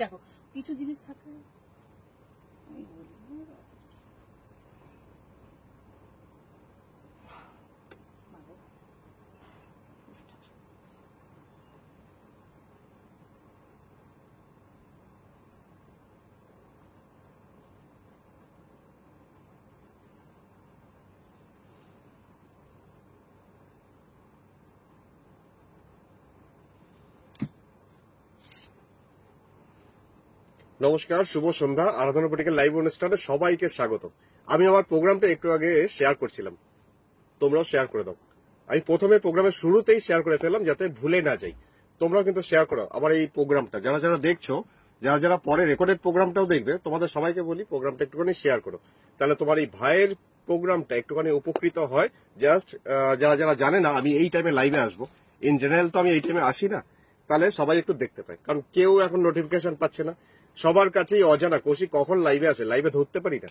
দেখো কিছু জিনিস থাকে নমস্কার, শুভ সন্ধ্যা। আরাধনা বুটিকের লাইভ অনুষ্ঠানে সবাইকে স্বাগত। আমি আমার প্রোগ্রামটা একটু আগে শেয়ার করছিলাম, তোমরাও শেয়ার করে দাও। আমি প্রথমে প্রোগ্রামের শুরুতেই শেয়ার করে ফেললাম যাতে ভুলে না যাই। তোমরাও কিন্তু শেয়ার করো আমার এই প্রোগ্রামটা। যারা যারা দেখছো, যারা যারা পরে রেকর্ডেড প্রোগ্রামটাও দেখবে, তোমাদের সবাইকে বলি প্রোগ্রামটা একটুখানি শেয়ার করো, তাহলে তোমার এই ভাইয়ের প্রোগ্রামটা একটুখানি উপকৃত হয়। জাস্ট যারা যারা জানে না আমি এই টাইমে লাইভে আসবো, ইন জেনারেল তো আমি এই টাইমে আসি না, তাহলে সবাই একটু দেখতে পায়। কারণ কেউ এখন নোটিফিকেশন পাচ্ছে না, সবার কাছেই অজানা কৌশিক কখন লাইভে আসে, লাইভে ধরতে পারি না।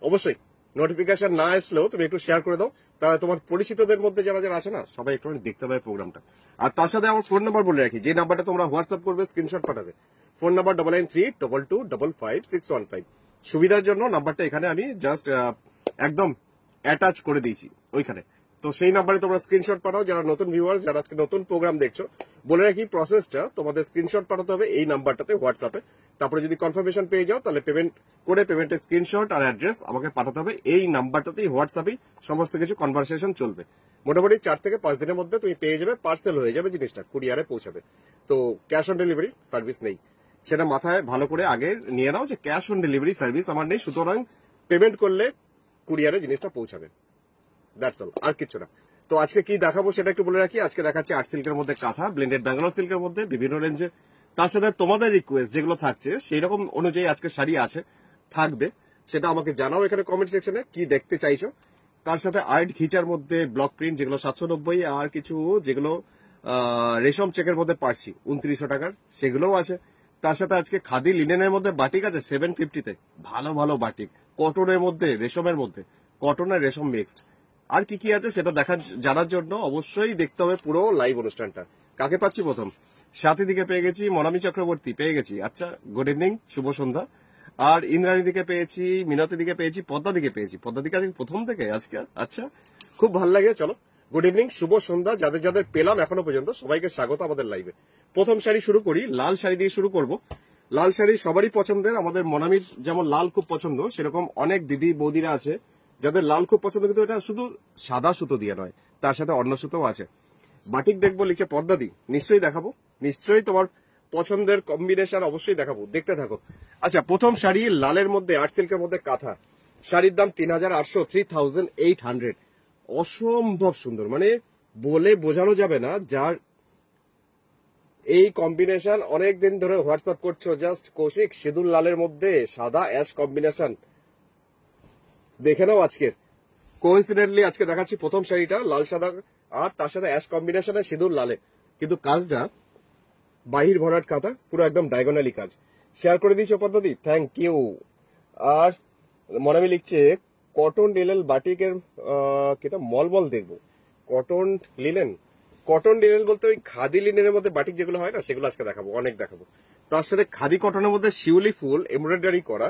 অবশ্যই নোটিফিকেশন না আসলেও তুমি একটু শেয়ার করে দাও, তাহলে তোমার পরিচিতদের মধ্যে যারা যারা আছে না সবাই একটু দেখতে পাবে প্রোগ্রামটা। আর তার সাথে আমার ফোন নাম্বার বলে রাখি, যে নাম্বারটা তোমরা হোয়াটসঅ্যাপ করবে, স্ক্রিনশট পাঠাবে। Phone number 9932255556। সুবিধার জন্য নাম্বারটা এখানে আমি জাস্ট একদম অ্যাটাচ করে দিয়েছি ওইখানে। তো সেই নাম্বারে তোমরা স্ক্রিনশট পাঠাও। যারা নতুন ভিউয়ার্স, যারা আজকে নতুন প্রোগ্রাম দেখছো, বলে রাখি প্রসেসটা তোমাদের স্ক্রিনশট পাঠাতে হবে এই নাম্বারটাতে হোয়াটসঅ্যাপে। তারপরে যদি কনফার্মেশন পেয়ে যাও তাহলে পেমেন্ট করে পেমেন্টের স্ক্রিনশট আর অ্যাড্রেস আমাকে পাঠাতে হবে এই নাম্বারটাতেই। হোয়াটসঅ্যাপেই সমস্ত কিছু কনভারসেশন চলবে। মোটামুটি 4 থেকে 5 দিনের মধ্যে তুমি পেয়ে যাবে, পার্সেল হয়ে যাবে, জিনিসটা কুরিয়ারে পৌঁছাবে। তো ক্যাশ অন ডেলিভারি সার্ভিস নেই, সেটা মাথায় ভালো করে আগে নিয়ে নাও যে ক্যাশ অন ডেলিভারি সার্ভিস আমার নেই, সুতরাং পেমেন্ট করলে কুরিয়ারে জিনিসটা পৌঁছাবে। দ্যাটস অল, আর কিছু না। তো আজকে কি দেখাবো সেটা একটু বলে রাখি। আজকে দেখাচ্ছি আর্ট সিল্কের মধ্যে কাঁথা, ব্লেন্ডেড ব্যাঙ্গালোর সিল্কের মধ্যে বিভিন্ন রেঞ্জে। তার সাথে তোমাদের রিকোয়েস্ট যেগুলো থাকছে সেই রকম অনুযায়ী আজকে শাড়ি আছে, থাকবে, সেটা আমাকে জানাও এখানে কমেন্ট সেকশনে কি দেখতে চাইছো। তার সাথে আর্ট ঘিচার মধ্যে ব্লক প্রিন্ট যেগুলো 790, আর কিছু যেগুলো রেশম চেকের মধ্যে পারছি 2900 টাকার, সেগুলোও আছে। তার সাথে আজকে খাদি লিনেনের মধ্যে বাটিক আছে 750-তে, ভালো ভালো বাটিক, কটনের মধ্যে রেশমের মধ্যে, কটন আর রেশম মিক্সড। আর কি কি আছে সেটা জানার জন্য অবশ্যই দেখতে হবে পুরো লাইভ অনুষ্ঠানটা। কাকে পাচ্ছি প্রথম? সাথী দিকে পেয়ে গেছি, মনামী চক্রবর্তী পেয়ে গেছি, আচ্ছা গুড ইভিনিং, শুভ সন্ধ্যা। আর ইন্দ্রাণী দিকে পেয়েছি, মিনতি দিকে পেয়েছি, পদ্মা দিকে পেয়েছি। পদ্মা দিকে আজকে প্রথম থেকে আজকে, আচ্ছা খুব ভালো লাগে। চলো গুড ইভিনিং, শুভ সন্ধ্যা। যাদের যাদের পেলাম এখনো পর্যন্ত সবাইকে স্বাগত আমাদের লাইভে। প্রথম শাড়ি শুরু করি, লাল শাড়ি দিয়ে শুরু করব। লাল শাড়ি সবারই পছন্দের, আমাদের মনামীর যেমন লাল খুব পছন্দ, সেরকম অনেক দিদি বৌদিরা আছে যাদের লাল খুব পছন্দ, কিন্তু এটা শুধু সাদা সুতো দিয়ে নয়, তার সাথে অন্য সুতোও আছে। বাটিক দেখবো লিখছে পদ্মা দি, নিশ্চয়ই দেখাবো, নিশ্চয়ই তোমার পছন্দের কম্বিনেশন অবশ্যই দেখাবো, দেখতে থাকো। আচ্ছা, প্রথম শাড়ি লালের মধ্যে আর্ট সিল্কের মধ্যে কাঁথা, শাড়ির দাম 3800, 3800। অসম্ভব সুন্দর, মানে বলে বোঝানো যাবে না। যার এই কম্বিনেশন অনেকদিন ধরে হোয়াটসঅ্যাপ করছো, জাস্ট কৌশিক সিঁদুর লালের মধ্যে সাদা অ্যাশ কম্বিনেশন দেখে নাও আজকের। কোইন্সিডেন্টলি আজকে দেখাচ্ছি প্রথম শাড়িটা লাল সাদা আর তার সাথে অ্যাশ কম্বিনেশনে সিঁদুর লালে, কিন্তু কাজটা বাহির ভরাট কাঁথা, পুরো একদম ডায়াগোনালি কাজ। শেয়ার করে দিয়েছো পদ্ধতি, থ্যাংক ইউ। আর মনামি লিখছে কটন লিনেন বাটিকের কিটা মলমল দেখবো। কটন লিনেন, কটন লিনেন বলতে ওই খাদি লিনেনের মধ্যে বাটিক যেগুলো হয় না, সেগুলো আজকে দেখাবো, অনেক দেখাবো। তার সাথে খাদি কটনের মধ্যে শিউলি ফুল এমব্রয়ডারি করা,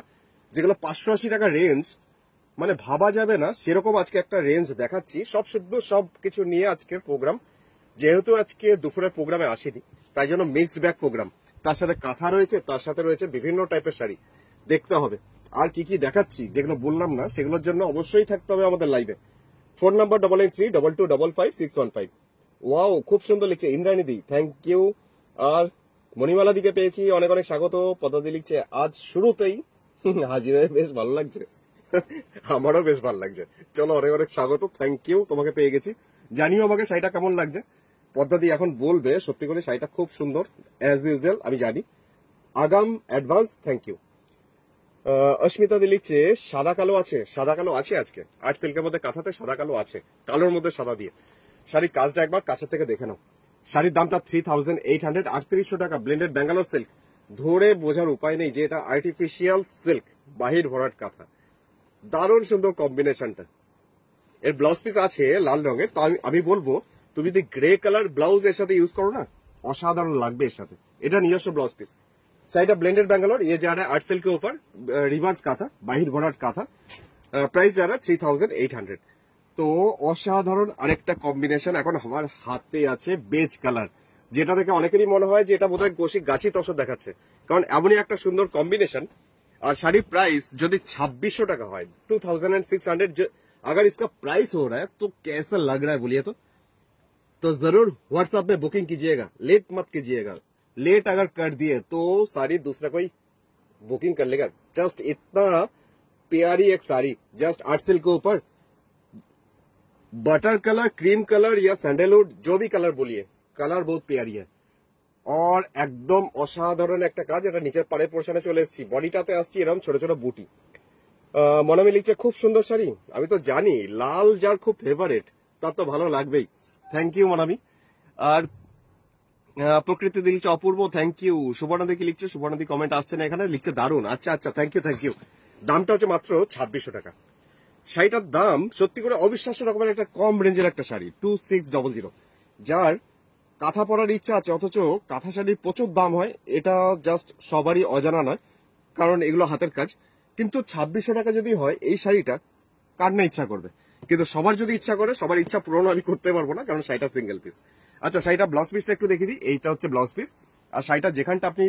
যেগুলো 580 টাকা রেঞ্জ, মানে ভাবা যাবে না সেরকম আজকে একটা রেঞ্জ দেখাচ্ছি। সব শুদ্ধ সব কিছু নিয়ে আজকের প্রোগ্রাম, যেহেতু আজকে দুপুরের প্রোগ্রামে আসেনি তাই জন্য মিক্সড ব্যাগ প্রোগ্রাম। তার সাথে কাঁথা রয়েছে, তার সাথে রয়েছে বিভিন্ন টাইপের শাড়ি, দেখতে হবে। আর কি কি দেখাচ্ছি যেগুলো বললাম না সেগুলোর জন্য অবশ্যই থাকতে হবে আমাদের লাইভে। Phone number 9932255615। ওয়াও, খুব সুন্দর লিখছে ইন্দ্রাণী দি, থ্যাংক ইউ। আর মণিমালা দিকে পেয়েছি, অনেক অনেক স্বাগত। পদ্মাদি লিখছে আজ শুরুতেই হাজির হয়ে বেশ ভালো লাগছে। আমারও বেশ ভালো লাগছে। চলো, অনেক অনেক স্বাগত, থ্যাংক ইউ। তোমাকে পেয়ে গেছি, জানিও আমাকে শাড়িটা কেমন লাগছে। পদ্মাদি এখন বলবে, সত্যি করে শাড়িটা খুব সুন্দর অ্যাজ ইউজুয়াল, আমি জানি। আগাম অ্যাডভান্স থ্যাংক ইউ। অস্মিতা দি লিখছে সাদা কালো আছে, সাদা কালো আছে আজকে আর্ট সিল্কের মধ্যে কাঁথাতে, সাদা কালো আছে, কালোর মধ্যে সাদা দিয়ে। শাড়ির কাজটা একবার কাছের থেকে দেখে নাও। শাড়ির দামটা 3800, 3800 টাকা। ব্লেন্ডেড ব্যাঙ্গালোর সিল্ক, ধরে বোঝার উপায় নেই যে এটা আর্টিফিশিয়াল সিল্ক, বাহির ভরাট কাঁথা, দারুণ সুন্দর কম্বিনেশনটা। এর ব্লাউজ পিস আছে লাল রঙের, তো আমি বলবো তুমি যদি গ্রে কালার ব্লাউজ এর সাথে ইউজ করো না, অসাধারণ লাগবে এর সাথে। এটা নিজস্ব ব্লাউজ পিস। শাড়িটা ব্লেন্ডেড ব্যাঙ্গালোর, ये जा रहा है 8 सिल्क के ऊपर, रिवर्स काथा, बाहिर भराट काथा, প্রাইস जा रहा है 3800। তো অসাধারণ আরেকটা কম্বিনেশন এখন আমার হাতে আছে, বেজ কালার, যেটা থেকে অনেকেরই মনে হয় যে এটা বোধহয় কৌশিক গাছি তসর দেখাচ্ছে, কারণ এমনই একটা সুন্দর কম্বিনেশন। और শাড়ির প্রাইস যদি 2600 টাকা হয়, 2600, अगर इसका प्राइस हो रहा है तो कैसा लग रहा है बोलिए तो जरूर व्हाट्सएप में बुकिंग कीजिएगा, लेट मत कीजिएगा। लेट अगर कर दिए तो साड़ी दूसरा कोई बुकिंग कर लेगा। जस्ट इतना प्यारी एक साड़ी, जस्ट 8 सिल्क के ऊपर, बटर कलर, क्रीम कलर या सैंडलवुड, जो भी कलर बोलिए, कलर बहुत प्यारी है। और একদম অসাধারণ একটা কাজ, এটা নিচের পাড়ের পোর্শনে চলে এসেছি, বডিটাতে আসছি এরকম ছোট ছোট বুটি। মনামি লিখছে খুব সুন্দর শাড়ি, আমি তো জানি লাল যার খুব ফেভারিট তার তো ভালো লাগবেই। Thank you Monami. আর প্রকৃতি লিখছে অপূর্ব, থ্যাংক ইউ। সুবর্ণাদি কি লিখছে? সুবর্ণাদি কমেন্ট আসছে না এখানে, লিখছে দারুন। আচ্ছা আচ্ছা, থ্যাংক ইউ। দামটা হচ্ছে মাত্র 2600 টাকা। শাড়িটার দাম সত্যি করে অবিশ্বাস্য রকমের একটা কম রেঞ্জের একটা শাড়ি, 2600, যার কাঁথা পরার ইচ্ছা আছে, অথচ কাঁথা শাড়ির প্রচুর দাম হয়, এটা জাস্ট সবারই অজানা নয়, কারণ এগুলো হাতের কাজ। কিন্তু 2600 টাকা যদি হয় এই শাড়িটা, কার না ইচ্ছা করবে? কিন্তু সবার যদি ইচ্ছা করে, সবার ইচ্ছা পূরণ আমি করতে পারবো না, কারণ শাড়িটা সিঙ্গেল পিস। আচ্ছা, শাড়িটা ব্লাউজ পিসটা একটু দেখিয়ে দিই। এইটা হচ্ছে ব্লাউজ পিস, আর শাড়িটা যেখানটা আপনি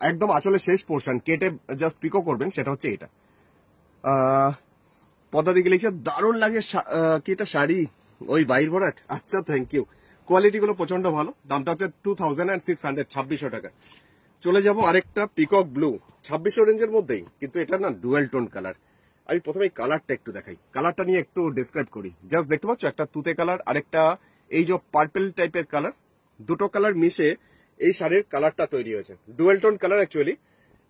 একদম আঁচলের শেষ পোর্শন কেটে জাস্ট পিকো করবেন, সেটা হচ্ছে এটা। পদা দিকে লিখছে দারুণ লাগে কি এটা শাড়ি, ওই বাইর ভরাট। আচ্ছা, থ্যাংক ইউ। কোয়ালিটি গুলো প্রচন্ড ভালো। দামটা হচ্ছে 2600, 2600 টাকা। চলে যাব আরেকটা পিকক ব্লু, 2600 রেঞ্জের মধ্যেই, কিন্তু এটা না ডুয়েল টোন কালার। আমি প্রথমে এই কালারটা একটু দেখাই, কালারটা নিয়ে একটু ডিসক্রাইব করি। জাস্ট দেখতে পাচ্ছ, একটা তুতে কালার, আরেকটা এই যে পার্পল টাইপের কালার, দুটো কালার মিশে এই শাড়ির কালারটা তৈরি হয়েছে। ডুয়েল টোন কালার অ্যাকচুয়ালি,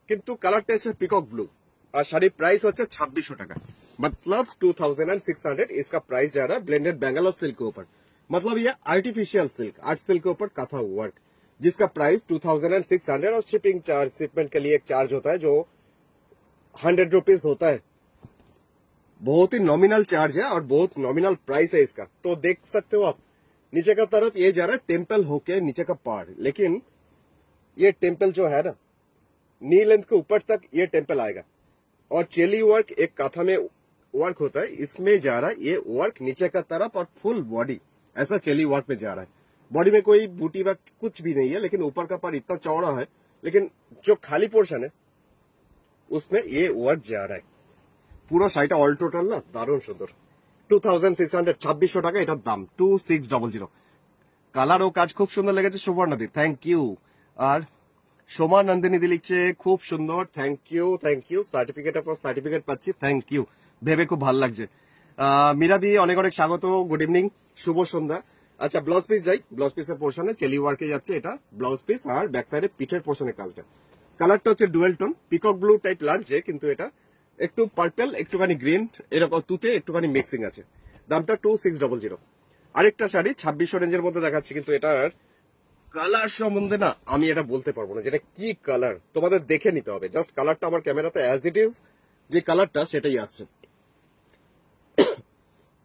কিন্তু কালারটা এসে পিকক ব্লু। और শাড়ির প্রাইস হচ্ছে 2600 টাকা, मतलब 2600। इसका प्राइस जा रहा है ब्लेंडेड बेंगलोर सिल्क के ऊपर, मतलब ये आर्टिफिशियल सिल्क, 8 सिल्क के ऊपर कथा वर्क, जिसका प्राइस 2600। और शिपिंग चार्ज, शिपमेंट के लिए एक चार्ज होता है जो 100 रुपीज होता है। बहुत ही नॉमिनल चार्ज है और बहुत नॉमिनल प्राइस है इसका। तो देख सकते हो आप, नीचे का तरफ ये जा रहा है टेम्पल होके नीचे का पार्ट, लेकिन ये टेम्पल जो है ना, नी लेंथ के ऊपर तक ये टेम्पल आएगा। और चेली वर्क एक काथा में वर्क होता है, इसमें जा रहा है ये वर्क नीचे का तरफ और फुल बॉडी, ऐसा चेली वर्क में जा रहा है। बॉडी में कोई बूटी वर्क कुछ भी नहीं है, लेकिन ऊपर का पार्ट इतना चौड़ा है, लेकिन जो खाली पोर्शन है उसमें ये वर्क जा रहा है। পুরো শাড়িটা অল টোটাল না দারুণ সুন্দর। 2600, 2600 টাকা এটার দাম, 2600। কালার ও কাজ খুব সুন্দর লেগেছে সুবর্ণাদি, থ্যাংক ইউ। আর সোমা নন্দিনী লিখছে খুব সুন্দর, থ্যাংক ইউ। সার্টিফিকেট পাচ্ছি, থ্যাংক ইউ, ভেবে খুব ভালো লাগছে। মীরাদি অনেক অনেক স্বাগত, গুড ইভিনিং, শুভ সন্ধ্যা। আচ্ছা, ব্লাউজ পিস যাই। ব্লাউজ পিসের পোর্শনে চেলি ওয়ার্কে যাচ্ছে এটা ব্লাউজ পিস, আর ব্যাক সাইডে পিঠের পোর্শনের কাজটা। কালারটা হচ্ছে dual tone, peacock blue type লাগছে, কিন্তু এটা একটু পার্পল, একটুখানি গ্রিন, এরকম তুতে একটুখানি মিক্সিং আছে। দামটা 2600। আরেকটা শাড়ি 2600 রেঞ্জের মধ্যে দেখাচ্ছি, কিন্তু এটার কালার সম্বন্ধে না আমি এটা বলতে পারবো না, যেটা কি কালার তোমাদের দেখে নিতে হবে। জাস্ট কালারটা আমার ক্যামেরাতে অ্যাজ ইট ইজ যে কালারটা সেটাই আসছে।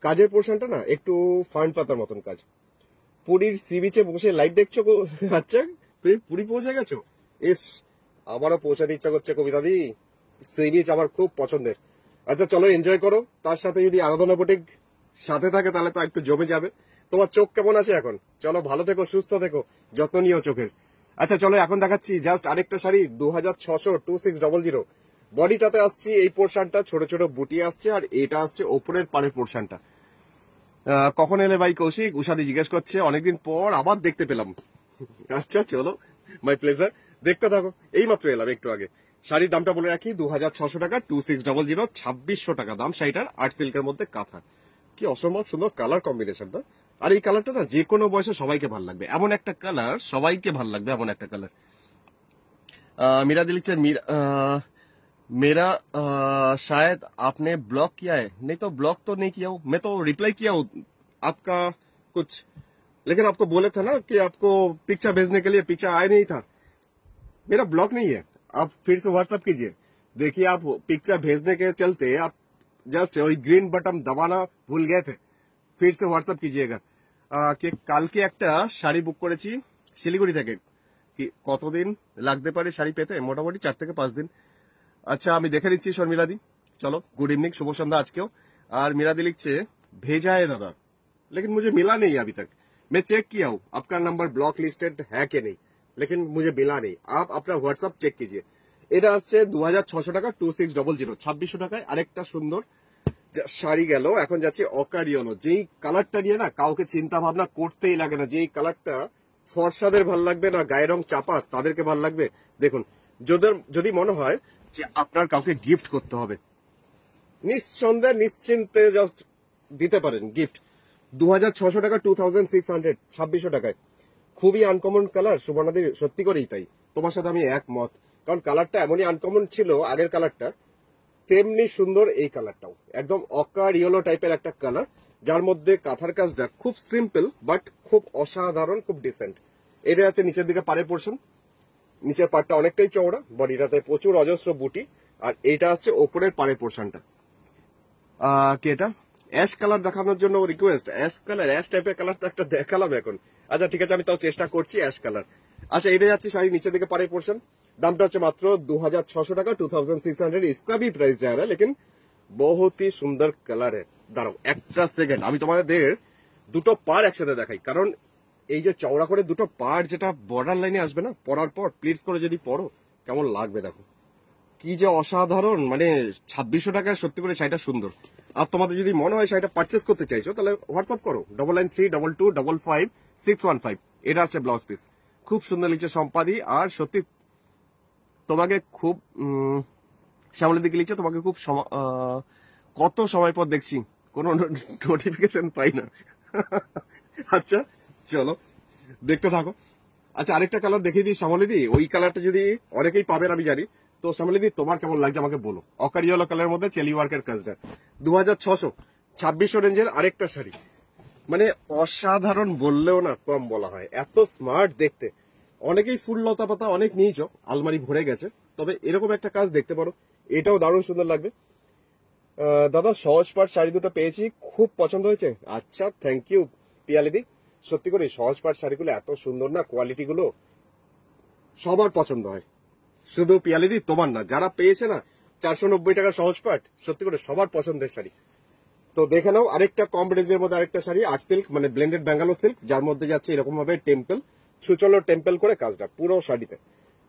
কাজের পোর্শনটা না একটু ফান্ড পাতার মতন কাজ। পুরীর সি বিচে বসে লাইভ দেখছো? আচ্ছা, তুমি পুরী পৌঁছে গেছো? এস, আমারও পৌঁছাতে ইচ্ছা করছে কবিতাদি, সি বিচ আমার খুব পছন্দের। আচ্ছা চলো এনজয় করো, তার সাথে যদি আরাধনা বুটিক সাথে থাকে তাহলে তো একটু জমে যাবে। তোমার চোখ কেমন আছে এখন? চলো, ভালো থেকো, সুস্থ থেকো, যত্ন নিও চোখের। আচ্ছা চলো, এখন দেখাচ্ছি জাস্ট আরেকটা শাড়ি 2600, 2600। বডিটাতে আসছি এই পোর্শনটা, ছোট ছোট বুটি আসছে, আর এটা আসছে ওপরের পাড়ের পোর্শনটা। কখন এলে ভাই কৌশিক? উষাদি জিজ্ঞেস করছে, অনেকদিন পর আবার দেখতে পেলাম। আচ্ছা চলো, মাই প্লেজার, দেখতে থাকো। এই মাত্র এলাম একটু আগে। শাড়ির দামটা বলে রাখি, 2600 টাকা, 2600, 2600 টাকা দাম শাড়িটার, 8 সিল্কের মধ্যে কাঁথা। কি অসম্ভব সুন্দর কালার কম্বিনেশনটা। আর এই কালারটা না যে কোনো বয়সে সবাইকে ভালো লাগবে, এমন একটা কালার, সবাইকে ভালো লাগবে এমন একটা কালার। मीरा दिल लिखছে मेरा शायद आपने ब्लॉक किया है। नहीं तो ब्लॉक तो नहीं किया हूँ, मैं तो रिप्लाई किया हूँ आपका कुछ, लेकिन आपको बोले था ना कि आपको पिक्चर भेजने के लिए, पिक्चर आया नहीं था। मेरा ब्लॉक नहीं है, आप फिर से व्हाट्सएप कीजिए। देखिए, आप पिक्चर भेजने के चलते आप जस्ट वही ग्रीन बटन दबाना भूल गए थे, फिर से व्हाट्सएप कीजिएगा। কালকে একটা শাড়ি বুক করেছি শিলিগুড়ি থেকে। কি কতদিন লাগতে পারে শাড়ি পেতে? মোটামুটি 4 থেকে 5 দিন। अच्छा আমি দেখে নিচ্ছি শর্মিলাদি। चलो गुड इवनिंग, शुभ संध्या आज क्यों। और मीरादी लिखছে भेजा है दादा लेकिन मुझे मिला नहीं अभी तक। मैं चेक किया हूँ आपका नंबर ब्लॉक लिस्टेड है कि नहीं, लेकिन मुझे मिला नहीं। आप अपना व्हाट्सएप चेक कीजिए। এটা আসছে 2600 টাকা 2600 2600 টাকায় আরেকটা সুন্দর শাড়ি গেল। এখন যাচ্ছি অকারিয়লো, যেই কালারটা নিয়ে না কাউকে চিন্তা ভাবনা করতেই লাগে না, যেই কালারটা ফর্সাদের ভাল লাগবে না, গায়ের রং চাপা তাদেরকে ভাল লাগবে। দেখুন যদি মনে হয় যে আপনার কাউকে গিফট করতে হবে, নিঃসন্দেহে নিশ্চিন্তে জাস্ট দিতে পারেন গিফট। 2600 টাকা 2600 2600 টাকায় খুবই আনকমন কালার। সুবর্ণাদি সত্যি করেই তাই, তোমার সাথে আমি একমত, কারণ কালারটা এমনই আনকমন ছিল আগের কালারটা, তেমনি সুন্দর এই কালারটাও। একদম অকার ইয়েলো টাইপের একটা কালার, যার মধ্যে কাঁথার কাজটা খুব সিম্পল বাট খুব অসাধারণ, খুব ডিসেন্ট। এটা আছে নিচের দিকে পাড়ের পোর্শন, নিচের পাড়টা অনেকটাই চওড়া, বডিটাতে প্রচুর অজস্র বুটি, আর এইটা আসছে ওপরের পাড়ের পোর্শনটা। কি এটা অ্যাশ কালার দেখানোর জন্য রিকোয়েস্ট, অ্যাশ কালার, অ্যাশ টাইপের কালারটা একটা দেখালাম এখন। আচ্ছা ঠিক আছে, আমি তাও চেষ্টা করছি অ্যাশ কালার। আচ্ছা এটা যাচ্ছে শাড়ি নিচের দিকে পাড়ের পোর্শন, দামটা হচ্ছে মাত্র 2600 টাকা 2600। इसका भी प्राइस जा रहा है लेकिन बहुत ही सुंदर कलर है। দাঁড়াও একটা সেকেন্ড, আমি তোমাদের দুটো পার একসাথে দেখাই, কারণ এই যে চওড়া করে দুটো পার যেটা বর্ডার লাইনে আসবে না, পরার পর প্লিটস করে যদি পরো কেমন লাগবে দেখো, কি যে অসাধারণ। মানে 2600 টাকায় সত্যি করে শাড়িটা সুন্দর। আর তোমাদের যদি মনে হয় শাড়িটা পারচেস করতে চাইছো তাহলে হোয়াটসঅ্যাপ করো 9932255615। এটা আছে ব্লাউজ পিস, খুব সুন্দর লিখছে সম্পাদি। আর সত্যি তোমাকে খুব শ্যামলের দিকে লিখছে, তোমাকে খুব কত সময় পর দেখছি, কোনো নোটিফিকেশন পাই না। আচ্ছা চলো দেখতে থাকো। আচ্ছা আরেকটা কালার দেখিয়ে দিই শ্যামলিদি, ওই কালারটা যদি অনেকেই পাবেন আমি জানি, তো শ্যামলিদি তোমার কেমন লাগছে আমাকে বলো। অকারিওলো কালারের মধ্যে চেলি ওয়ার্কের কাজটা 2600 2600 রেঞ্জের আরেকটা শাড়ি, মানে অসাধারণ বললেও না কম বলা হয়, এত স্মার্ট দেখতে। অনেকেই ফুল লতা পাতা অনেক নিয়েছো, আলমারি ভরে গেছে, তবে এরকম একটা কাজ দেখতে পারো, এটাও দারুণ সুন্দর লাগবে। দাদা সহজ পাট শাড়ি দুটো পেয়েছি, খুব পছন্দ হয়েছে। আচ্ছা থ্যাংক ইউ পিয়ালিদি, সত্যি করে সহজ পাট শাড়িগুলো এত সুন্দর না, কোয়ালিটি গুলো সবার পছন্দ হয়, শুধু পিয়ালিদি তোমার না, যারা পেয়েছে না 490 টাকা সহজ পাট, সত্যি করে সবার পছন্দের শাড়ি। তো দেখে নাও আরেকটা কম রেঞ্জের মধ্যে আরেকটা শাড়ি, আর্ট সিল্ক মানে ব্লেন্ডেড ব্যাঙ্গালোর সিল্ক, যার মধ্যে যাচ্ছে এরকম ভাবে টেম্পল সুচলো টেম্পল করে কাজটা পুরো শাড়িতে।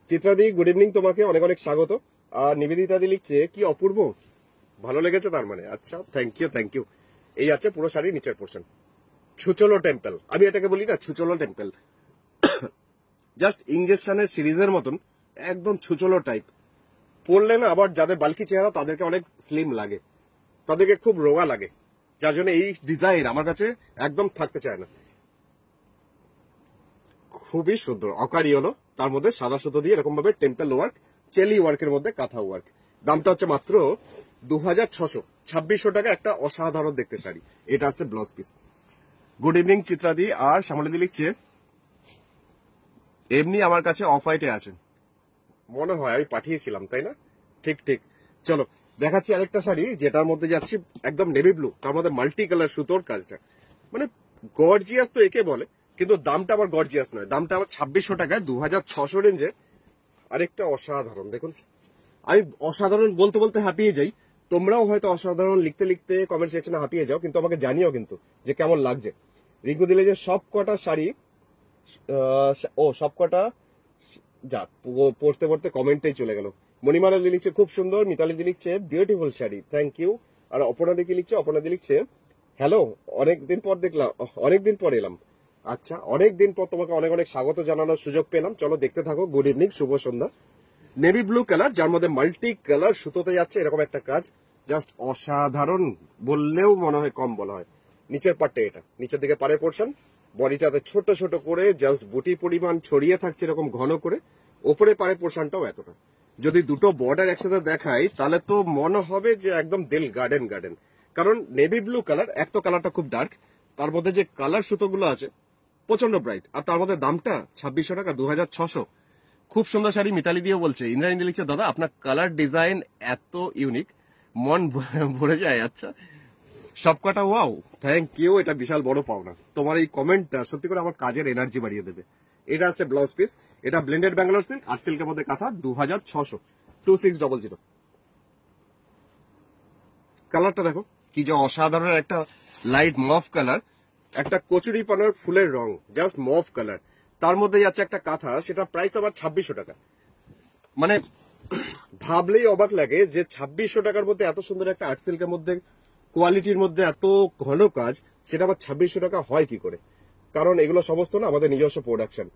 চিত্রাদি গুড ইভিনিং, তোমাকে অনেক অনেক স্বাগত। আর নিবেদিতাদি লিখছে কি অপূর্ব, ভালো লেগেছে তার মানে। আচ্ছা থ্যাংক ইউ। এই আছে পুরো শাড়ি নিচের পোর্শন, ছুচলো টেম্পল, আমি এটাকে বলি না ছুচলো টেম্পল, জাস্ট ইঞ্জেকশনের সিরিজের মতন একদম ছুচলো টাইপ। পরলে না আবার যাদের বাল্কি চেহারা তাদেরকে অনেক স্লিম লাগে, তাদেরকে খুব রোগা লাগে, যার জন্য এই ডিজাইন আমার কাছে একদম থাকতে চায় না। খুবই সুন্দর অকারিওলো, তার মধ্যে সাদা সুতো দিয়ে এরকম ভাবে টেম্পল ওয়ার্ক, চেলি ওয়ার্কের মধ্যে কাঁথা ওয়ার্ক। দামটা হচ্ছে মাত্র 2600 2600 টাকা একটা অসাধারণ দেখতে শাড়ি। এটা হচ্ছে ব্লাউজ পিস। গুড ইভিনিং চিত্রাদি। আর শ্যামলাদি লিখছে এমনি আমার কাছে অফ হোয়াইটে আছে, মনে হয় আমি পাঠিয়েছিলাম তাই না? ঠিক চলো দেখাচ্ছি আরেকটা শাড়ি, যেটার মধ্যে যাচ্ছি একদম নেভি ব্লু, তার মধ্যে মাল্টি কালার সুতোর কাজটা, মানে গর্জিয়াস তো একে বলে, কিন্তু দামটা আবার গর্জিয়াস নয়, দামটা আবার 2600 টাকায় 2600 রেঞ্জে আরেকটা অসাধারণ। দেখুন আমি অসাধারণ বলতে বলতে হাঁপিয়ে যাই, তোমরাও হয়তো অসাধারণ লিখতে লিখতে কমেন্ট সেকশনে হাঁপিয়ে যাও, কিন্তু আমাকে জানিও কিন্তু যে কেমন লাগছে। রিঙ্কু দিলে যে সব কটা শাড়ি, সব কটা যা পড়তে পড়তে কমেন্টেই চলে গেল। মণিমালা দি লিখছে খুব সুন্দর, মিতালি দি লিখছে বিউটিফুল শাড়ি, থ্যাংক ইউ। আর অপর্ণা দি লিখছে, অপর্ণা দি লিখছে হ্যালো অনেকদিন পর দেখলাম, অনেকদিন পর এলাম। আচ্ছা অনেকদিন পর তোমাকে অনেক অনেক স্বাগত জানানোর সুযোগ পেলাম। চলো দেখতে থাকো। গুড ইভিনিং, শুভ সন্ধ্যা। নেভি ব্লু কালার, যার মধ্যে মাল্টি কালার সুতোতে যাচ্ছে এরকম একটা কাজ, জাস্ট অসাধারণ বললেও মনে হয় কম বলা হয়। নিচের পাটটা এটা, নিচের দিকে পাড়ের পোর্শন, বডিটাতে ছোট ছোট করে জাস্ট বুটি পরিমাণ ছড়িয়ে থাকছে এরকম ঘন করে, ওপরে পাড়ের পোর্শনটাও এতটা। যদি দুটো বর্ডার একসাথে দেখাই তাহলে তো মনে হবে যে একদম দিল গার্ডেন, কারণ নেভি ব্লু কালার, এক তো কালারটা খুব ডার্ক, তার মধ্যে যে কালার সুতোগুলো আছে প্রচন্ড ব্রাইট, আর তার মধ্যে দামটা 2600 টাকা 2600। খুব সুন্দর শাড়ি। মিতালি দিয়েও বলছে, ইন্দ্রাণী লিখছে দাদা আপনার কালার ডিজাইন এত ইউনিক, মন ভরে যায়। আচ্ছা সবকটা ওয়াও, থ্যাংক ইউ। এটা বিশাল বড় পাওনা। তোমার এই কমেন্টটা সত্যি করে আমার কাজের এনার্জি বাড়িয়ে দেবে। এটা আছে ব্লাউজ পিস, এটা ব্লেন্ডেড ব্যাঙ্গালোর সিল্ক, আর সিল্কের মধ্যে কাঁথা, 2600, 2600। কালারটা দেখো কি যে অসাধারণ, একটা লাইট মফ কালার, একটা কচুরি পানার ফুলের রং, জাস্ট মফ কালার, তার মধ্যে যাচ্ছে একটা কাঁথা, সেটা প্রাইস আবার 2600 টাকা। মানে ভাবলেই অবাক লাগে যে 2600 টাকার মধ্যে এত সুন্দর একটা আর্ট সিল্কের মধ্যে কোয়ালিটির মধ্যে এত ঘন কাজ, সেটা আবার 2600 টাকা হয় কি করে? কারণ এগুলো সমস্ত না আমাদের নিজস্ব প্রোডাকশন।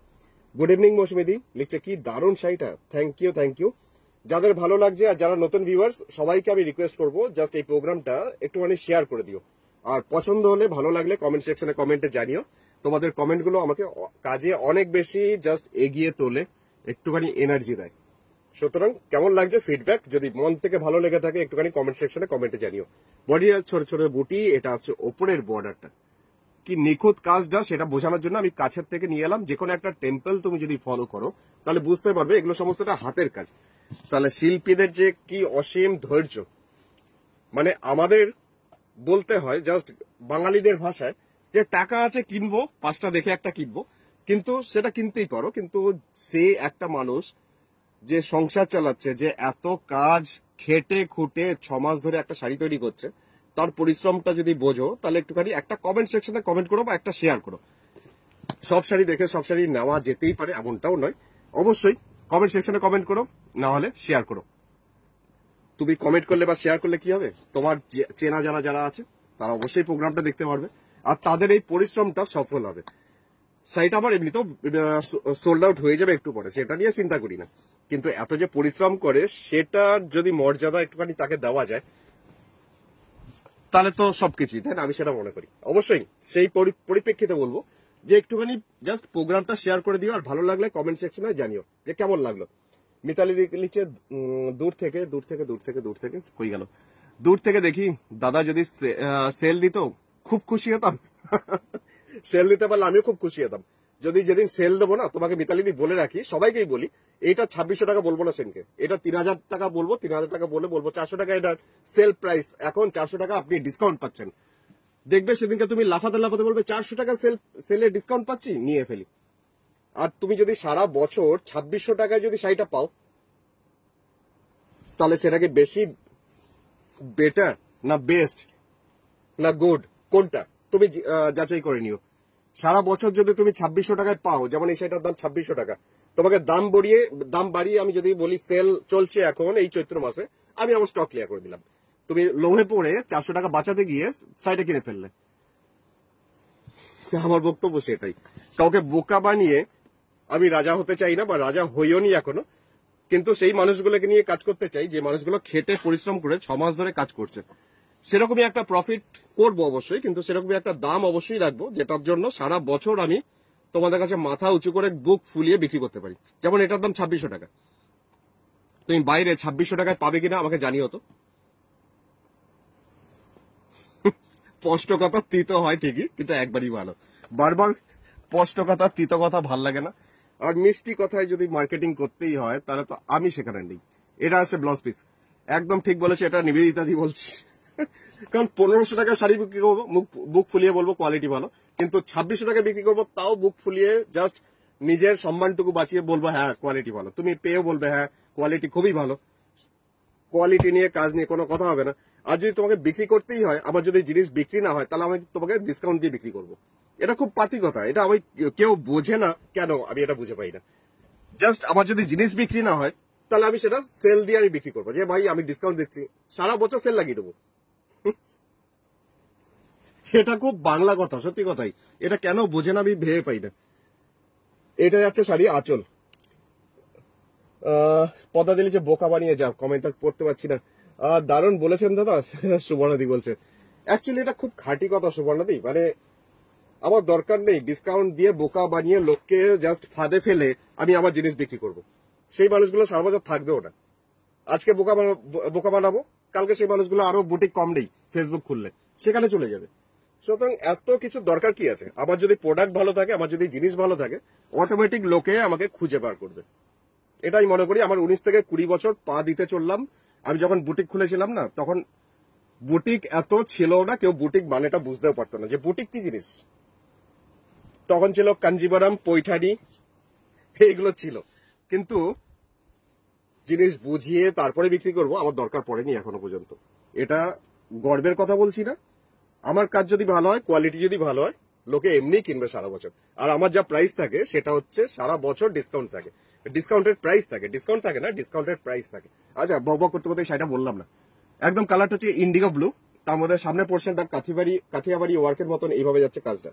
গুড ইভিনিং মৌসুমিদি লিখছে, কি দারুণ শাড়িটা, থ্যাংক ইউ থ্যাংক ইউ। যাদের ভালো লাগছে আর যারা নতুন ভিউয়ার্স, সবাইকে আমি রিকোয়েস্ট করবো জাস্ট এই প্রোগ্রামটা একটুখানি শেয়ার করে দিও, আর পছন্দ হলে ভালো লাগলে কমেন্ট সেকশনে কমেন্টে জানিও। তোমাদের কমেন্টগুলো আমাকে কাজে অনেক বেশি জাস্ট এগিয়ে তোলে, একটুখানি এনার্জি দেয়। সুতরাং কেমন লাগছে ফিডব্যাক, যদি মন থেকে ভালো লেগে থাকে একটুখানি কমেন্ট সেকশনে কমেন্টে জানিও। বডির ছোট ছোট বুটি, এটা আসছে ওপরের বর্ডারটা, কি নিখুঁত কাজটা সেটা বোঝানোর জন্য আমি কাছের থেকে নিয়ে এলাম। যে কোনো একটা টেম্পল তুমি যদি ফলো করো তাহলে বুঝতে পারবে এগুলো সমস্তটা হাতের কাজ। তাহলে শিল্পীদের যে কি অসীম ধৈর্য, মানে আমাদের বলতে হয় জাস্ট বাঙালিদের ভাষায় যে টাকা আছে কিনবো, 5টা দেখে একটা কিনবো, কিন্তু সেটা কিনতেই পারো, কিন্তু সে একটা মানুষ যে সংসার চালাচ্ছে, যে এত কাজ খেটে খুঁটে 6 মাস ধরে একটা শাড়ি তৈরি করছে, তার পরিশ্রমটা যদি বোঝো তাহলে একটুখানি একটা কমেন্ট সেকশনে কমেন্ট করো বা একটা শেয়ার করো। সব শাড়ি দেখে সব শাড়ি নেওয়া যেতেই পারে এমনটাও নয়, অবশ্যই কমেন্ট সেকশনে কমেন্ট করো, না হলে শেয়ার করো। তুমি কমেন্ট করলে বা শেয়ার করলে কি হবে, তোমার চেনা জানা যারা আছে তারা অবশ্যই প্রোগ্রামটা দেখতে পারবে, আর তাদের এই পরিশ্রমটা সফল হবে। শাড়িটা আমার এমনিতেও সোল্ড আউট হয়ে যাবে একটু পরে, সেটা নিয়ে চিন্তা করি না, কিন্তু এত যে পরিশ্রম করে সেটার যদি মর্যাদা একটুখানি তাকে দেওয়া যায় তাহলে তো সবকিছুই, তাই না? আমি সেটা মনে করি। অবশ্যই সেই পরিপ্রেক্ষিতে বলবো যে একটুখানি জাস্ট প্রোগ্রামটা শেয়ার করে দিও, আর ভালো লাগলে কমেন্ট সেকশনে জানিও যে কেমন লাগলো। মিতালি লিখছে দূর থেকে কই গেল, দূর থেকে দেখি দাদা যদি সেল দিত খুব খুশি হতাম। সেল দিতে পারলে আমিও খুব খুশি হতাম। যদি যেদিন সেল দেবো না, তোমাকে মিতালিদি বলে রাখি, সবাইকেই বলি, এইটা 2600 টাকা বলবো না সেনকে, এটা 3000 টাকা বলবো, 3000 টাকা বলবো 400 টাকা এটার সেল প্রাইস, এখন 400 টাকা আপনি ডিসকাউন্ট পাচ্ছেন। দেখবে সেদিনকে তুমি লাফাতে লাফাতে বলবে 400 টাকা সেলে ডিসকাউন্ট পাচ্ছি, নিয়ে ফেলি। আর তুমি যদি সারা বছর 2600 টাকায় যদি শাড়িটা পাও, তাহলে সেটাকে বেশি বেটার না বেস্ট না গুড, কোনটা তুমি যাচাই করে নিও। সারা বছর যদি তুমি 2600 টাকায় পাও, যেমন এই শাড়িটার দাম 2600 টাকা, তোমাকে দাম বাড়িয়ে আমি যদি বলি সেল চলছে এখন এই চৈত্র মাসে, আমি আমার স্টক ক্লিয়ার করে দিলাম, তুমি লোভে পড়ে 400 টাকা বাঁচাতে গিয়ে শাড়িটা কিনে ফেললে। আমার বক্তব্য সেটাই, কাউকে বোকা বানিয়ে আমি রাজা হতে চাই না, বা রাজা হইও নি এখনো, কিন্তু সেই মানুষগুলোকে নিয়ে কাজ করতে চাই যে মানুষগুলো খেটে পরিশ্রম করে 6 মাস ধরে কাজ করছে। সেরকমই একটা প্রফিট করবো অবশ্যই, কিন্তু সেরকমই একটা দাম অবশ্যই রাখবো, যেটার জন্য সারা বছর আমি তোমাদের কাছে মাথা উঁচু করে বুক ফুলিয়ে বিক্রি করতে পারি। যেমন এটার দাম 2600 টাকা, তুমি বাইরে 2600 টাকায় পাবে কিনা আমাকে জানিও তো। স্পষ্ট কথা তিতো হয় ঠিকই, কিন্তু একবারই ভালো, বারবার স্পষ্ট কথা তিতো কথা ভাল লাগে না। আর মিষ্টি কথায় যদি মার্কেটিং করতেই হয় তাহলে তো আমি সেখানে নেই। এটা আছে ব্লাউজ পিস, একদম ঠিক বলেছে, এটা নিবেদিতা দি বলছি। কারণ 1500 টাকা শাড়ি বিক্রি করবো, বুক ফুলিয়ে বলবো কোয়ালিটি ভালো, কিন্তু 2600 টাকা বিক্রি করবো তাও বুক ফুলিয়ে জাস্ট নিজের সম্মানটুকু বাঁচিয়ে বলবো হ্যাঁ কোয়ালিটি ভালো, তুমি পেয়েও বলবে হ্যাঁ কোয়ালিটি খুবই ভালো। কোয়ালিটি নিয়ে কাজ নিয়ে কোনো কথা হবে না। আর যদি তোমাকে বিক্রি করতেই হয়, আমার যদি জিনিস বিক্রি না হয়, তাহলে আমি তোমাকে ডিসকাউন্ট দিয়ে বিক্রি করবো। এটা খুব পাতি কথা, এটা আমি কেউ বোঝে না কেন, আমি এটা বুঝে পাই না। জাস্ট আমার যদি জিনিস বিক্রি না হয়, তাহলে আমি সেটা সেল দিয়ে আমি বিক্রি করবো, যে ভাই আমি ডিসকাউন্ট দিচ্ছি, সারা বছর সেল লাগিয়ে দেবো। এটা খুব বাংলা কথা, সত্যি কথাই, এটা কেন বোঝে না আমি ভেবে পাই না। এটা যাচ্ছে শাড়ি আঁচল, পদা দিলে যে বোকা বানিয়ে যা, কমেন্টটা পড়তে পারছি না। দারুণ বলেছেন দাদা, সুবর্ণাদি বলছে। অ্যাকচুয়ালি এটা খুব খাঁটি কথা সুবর্ণাদি, মানে আমার দরকার নেই ডিসকাউন্ট দিয়ে বোকা বানিয়ে লোককে জাস্ট ফাঁদে ফেলে আমি আমার জিনিস বিক্রি করব। সেই মানুষগুলো সারা বছর থাকবেও না। আজকে বোকা বানাবো, কালকে সেই মানুষগুলো আরো বুটিক কম নেই ফেসবুক খুললে, সেখানে চলে যাবে। সুতরাং এত কিছু দরকার কি আছে? আমার যদি প্রোডাক্ট ভালো থাকে, আমার যদি জিনিস ভালো থাকে, অটোমেটিক লোকে আমাকে খুঁজে বার করবে। এটাই মনে করি। আমার 19 থেকে 20 বছর পা দিতে চললাম। আমি যখন বুটিক খুলেছিলাম না, তখন বুটিক এত ছিল না, কেউ বুটিক মানেটা বুঝতেও পারতো না যে বুটিক কি জিনিস। তখন ছিল কাঞ্জিবরম, পৈঠানি, এইগুলো ছিল। কিন্তু জিনিস বুঝিয়ে তারপরে বিক্রি করব আমার দরকার পড়েনি এখনো পর্যন্ত। এটা গর্বের কথা বলছি না। আমার কাজ যদি ভালো হয়, কোয়ালিটি যদি ভালো হয়, লোকে এমনিই কিনবে সারা বছর। আর আমার যা প্রাইস থাকে সেটা হচ্ছে সারা বছর ডিসকাউন্ট থাকে, ডিসকাউন্টেড প্রাইস থাকে, ডিসকাউন্ট থাকে না, ডিসকাউন্টেড প্রাইস থাকে। আচ্ছা, বক করতে করতে সেটা বললাম না। একদম কালারটা হচ্ছে ইন্ডিগো ব্লু, তার মধ্যে সামনে পোর্শনটা কাঠিয়াবাড়ি ওয়ার্কের মতন এইভাবে যাচ্ছে কাজটা।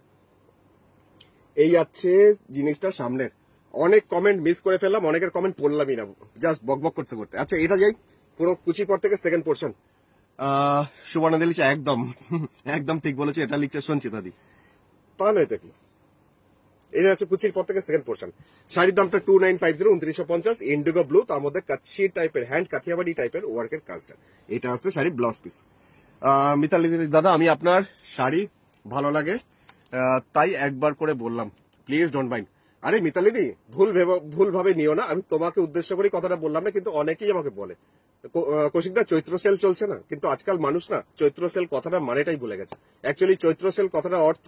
এই যাচ্ছে জিনিসটা সামনের। অনেক কমেন্ট মিস করে ফেললাম, অনেকের কমেন্ট পড়লামই না, জাস্ট বক করতে করতে। আচ্ছা, এটা যাই পুরো কুচির পর থেকে সেকেন্ড পোর্শন। সুবর্ণা লিখছে একদম একদম ঠিক বলেছে, এটা লিখছে সঞ্চিতা দি। তা নয় তো কি, এটা হচ্ছে কুচির পর থেকে সেকেন্ড পোর্শন। শাড়ির দামটা 2950, 2950, ইন্ডিগো ব্লু, তার মধ্যে কাচ্ছি টাইপের হ্যান্ড কাঠিয়াবাড়ি টাইপের ওয়ার্কের কাজটা। এটা হচ্ছে শাড়ি ব্লাউজ পিস। মিতালি দাদা, আমি আপনার শাড়ি ভালো লাগে তাই একবার করে বললাম, প্লিজ ডোন্ট মাইন্ড। আরে মিতালি দি, ভুল ভাবে নিও না, আমি তোমাকে উদ্দেশ্য করে কথাটা বললাম না, কিন্তু অনেকেই আমাকে বলে কৌশিকদা চৈত্র সেল চলছে না, কিন্তু আজকাল মানুষ না চৈত্র সেল কথাটা মানেটাই ভুলে গেছে। অ্যাকচুয়ালি চৈত্র সেল কথাটা অর্থ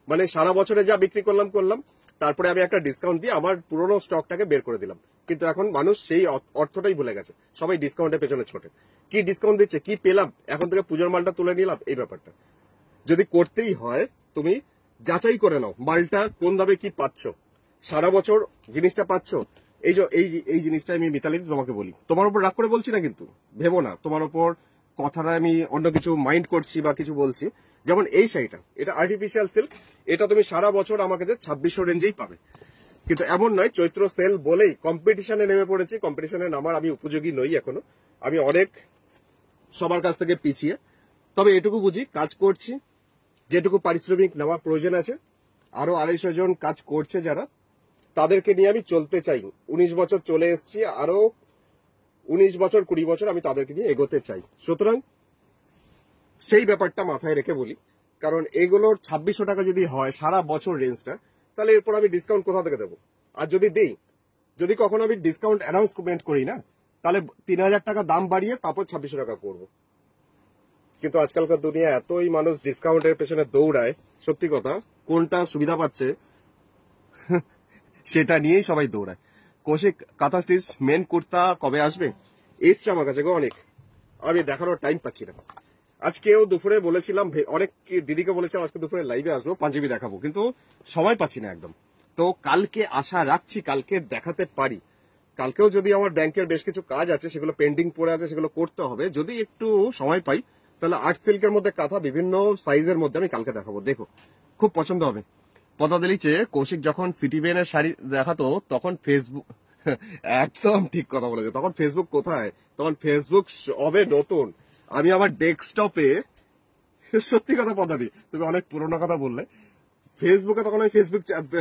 মানে সারা বছরে যা বিক্রি করলাম, তারপরে আমি একটা ডিসকাউন্ট দিয়ে আমার পুরোনো স্টকটাকে বের করে দিলাম। কিন্তু এখন মানুষ সেই অর্থটাই ভুলে গেছে, সবাই ডিসকাউন্টের পেছনে ছোটে। কি ডিসকাউন্ট দিচ্ছে, কি পেলাম, এখন থেকে পুজোর মালটা তুলে নিলাম, এই ব্যাপারটা যদি করতেই হয় তুমি যাচাই করে নাও মালটা কোন দামে কি পাচ্ছ, সারা বছর জিনিসটা পাচ্ছ। এই জিনিসটা আমি মিতালি তোমাকে বলি, তোমার উপর রাগ করে বলছি না, কিন্তু ভেবো না তোমার উপর কথাটা আমি অন্য কিছু মাইন্ড করছি বা কিছু বলছি। যেমন এই শাড়িটা, এটা আর্টিফিশিয়াল সিল্ক, এটা তুমি সারা বছর আমাকে 2600 রেঞ্জেই পাবে। কিন্তু এমন নয় চৈত্র সেল বলেই কম্পিটিশনে নেমে পড়েছি, কম্পিটিশনে নামার আমি উপযোগী নই এখনো, আমি অনেক সবার কাছ থেকে পিছিয়ে। তবে এটুকু বুঝি, কাজ করছি, যেটুকু পারিশ্রমিক নেওয়া প্রয়োজন আছে, আরো 250 জন কাজ করছে যারা, তাদেরকে নিয়ে আমি চলতে চাই। 19 বছর চলে এসেছি, আরো 19 বছর 20 বছর আমি তাদেরকে নিয়ে এগোতে চাই। সুতরাং সেই ব্যাপারটা মাথায় রেখে বলি, কারণ এগুলোর 2600 টাকা যদি হয় সারা বছর রেঞ্জটা, তাহলে এরপর আমি ডিসকাউন্ট কোথা থেকে দেবো? আর যদি কখনো আমি ডিসকাউন্ট অ্যানাউন্সমেন্ট করি না, তাহলে 3000 টাকা দাম বাড়িয়ে তারপর 2600 টাকা করবো। কিন্তু আজকালকার দুনিয়া এতই মানুষ ডিসকাউন্টের পেছনে দৌড়ায়, সত্যি কথা কোনটা সুবিধা পাচ্ছে সেটা নিয়েই সবাই দৌড়ায়। কৌশিক, কাঁথা স্টিচ মেন কুর্তা কবে আসবে? এসছে আমার কাছে গো অনেক, আমি দেখানোর টাইম পাচ্ছি না। আজকেও দুপুরে বলেছিলাম, অনেক দিদিকে বলেছিলাম আজকে দুপুরে লাইভে আসবো, পাঞ্জাবি দেখাবো, কিন্তু সময় পাচ্ছি না একদম। তো কালকে আশা রাখছি কালকে দেখাতে পারি। কালকেও যদি আমার ব্যাংকের বেশ কিছু কাজ আছে, সেগুলো পেন্ডিং পড়ে আছে, সেগুলো করতে হবে। যদি একটু সময় পাই তাহলে আর্ট সিল্কের মধ্যে কাঁথা বিভিন্ন সাইজের মধ্যে আমি কালকে দেখাবো, দেখো খুব পছন্দ হবে। পদা দিলিছে কৌশিক যখন সিটি বেনের শাড়ি দেখাতো তখন ফেসবুক একদম ঠিক কথা বলেছে, তখন ফেসবুক কোথায়, তখন ফেসবুক হবে নতুন। আমি আমার ডেস্কটপে, সত্যি কথা পদাদি তুমি অনেক পুরোনো কথা বললে, ফেসবুকে তখন আমি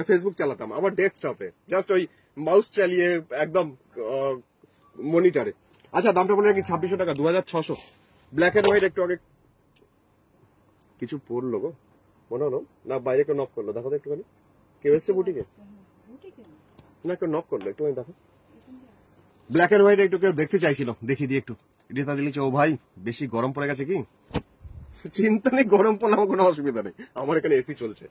ফেসবুক চালাতাম আমার ডেস্কটপে, জাস্ট ওই মাউস চালিয়ে একদম মনিটরে। আচ্ছা, দামটা বলে নাকি 2600 টাকা, 2600, ব্ল্যাক এন্ড হোয়াইট। একটু আগে কিছু পড়লো গো, মনে হলো না বাইরে কেউ নক করলো, দেখো তো একটুখানি, কেউ এসছে বুটিকে না, কেউ নক করলো, একটুখানি দেখো। ব্ল্যাক এন্ড হোয়াইট একটু কেউ দেখতে চাইছিল, দেখিয়ে দিই একটু। রিতা দিলিছে, ও ভাই বেশি গরম পড়ে গেছে কি? চিন্তা নেই, গরম পড়লে আমার কোনো অসুবিধা নেই, আমার এখানে এসি চলছে।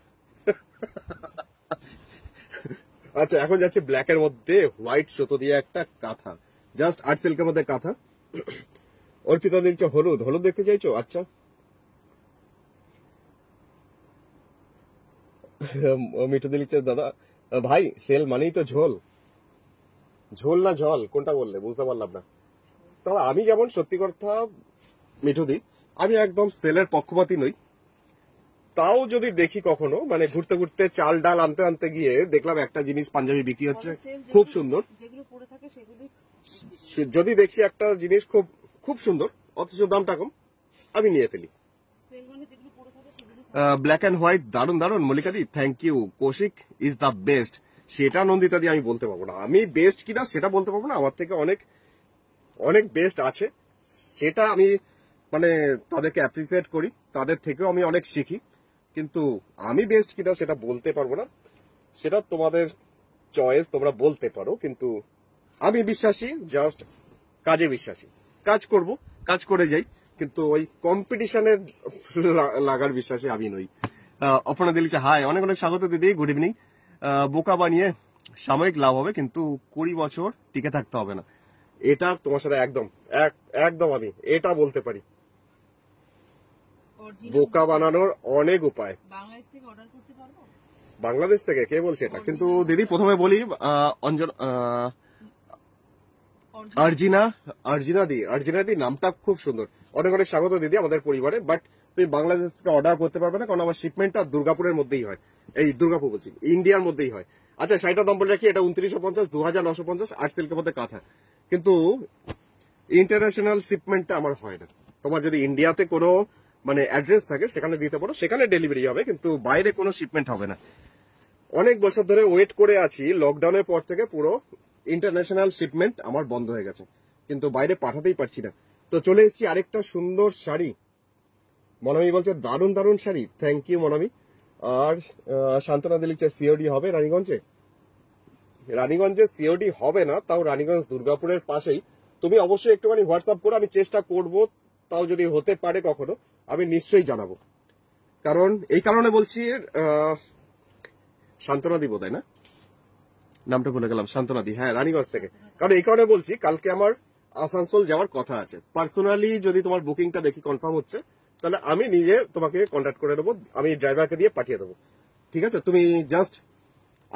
আচ্ছা, এখন যাচ্ছে ব্ল্যাক এর মধ্যে হোয়াইট সুতো দিয়ে একটা কাঁথা, জাস্ট আর্ট সিল্কের মধ্যে কাঁথা। অর্পিতা দিচ্ছে হলুদ, হলুদ দেখতে চাইছো? আচ্ছা, মিঠু দিচ্ছে দাদা ভাই সেল মানেই তো ঝোল, ঝোল না ঝল কোনটা বললে বুঝতে পারলাম না। তবে আমি যেমন সত্যি কথা মিঠুদি, আমি একদম সেলের পক্ষপাতী নই। তাও যদি দেখি কখনো, মানে ঘুরতে ঘুরতে চাল ডাল আনতে আনতে গিয়ে দেখলাম একটা জিনিস পাঞ্জাবি বিক্রি হচ্ছে খুব সুন্দর, যদি দেখি একটা জিনিস খুব খুব সুন্দর অথচ দামটা কম, আমি নিয়ে ফেলি। ব্ল্যাক অ্যান্ড হোয়াইট দারুন দারুন, মল্লিকাদি thank you. Koushik is the best, সেটা নন্দিতা দিয়ে আমি বলতে পারবো না, আমি বেস্ট কিনা সেটা বলতে পারবো না, আমার থেকে অনেক অনেক বেস্ট আছে, সেটা আমি মানে তাদেরকে অ্যাপ্রিসিয়েট করি, তাদের থেকেও আমি অনেক শিখি, কিন্তু আমি বেস্ট কিনা সেটা বলতে পারবো না, সেটা তোমাদের চয়েস, তোমরা বলতে পারো। কিন্তু আমি বিশ্বাসী, জাস্ট কাজে বিশ্বাসী, কাজ করব, কাজ করে যাই, কিন্তু ওই কম্পিটিশনের লাগার বিশ্বাসে আমি নই। অপর্ণা দি লিখছে হাই, অনেক অনেক স্বাগত দিদি, গুড ইভিনিং। বোকা বানিয়ে সাময়িক লাভ হবে, কিন্তু 20 বছর টিকে থাকতে হবে না। এটা তোমার সাথে একদম একদম আমি এটা বলতে পারি। বোকা বানানোর অনেক উপায়। বাংলাদেশ থেকে অর্ডার করতে পারবো? বাংলাদেশ থেকে কে বলছে এটা? কিন্তু দিদি প্রথমে বলি অঞ্জন আর্জিনা দি নামটা খুব সুন্দর। অনেক অনেক স্বাগত দিদি আমাদের পরিবারে। বাট তুমি বাংলাদেশ থেকে অর্ডার করতে পারবে না, কারণ আমার শিপমেন্টটা দুর্গাপুরের মধ্যেই হয়। এই দুর্গাপুর বলছি, ইন্ডিয়ার মধ্যেই হয়। আচ্ছা, শাড়িটার দাম বলে রাখি, এটা 2950, 2950 আর্ট সিল্কের মধ্যে কাঁথা। কিন্তু ইন্টারন্যাশনাল শিপমেন্টটা আমার হয় না। তোমার যদি ইন্ডিয়াতে কোনো মানে অ্যাড্রেস থাকে সেখানে দিতে পারো, সেখানে ডেলিভারি হবে, কিন্তু বাইরে কোনো শিপমেন্ট হবে না। অনেক বছর ধরে ওয়েট করে আছি, লকডাউনের পর থেকে পুরো ইন্টারন্যাশনাল শিপমেন্ট আমার বন্ধ হয়ে গেছে, কিন্তু বাইরে পাঠাতেই পারছি না। তো চলে এসেছি আরেকটা সুন্দর শাড়ি। মনামি বলছে দারুণ দারুণ শাড়ি, থ্যাংক ইউ মনামি। আর শান্তনা দি লিখছে সিওডি হবে রানীগঞ্জে? রানীগঞ্জে সিওডি হবে না, তাও রানীগঞ্জ দুর্গাপুরের পাশেই। তুমি অবশ্যই একটুখানি হোয়াটসঅ্যাপ করো, আমি চেষ্টা করব, তাও যদি হতে পারে কখনো আমি নিশ্চয়ই জানাবো। কারণ এই কারণে বলছি, শান্তনা দি বোধহয় না, নামটা ভুলে গেলাম, শান্তনা দি, হ্যাঁ রানীগঞ্জ থেকে। কারণ এই কারণে বলছি, কালকে আমার আসানসোল যাওয়ার কথা আছে। পার্সোনালি যদি তোমার বুকিংটা দেখি কনফার্ম হচ্ছে, তাহলে আমি নিজে তোমাকে কন্ট্যাক্ট করে দেবো, আমি ড্রাইভারকে দিয়ে পাঠিয়ে দেবো। ঠিক আছে, তুমি জাস্ট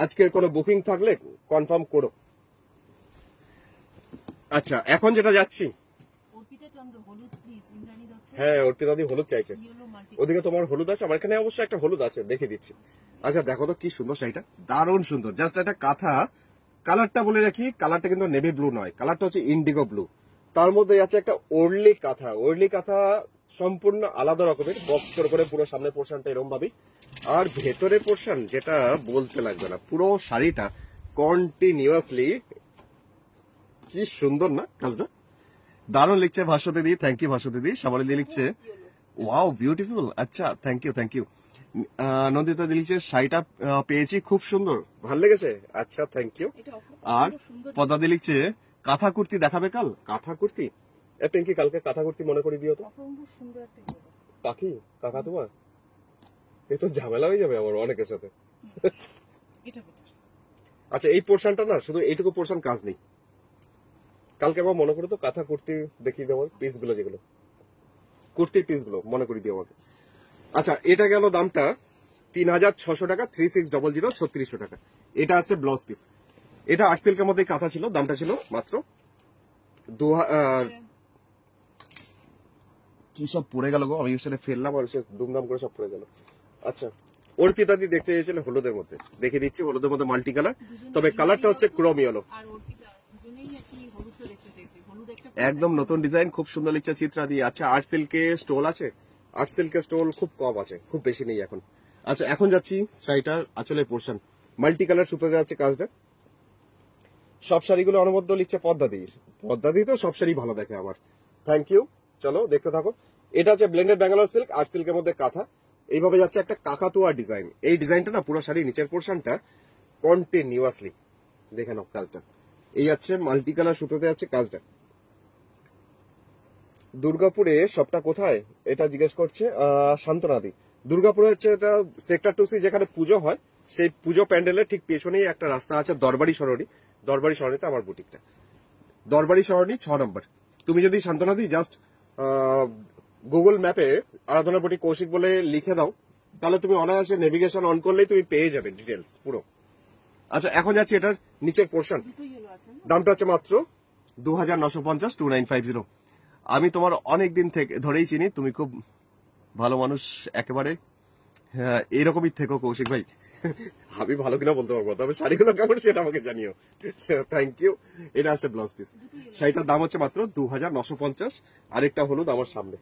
আজকের কোনো বুকিং থাকলে কনফার্ম করো। আচ্ছা, এখন যেটা যাচ্ছি, হ্যাঁ অর্পিতা দি হলুদ চাইছে। ওদিকে তোমার হলুদ আছে, আমার এখানে অবশ্য একটা হলুদ আছে, দেখে দিচ্ছি। আচ্ছা দেখো তো কি সুন্দর শাড়িটা, দারুণ সুন্দর। জাস্ট একটা কাঁথা, কালারটা বলে রাখি, কালারটা কিন্তু নেভি ব্লু নয়, কালারটা হচ্ছে ইন্ডিগো ব্লু। তার মধ্যে আছে একটা ওর্লি কাঁথা। ওর্লি কাঁথা সম্পূর্ণ আলাদা রকমের, বক্স করে পুরো সামনের পোর্শনটা এরকম ভাবে, আর ভেতরের পোর্শন যেটা বলতে লাগবে না, পুরো শাড়িটা কন্টিনিউয়াসলি কি সুন্দর না কাজটা। দারুণ লিখছে ভাস্বতী দি, থ্যাংক ইউ ভাস্বতী দি। সবাই দি লিখছে ওয়াও বিউটিফুল, আচ্ছা থ্যাংক ইউ। নন্দিতা দি লিখছে শাড়িটা পেয়েছি, খুব সুন্দর, ভালো লেগেছে, আচ্ছা থ্যাংক ইউ। আর পদা দি লিখছে কাঁথা কুর্তি দেখাবে কাল? কাঁথা কুর্তি পিঙ্কি, কালকে কাঁথা কুর্তি মনে করে দিও তো। পাখি কাকা তোমার এই তো ঝামেলা হয়ে যাবে আমার অনেকের সাথে। আচ্ছা, এই পোর্শনটা না, শুধু এইটুকু পোর্শন কাজ নেই, কালকে আবার মনে করে তো কাঁথা কুর্তি দেখিয়ে দেবো, পিস গুলো যেগুলো কুর্তির পিস গুলো মনে করে দিও আমাকে। আচ্ছা, এটা গেল দামটা 3600 টাকা, 3600 3600 টাকা। এটা আছে ব্লাউজ পিস। এটা আর্ট সিল্কের মধ্যে কাঁথা ছিল, দামটা ছিল মাত্র কি সব পড়ে গেল গো, আমি সেটা ফেললাম আর সে দুমদাম করে সব পড়ে গেল। আচ্ছা, অর্পিতা দি দেখতে চেয়েছিল হলুদের মধ্যে, দেখে দিচ্ছি হলুদের মধ্যে মাল্টি কালার, তবে কালারটা হচ্ছে ক্রোম ইয়েলো, একদম নতুন ডিজাইন, খুব সুন্দর লিখছে চিত্রা দিয়ে। আচ্ছা, আর্ট সিল্কে স্টোল আছে? আর্ট সিল্কের স্টোল খুব কম আছে, খুব বেশি নেই এখন। আচ্ছা, এখন যাচ্ছি শাড়িটার আঁচলের পোর্শন, মাল্টি কালার সুতো যাচ্ছে কাজটা। সব শাড়িগুলো অনবদ্য লিখছে পদ্মাদি তো সব শাড়ি ভালো দেখে আমার, থ্যাংক ইউ। চলো দেখতে থাকো। এটা হচ্ছে ব্লেন্ডেড ব্যাঙ্গালোর সিল্ক, আর্ট সিল্কের মধ্যে কাঁথা। এইভাবে যাচ্ছে একটা কাকাতুয়া ডিজাইন। এই ডিজাইনটা না পুরো শাড়ি নিচের পোর্শনটা কন্টিনিউয়াসলি দেখে নাও কাজটা। এই যাচ্ছে মাল্টি কালার সুতোতে যাচ্ছে কাজটা। দুর্গাপুরে সবটা কোথায় এটা জিজ্ঞেস করছে শান্তনাদি। দুর্গাপুরে হচ্ছে এটা সেক্টর 2C, যেখানে পুজো হয়, সেই পুজো প্যান্ডেলের ঠিক পেছনেই একটা রাস্তা আছে, দরবারি সরণি। দরবারি সরণিতে আমার বুটিকটা, দরবারি সরণি 6 নম্বর। তুমি যদি শান্তনাদি জাস্ট গুগল ম্যাপে আরাধনা বুটিক কৌশিক বলে লিখে দাও, তাহলে তুমি অনায়াসে নেভিগেশন অন করলেই তুমি পেয়ে যাবে ডিটেলস পুরো। আচ্ছা, এখন যাচ্ছি এটার নিচের পোর্শন, দামটা হচ্ছে মাত্র 2950, 2950। আমি তোমার অনেক দিন থেকে ধরেই চিনি, তুমি খুব ভালো মানুষ একেবারে, হ্যাঁ এরকমই থেকো কৌশিক ভাই। আমি ভালো কিনা বলতে পারবো, তবে শাড়িগুলো কেমন সেটা আমাকে জানিও, থ্যাংক ইউ। এটা আছে ব্লাউজ পিস, শাড়িটার দাম হচ্ছে মাত্র 2950। আরেকটা হলুদ আমার সামনে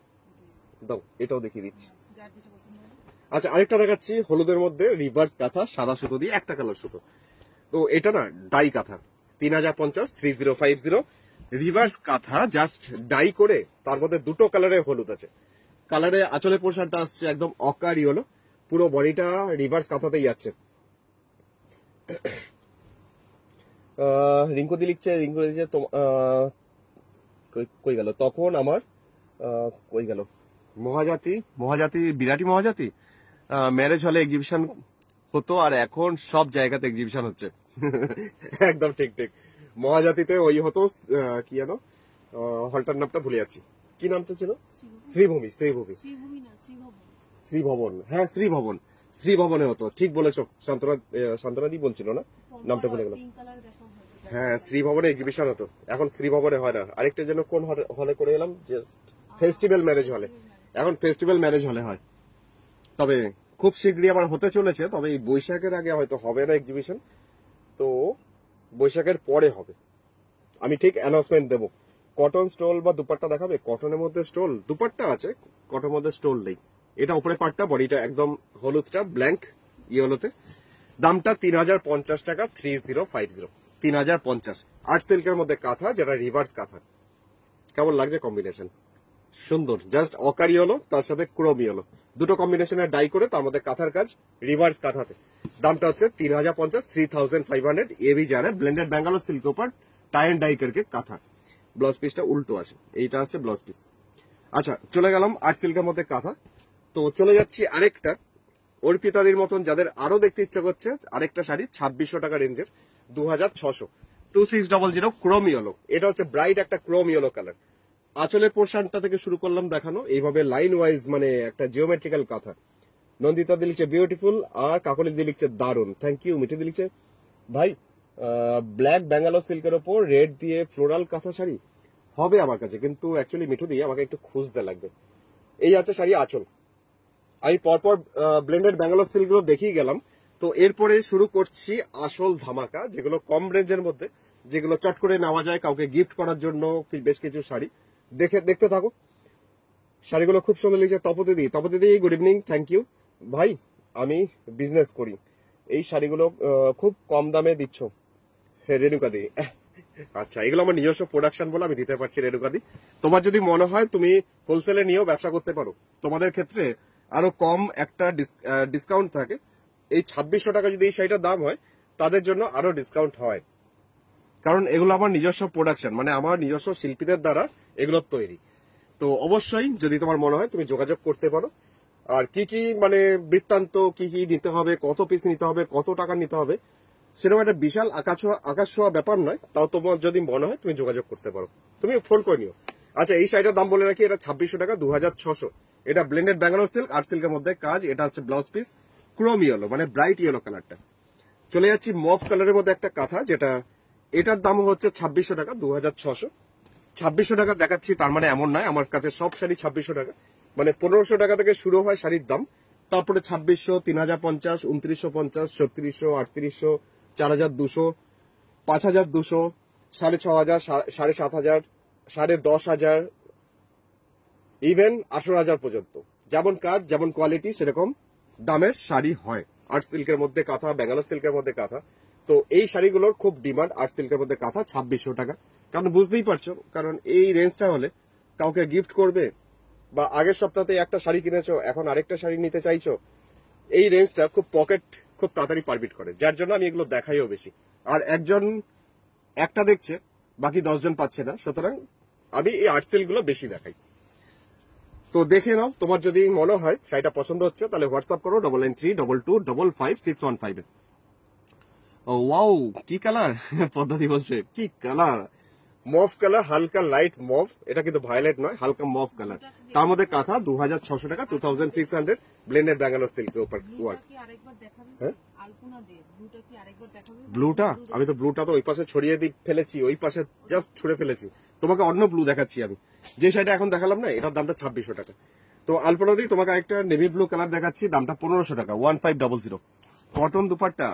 দাও, এটাও দেখিয়ে দিচ্ছি। আচ্ছা, আরেকটা দেখাচ্ছি হলুদের মধ্যে রিভার্স কাঁথা, সাদা সুতো দিয়ে একটা কালার সুতো। তো এটা না ডাই কাঁথা, 3050, 3050 রিভার্স কাঁথা, জাস্ট ডাই করে তার মধ্যে দুটো কালারের হলুদ আছে। কালারে আঁচলের পোর্শনটা আসছে একদম অকারি হলো, পুরো বডিটা রিভার্স কাঁথাতেই যাচ্ছে। রিঙ্কু দি লিখছে কই গেল, তখন আমার কই গেল মহাজাতি বিরাটি মহাজাতি ম্যারেজ হলে এক্সিবিশন হতো, আর এখন সব জায়গাতে এক্সিবিশন হচ্ছে। একদম ঠিক ঠিক, মহাজাতিতে ওই হতো, কি জানো হলটার নামটা ভুলে যাচ্ছি, কি নামটা ছিল? শ্রীভবন, হ্যাঁ শ্রীভবনে হতো, ঠিক বলেছো। শান্তনাদি বলছিল না, নামটা ভুলে গেলাম। হ্যাঁ, শ্রীভবনে এক্সিবিশন হতো, এখন শ্রীভবনে হয় না। আরেকটা যেন কোন হলে করে এলাম, যে ফেস্টিভ্যাল ম্যারেজ হলে, এখন ফেস্টিভ্যাল ম্যারেজ হলে হয়। তবে খুব শীঘ্রই আবার হতে চলেছে, তবে এই বৈশাখের আগে হয়তো হবে না এক্সিবিশন, তো বৈশাখের পরে হবে। আমি ঠিক অ্যানাউন্সমেন্ট দেবো। কটন স্টোল বা দুপাট্টা দেখাবে? কটনের মধ্যে স্টোল দুপাট্টা আছে, কটনের মধ্যে স্টোল নেই। এটা উপরে পাটটা, বডিটা একদম হলুদটা ব্ল্যাঙ্ক ইয়েলোতে। দামটা 3050 টাকা, 3050, 3050। আর্ট সিল্কের মধ্যে কাঁথা, যেটা রিভার্স কাঁথা। কেমন লাগছে কম্বিনেশন? সুন্দর, জাস্ট অকারি হলো, তার সাথে ক্রোমি হলো, দুটো কম্বিনেশনের ডাই করে তার মধ্যে কাঁথার কাজ, রিভার্স কাঁথাতে। দামটা হচ্ছে 3050, 3500 এবি জারে ব্লেন্ডেড ব্যাঙ্গালোর সিল্ক উপর টাই এন্ড ডাই করকে কাঁথা। ব্লাউজ পিসটা উল্টো আসে, এইটা আছে ব্লাউজ পিস। আচ্ছা, চলে গেলাম আর্ট সিল্কের মধ্যে কাঁথা। তো চলে যাচ্ছি আরেকটা অর্পিতাদির মতন, যাদের আরো দেখতে ইচ্ছা করছে, আরেকটা শাড়ি 2600 টাকা রেঞ্জের, 2600, 2600 ক্রোম ইয়েলো। এটা হচ্ছে ব্রাইট একটা ক্রোম ইয়েলো কালার। আঁচলের পোর্শনটা থেকে শুরু করলাম দেখানো, এইভাবে লাইন ওয়াইজ, মানে একটা জিওমেট্রিক্যাল কাঁথা। নন্দিতা দি লিখছে বিউটিফুল, আর কাকলি দি লিখছে দারুন, থ্যাংক ইউ। মিঠি দি লিখছে ভাই ব্ল্যাক ব্যাঙ্গালোর সিল্কের ওপর রেড দিয়ে ফ্লোরাল কাঁথা শাড়ি হবে আমার কাছে, কিন্তু অ্যাকচুয়ালি মিঠু দিয়ে আমাকে একটু খুঁজতে লাগবে। এই আছে শাড়ি আঁচল। আমি পরপর ব্লেন্ডেড ব্যাঙ্গালোর সিল্ক গুলো দেখিয়ে গেলাম, তো এরপরে শুরু করছি আসল ধামাকা, যেগুলো কম রেঞ্জের মধ্যে, যেগুলো চট করে নেওয়া যায় কাউকে গিফট করার জন্য। বেশ কিছু শাড়ি দেখতে থাকো। শাড়িগুলো খুব সুন্দর লিখছে তপতি দি গুড ইভিনিং, থ্যাংক ইউ ভাই। আমি বিজনেস করি, এই শাড়িগুলো খুব কম দামে দিচ্ছ রেণুকা দি। আচ্ছা, এগুলো আমার নিজস্ব প্রোডাকশন বলে আমি দিতে পারছি রেণুকা দি। তোমার যদি মনে হয় তুমি হোলসেলে নিয়েও ব্যবসা করতে পারো, তোমাদের ক্ষেত্রে আরো কম একটা ডিসকাউন্ট থাকে। এই 2600 টাকা যদি এই শাড়িটার দাম হয়, তাদের জন্য আরো ডিসকাউন্ট হয়, কারণ এগুলো আমার নিজস্ব প্রোডাকশন, মানে আমার নিজস্ব শিল্পীদের দ্বারা এগুলো তৈরি। তো অবশ্যই যদি তোমার মনে হয় তুমি যোগাযোগ করতে পারো। আর কি কি মানে বৃত্তান্ত, কি কি নিতে হবে, কত পিস নিতে হবে, কত টাকা নিতে হবে, সেরকম একটা বিশাল আকাশ ছোঁয়া ব্যাপার নয়। তাও তোমার যদি মনে হয় তুমি যোগাযোগ করতে পারো, তুমি ফোন করে নিও। আচ্ছা, এই শাড়িটার দাম বলে রাখি, এটা 2600 টাকা, 2600। এটা ব্লেন্ডেড ব্যাঙ্গালোর সিল্ক, আর্ট সিল্কের মধ্যে কাজ। এটা হচ্ছে ব্লাউজ পিস ক্রোম ইয়েলো, মানে ব্রাইট ইয়েলো কালারটা। চলে যাচ্ছি মফ কালারের মধ্যে একটা কাঁথা, যেটা এটার দাম হচ্ছে 2600 টাকা, 2600। 2600 টাকা দেখাচ্ছি তার মানে এমন নয়, আমার কাছে সব শাড়ি 2600 টাকা, মানে 1500 টাকা থেকে শুরু হয় শাড়ির দাম। তারপরে 2600, 3050, 2950, 3600, 3800, 4200, 5200, 6500, 7500, 10,500, ইভেন 18,000 পর্যন্ত। যেমন কাজ যেমন কোয়ালিটি সেরকম দামের শাড়ি হয়। আর্ট সিল্কের মধ্যে কাঁথা, ব্যাঙ্গালোর সিল্কের মধ্যে কাঁথা। তো এই শাড়িগুলোর খুব ডিমান্ড। আর্ট সিল্কের মধ্যে কাঁথা 2600 টাকা, কারণ বুঝতেই পারছো, কারণ এই রেঞ্জটা হলে কাউকে গিফট করবে, বা আগের সপ্তাহে একটা শাড়ি কিনেছো, এখন আরেকটা শাড়ি নিতে চাইছো, এই রেঞ্জটা খুব পকেট খুব তাড়াতাড়ি পারমিট করে, যার জন্য আমি এগুলো দেখাইও বেশি। আর একজন একটা দেখছে, বাকি 10 জন পাচ্ছে না, সুতরাং আমি এই আর্ট সিল্ক গুলো বেশি দেখাই। তো দেখে নাও, তোমার যদি মনে হয় শাড়িটা পছন্দ হচ্ছে, তাহলে হোয়াটসঅ্যাপ করো 9932255615। ও ওয়াও, কি কালার! পদ্ধতি বলছে কি কালার, মভ কালার, হালকা লাইট মভ। এটা কিন্তু ভায়োলেট নয়, হালকা মভ কালার। তার মধ্যে কাঁথা 2600 টাকা, 2600 ব্লেন্ডেড ব্যাঙ্গালোর সিল্কের উপর ওয়ার্ক। হ্যাঁ, ব্লুটা আমি তো ব্লুটা তো ওই পাশে ছড়িয়ে ফেলেছি, ওই পাশে জাস্ট ছুড়ে ফেলেছি। তোমাকে অন্য ব্লু দেখাচ্ছি আমি, যে শাড়িটা এখন দেখালাম না, এটার দামটা 2600 টাকা। তো আলপনা দিয়ে তোমাকে একটা নেভি ব্লু কালার দেখাচ্ছি, দামটা 1500 টাকা, 1500। কটন দুপাট্টা,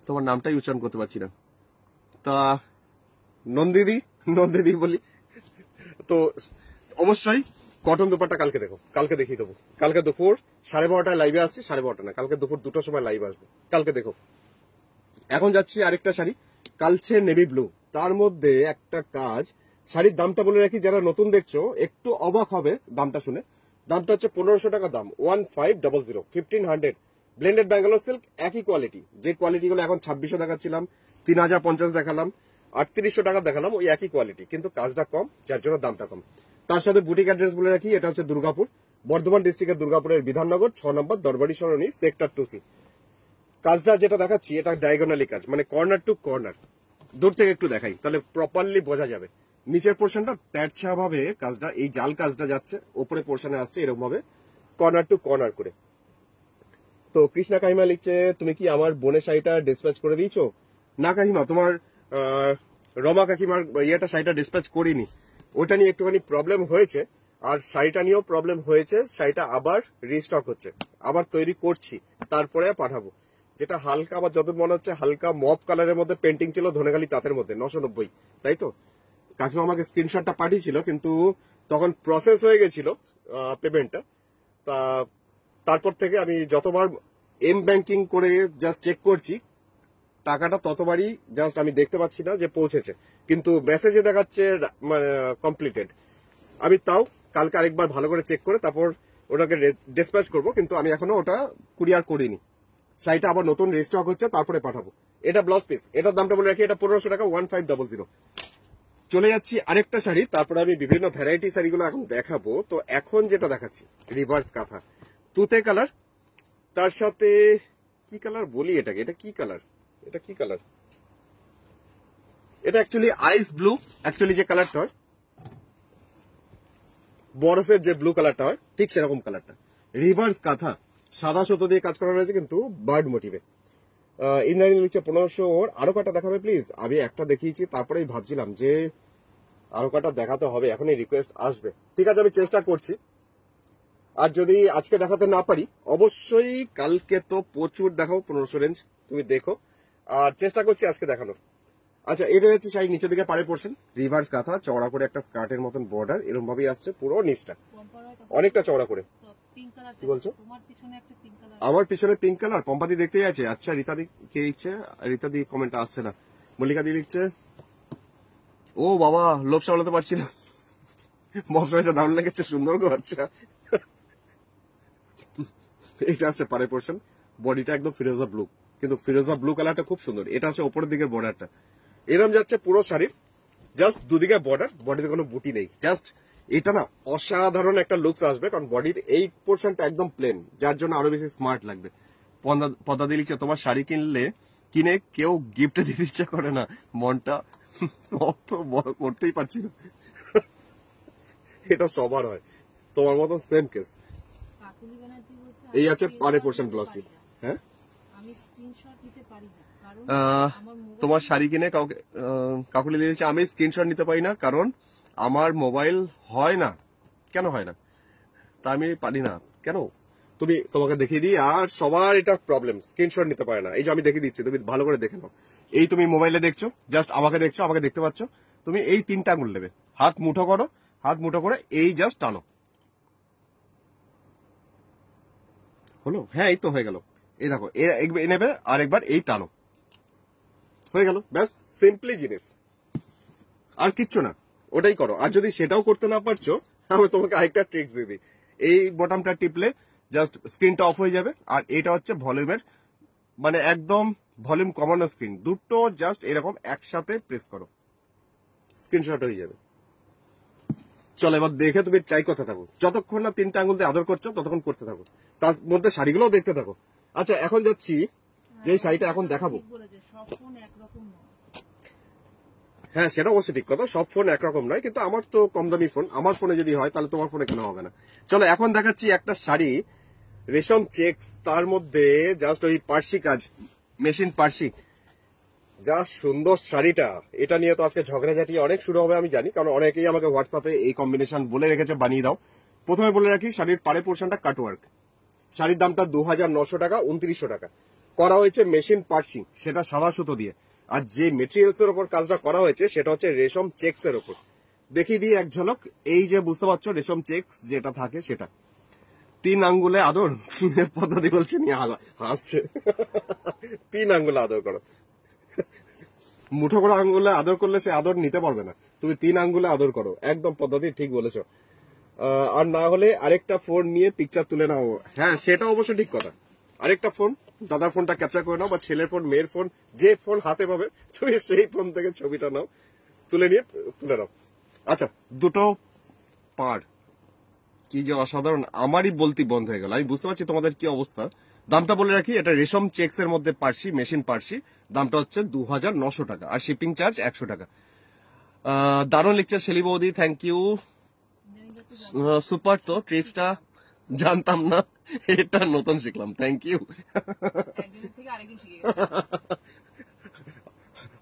তোমার নামটাই উচ্চারণ করতে পারছি না, তা নন্দিদি বলি। তো অবশ্যই কটন দুপাট্টা কালকে দেখো, কালকে দেখিয়ে দেবো। কালকে দুপুর 12:30টায় লাইভে আসছি, 12:30 না, কালকে দুপুর 2টোর সময় লাইভ আসবো, কালকে দেখো। এখন যাচ্ছি আরেকটা শাড়ি, কালচে নেভি ব্লু, তার মধ্যে একটা কাজ। শাড়ির দামটা বলে রাখি, যারা নতুন দেখছো একটু অবাক হবে দামটা শুনে। দামটা হচ্ছে 1500 টাকা দাম, 1500, 1500 ব্লেন্ডেড ব্যাঙ্গালোর সিল্ক, একই কোয়ালিটি। যে কোয়ালিটি গুলো এখন 2600 দেখাচ্ছিলাম, 3050 দেখালাম, 3800 টাকা দেখালাম, ওই একই কোয়ালিটি, কিন্তু কাজটা কম, যার জন্য দামটা কম। তার সাথে বুটিক অ্যাড্রেস বলে রাখি, এটা হচ্ছে দুর্গাপুর, বর্ধমান ডিস্ট্রিক্টের দুর্গাপুরের বিধাননগর 6 নম্বর দরবারি সরণি, সেক্টর 2C। কাজটা যেটা দেখাচ্ছি এটা ডায়াগোনালি কাজ, মানে কর্নার টু কর্নার। দূর থেকে একটু দেখাই তাহলে প্রপারলি বোঝা যাবে। নিচের পোর্শনটা তেরছা ভাবে কাজটা, এই জাল কাজটা যাচ্ছে, ওপরে পোর্শনে আসছে এরকম ভাবে কর্নার টু কর্নার করে। তো কৃষ্ণা কাহিমা লিখছে, তুমি কি আমার বোনের শাড়িটা ডিসপ্যাচ করে দিয়েছো? না কাহিমা, তোমার রমা কাকিমার ইয়েটা শাড়িটা ডিসপ্যাচ করিনি, ওটা নিয়ে একটুখানি প্রবলেম হয়েছে, আর শাড়িটা নিয়েও প্রবলেম হয়েছে। শাড়িটা আবার রিস্টক হচ্ছে, আবার তৈরি করছি, তারপরে পাঠাবো। যেটা হালকা, আমার যত মনে হচ্ছে হালকা মপ কালারের মধ্যে পেন্টিং ছিল ধনেখালি তাঁতের মধ্যে, 990, তাই তো? কাকিমা আমাকে স্ক্রিনশটটা পাঠিয়েছিল, কিন্তু তখন প্রসেস হয়ে গেছিল পেমেন্টটা। তা তারপর থেকে আমি যতবার এম ব্যাংকিং করে জাস্ট চেক করছি, টাকাটা ততবারই জাস্ট আমি দেখতে পাচ্ছি না যে পৌঁছেছে, কিন্তু মেসেজে দেখাচ্ছে কমপ্লিটেড। আমি তাও কালকে আরেকবার ভালো করে চেক করে তারপর ওটাকে ডিসপ্যাচ করবো, কিন্তু আমি এখনো ওটা কুরিয়ার করিনি। শাড়িটা আবার নতুন রিস্টক হচ্ছে, তারপরে পাঠাবো। এটা ব্লাউজ পিস, এটার দামটা বলে রাখি, এটা 1500 টাকা, 1500। চলে যাচ্ছি আরেকটা শাড়ি, তারপরে আমি বিভিন্ন ভ্যারাইটি শাড়িগুলো এখন দেখাবো। তো এখন যেটা দেখাচ্ছি রিভার্স কাঁথা, তুতে কালার, তার সাথে কি কালার বলি এটাকে, এটা কি কালার, এটা কি কালার, এটা অ্যাকচুয়ালি আইস ব্লু। অ্যাকচুয়ালি যে কালারটা হয় বরফের যে ব্লু কালারটা হয়, ঠিক সেরকম কালারটা। রিভার্স কাঁথা, সাদা সুতো দিয়ে কাজ করা রয়েছে, কিন্তু বার্ড মোটিভে। ইন্দ্রাণী লিখছে 1500, আরো কটা দেখাবে প্লিজ। আমি একটা দেখিয়েছি, তারপরেই ভাবছিলাম যে আরো কটা দেখাতে হবে, এখনই রিকোয়েস্ট আসবে। ঠিক আছে, আমি চেষ্টা করছি। আর যদি আজকে দেখাতে না পারি, অবশ্যই কালকে তো প্রচুর দেখাবো 1500 রেঞ্জ, তুমি দেখো। আর চেষ্টা করছি আজকে দেখানোর। আচ্ছা, এটা হচ্ছে শাড়ি নিচে দিকে পাড়ে পড়ছেন, রিভার্স কাঁথা, চওড়া করে একটা স্কার্টের মতন বর্ডার, এরকম ভাবেই আসছে পুরো নিচটা, অনেকটা চওড়া করে। কি বলছো? আমার পিছনে পিঙ্ক কালার, পম্পাদি দেখতেই আছে। আচ্ছা, রীতাদি কে লিখছে? রীতাদি কমেন্ট আসছে না। মল্লিকা দি লিখছে, ও বাবা লোভ সামলাতে পারছি না, মশলাটা দারুণ লেগেছে, সুন্দর গো। আচ্ছা, এটা আছে পাড়ে পোর্শন, বডিটা একদম ফিরোজা ব্লু, কিন্তু ফিরোজা ব্লু কালারটা খুব সুন্দর। এটা আছে ওপরের দিকের বর্ডারটা, এরম যাচ্ছে পুরো শাড়ির, জাস্ট দুদিকে বর্ডার, বডিতে কোনো বুটি নেই। জাস্ট এটা না অসাধারণ একটা লুকস আসবে, কারণ বডির এই পোর্শনটা একদম প্লেন, যার জন্য আরো বেশি স্মার্ট লাগবে। পদ্মা দিয়ে লিখছে, তোমার শাড়ি কিনে কেউ গিফটে দিতে ইচ্ছা করে না, মনটা অত বড় করতেই পারছি না। এটা সবার হয়, তোমার মতো সেম কেস। এই আছে পারে পোর্শন ব্লাউজ পিস। হ্যাঁ, তোমার শাড়ি কিনে কাউকে, কাকুলি দিয়েছে, আমি স্ক্রিনশট নিতে পারি না কারণ আমার মোবাইল হয় না। কেন হয় না? তা আমি পারি না কেন? তোমাকে দেখিয়ে দিই। আর সবার এটা প্রবলেম, স্ক্রিনশট নিতে পারে না। এই যে আমি দেখিয়ে দিচ্ছি, তুমি ভালো করে দেখে নাও। এই তুমি মোবাইলে দেখছো, জাস্ট আমাকে দেখছো, আমাকে দেখতে পাচ্ছ। তুমি এই 3টা আঙুল নেবে, হাত মুঠো করো, হাত মুঠো করে এই জাস্ট টানো। হলো? হ্যাঁ, এই তো হয়ে গেল। এই দেখো, এই নেবে, আর একবার এই টানো, হয়ে গেল। ব্যাস, সিম্পলি জিনিস, আর কিচ্ছু না। ওটাই করো। আর যদি সেটাও করতে না পারছো, আমি তোমাকে আরেকটা ট্রিক্স দিয়ে দিই। এই বটমটা টিপলে জাস্ট স্ক্রিনটা অফ হয়ে যাবে, আর এটা হচ্ছে ভলিউমের, মানে একদম ভলিউম কমানো স্ক্রিন। দুটো জাস্ট এরকম একসাথে প্রেস করো, স্ক্রিনশট হয়ে যাবে। চলো এবার দেখে তুমি ট্রাই করতে থাকো, যতক্ষণ না 3টা আঙুল দিয়ে আদর করছো ততক্ষণ করতে থাকো, তার মধ্যে শাড়িগুলোও দেখতে থাকো। আচ্ছা, এখন যাচ্ছি যে শাড়িটা এখন দেখাবো। হ্যাঁ, সেটা অবশ্যই ঠিক কথা, সব ফোন একরকম নয়, কিন্তু আমার তো কম দামি ফোন, আমার ফোনে যদি হয় তাহলে তোমার ফোনে কেন হবে না। চলো এখন দেখাচ্ছি একটা শাড়ি, রেশম চেক্স, তার মধ্যে জাস্ট ওই পার্সি কাজ, মেশিন পার্সি। যা সুন্দর শাড়িটা, এটা নিয়ে তো আজকে ঝগড়াঝাটি অনেক শুরু হবে আমি জানি, কারণ অনেকেই আমাকে হোয়াটসঅ্যাপে এই কম্বিনেশন বলে রেখেছে বানিয়ে দাও। প্রথমে বলে রাখি, শাড়ির পাড়ে পোর্শনটা কাটওয়ার্ক, শাড়ির দামটা 2900 টাকা, 2900 টাকা। করা হয়েছে মেশিন পার্সিং, সেটা সাদা সুতো দিয়ে। আর যে মেটেরিয়ালস এর উপর কাজটা করা হয়েছে সেটা হচ্ছে রেশম চেক্স এর উপর। দেখিয়ে দিই এক ঝলক। এই যে বুঝতে পারছো রেশম চেক্স যেটা থাকে সেটা, 3 আঙ্গুলে আদর পদ্ধতি বলছে, নিয়ে হাসছে। 3 আঙ্গুলে আদর করো, মুঠো করে আঙ্গুলে আদর করলে সে আদর নিতে পারবে না, তুমি 3 আঙ্গুলে আদর করো, একদম পদ্ধতি ঠিক বলেছো। আর না হলে আরেকটা ফোন নিয়ে পিকচার তুলে নাও। হ্যাঁ, সেটা অবশ্য ঠিক কথা, আরেকটা ফোন দাদার ফোনটা ক্যাপচার করে নাও বা ছেলের ফোন, মেয়ের ফোন, যে ফোন হাতে পাবে তুমি সেই ফোন থেকে ছবিটা নাও, তুলে নাও। আচ্ছা, দুটো পাড় কি যে অসাধারণ, আমারই বলতি বন্ধ হয়ে গেল। আমি বুঝতে পারছি তোমাদের কি অবস্থা। দামটা বলে রাখি, এটা রেশম চেক্স এর মধ্যে পার্সি, মেশিন পার্সি, দামটা হচ্ছে 2900 টাকা, আর শিপিং চার্জ 100 টাকা। দারুণ লিখছে শেলি বৌদি, থ্যাংক ইউ। সুপার, তো ট্রিক্সটা জানতাম না, এটা নতুন শিখলাম, থ্যাংক ইউ। একদিন থেকে আরেকদিন শিখে গেছে।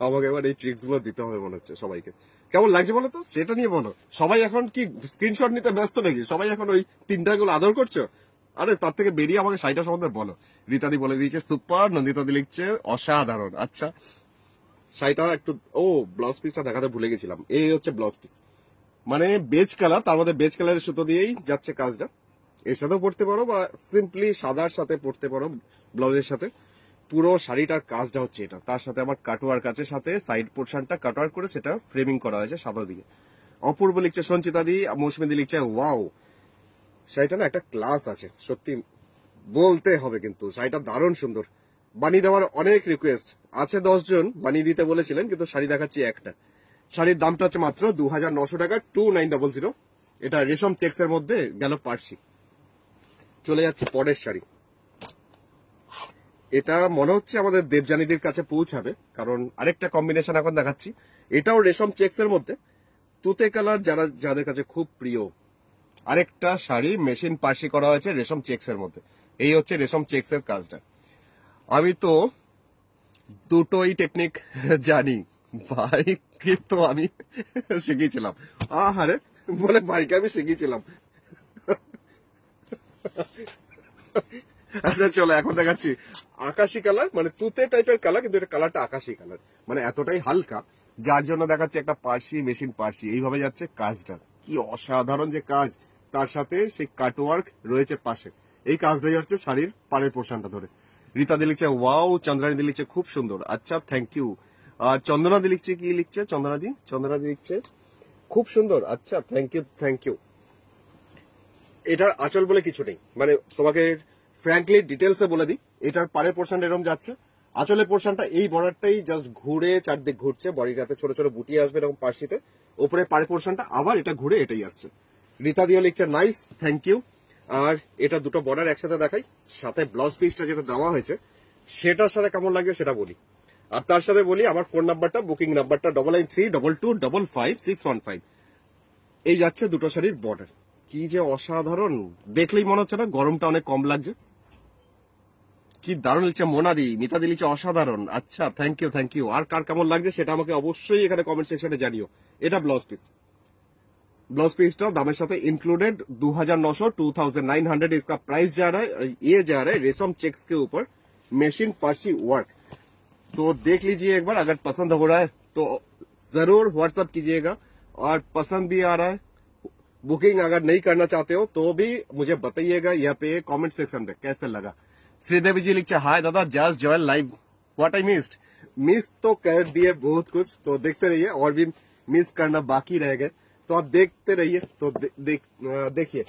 আমাকে এবার এই ট্রিক্স গুলো দিতে হবে মনে হচ্ছে সবাইকে। কেমন লাগছে বলো তো, সেটা নিয়ে বলো। সবাই এখন কি স্ক্রিনশট নিতে ব্যস্ত নাকি? সবাই এখন ওই তিনটা গুলো আদর করছো? আরে তার থেকে বেরিয়ে আমাকে শাড়িটা সম্বন্ধে বলো। রীতাদি বলে দিয়েছে সুপার, নন্দিতাদি লিখছে অসাধারণ। আচ্ছা, শাড়িটা একটু, ও ব্লাউজ পিসটা দেখাতে ভুলে গেছিলাম। এই হচ্ছে ব্লাউজ পিস, মানে বেজ কালার, তার মধ্যে বেজ কালারের সুতো দিয়েই যাচ্ছে কাজটা। এর সাথেও পড়তে পারো বা সিম্পলি সাদার সাথে পড়তে পারো ব্লাউজের সাথে। পুরো শাড়িটার কাজটা হচ্ছে এটা, তার সাথে আমার কাটওয়ার কাজের সাথে সাইড পোর্শনটা কাটওয়ার করে সেটা ফ্রেমিং করা হয়েছে সাদা দিয়ে। অপূর্ব লিখছে সঞ্চিতা দি, মৌসুমী লিখছে ওয়াও, শাড়িটা না একটা ক্লাস আছে সত্যি বলতে হবে, কিন্তু শাড়িটা দারুণ সুন্দর। বানিয়ে দেওয়ার অনেক রিকোয়েস্ট আছে, 10 জন বানিয়ে দিতে বলেছিলেন, কিন্তু শাড়ি দেখাচ্ছি একটা। শাড়ির দামটা হচ্ছে মাত্র 2900 টাকা, 2900। এটা রেশম চেক্স এর মধ্যে গেল পার্সি। চলে যাচ্ছে পরের শাড়ি। এটা মনে হচ্ছে আমাদের দেবযানীদের কাছে পৌঁছাবে, কারণ আরেকটা কম্বিনেশন এখন দেখাচ্ছি, এটাও রেশম চেক্স এর মধ্যে, তুতে কালার যাদের কাছে খুব প্রিয়। আরেকটা শাড়ি মেশিন পার্সি করা হয়েছে রেশম চেক্স এর মধ্যে। এই হচ্ছে রেশম চেক্স এর কাজটা। আমি তো দুটোই টেকনিক জানি, ভাইকে তো আমি শিখিয়েছিলাম। আহারে বলে ভাইকে আমি শিখিয়েছিলাম। আচ্ছা চলো, এখন দেখাচ্ছি আকাশি কালার, মানে তুতে টাইপের কালার, কিন্তু এটা কালারটা আকাশি কালার, মানে এতটাই হালকা, যার জন্য দেখাচ্ছে একটা পার্সি, মেশিন পার্সি। এইভাবে যাচ্ছে কাজটা, কি অসাধারণ যে কাজ, তার সাথে সেই কাটওয়ার্ক রয়েছে পাশে। এই কাজটাই হচ্ছে শাড়ির পাড়ের পোর্শনটা ধরে। রীতাদি লিখছে ওয়াও, চন্দ্রানী দি লিখছে খুব সুন্দর। আচ্ছা থ্যাংক ইউ। চন্দনাদি লিখছে, কি লিখছে চন্দনাদি লিখছে খুব সুন্দর। আচ্ছা থ্যাংক ইউ। এটার আঁচল বলে কিছু নেই, মানে তোমাকে ফ্র্যাঙ্কলি ডিটেলসে বলে দিই, এটার পাড়ের পোর্শন এরকম যাচ্ছে, আঁচলের পোর্শনটা এই বর্ডারটাই জাস্ট ঘুরে চারদিক ঘুরছে, বডিটাতে ছোট ছোট বুটি আসবে এরকম পার্সিতে, ওপরে পাড়ের পোর্শনটা আবার এটা ঘুরে এটাই আসছে। রীতা দিও লিখছে নাইস, থ্যাংক ইউ। আর এটা দুটো বর্ডার একসাথে দেখাই, সাথে ব্লাউজ পিসটা যেটা দেওয়া হয়েছে সেটার সাথে কেমন লাগবে সেটা বলি। আর তার সাথে বলি আমার ফোন নাম্বারটা, বুকিং নাম্বারটা 9932255615। এই যাচ্ছে দুটো শাড়ির বর্ডার। কি যে অসাধারণ, দেখলেই মনে হচ্ছে না গরমটা অনেক কম লাগছে। কি দারুণ লিখছে মোনাদি, মিতাদি লিখছে অসাধারণ। আচ্ছা থ্যাংক ইউ। আর কার কেমন লাগছে সেটা আমাকে অবশ্যই এখানে কমেন্ট সেকশনে জানিও। এটা ব্লাউজ পিসটা দামের সাথে इंक्लूडेड 2900 2900 इसका प्राइस जा रहा है। ये जा रहा है रेशम चेक्स के ऊपर मशीन पार्सी वर्क। तो देख लीजिए एक बार, अगर पसंद हो रहा है तो जरूर व्हाट्सएप कीजिएगा, और पसंद भी आ रहा है, बुकिंग अगर नहीं करना चाहते हो तो भी मुझे बताइएगा यहाँ पे कमेंट सेक्शन पे कैसे लगा। श्रीदेवी जी लिखा हाय दादा, just join live, what I miss तो कर दिए बहुत कुछ, तो देखते रहिए, और भी मिस करना बाकी रह गए तो आप देखते रहिए। तो देखिए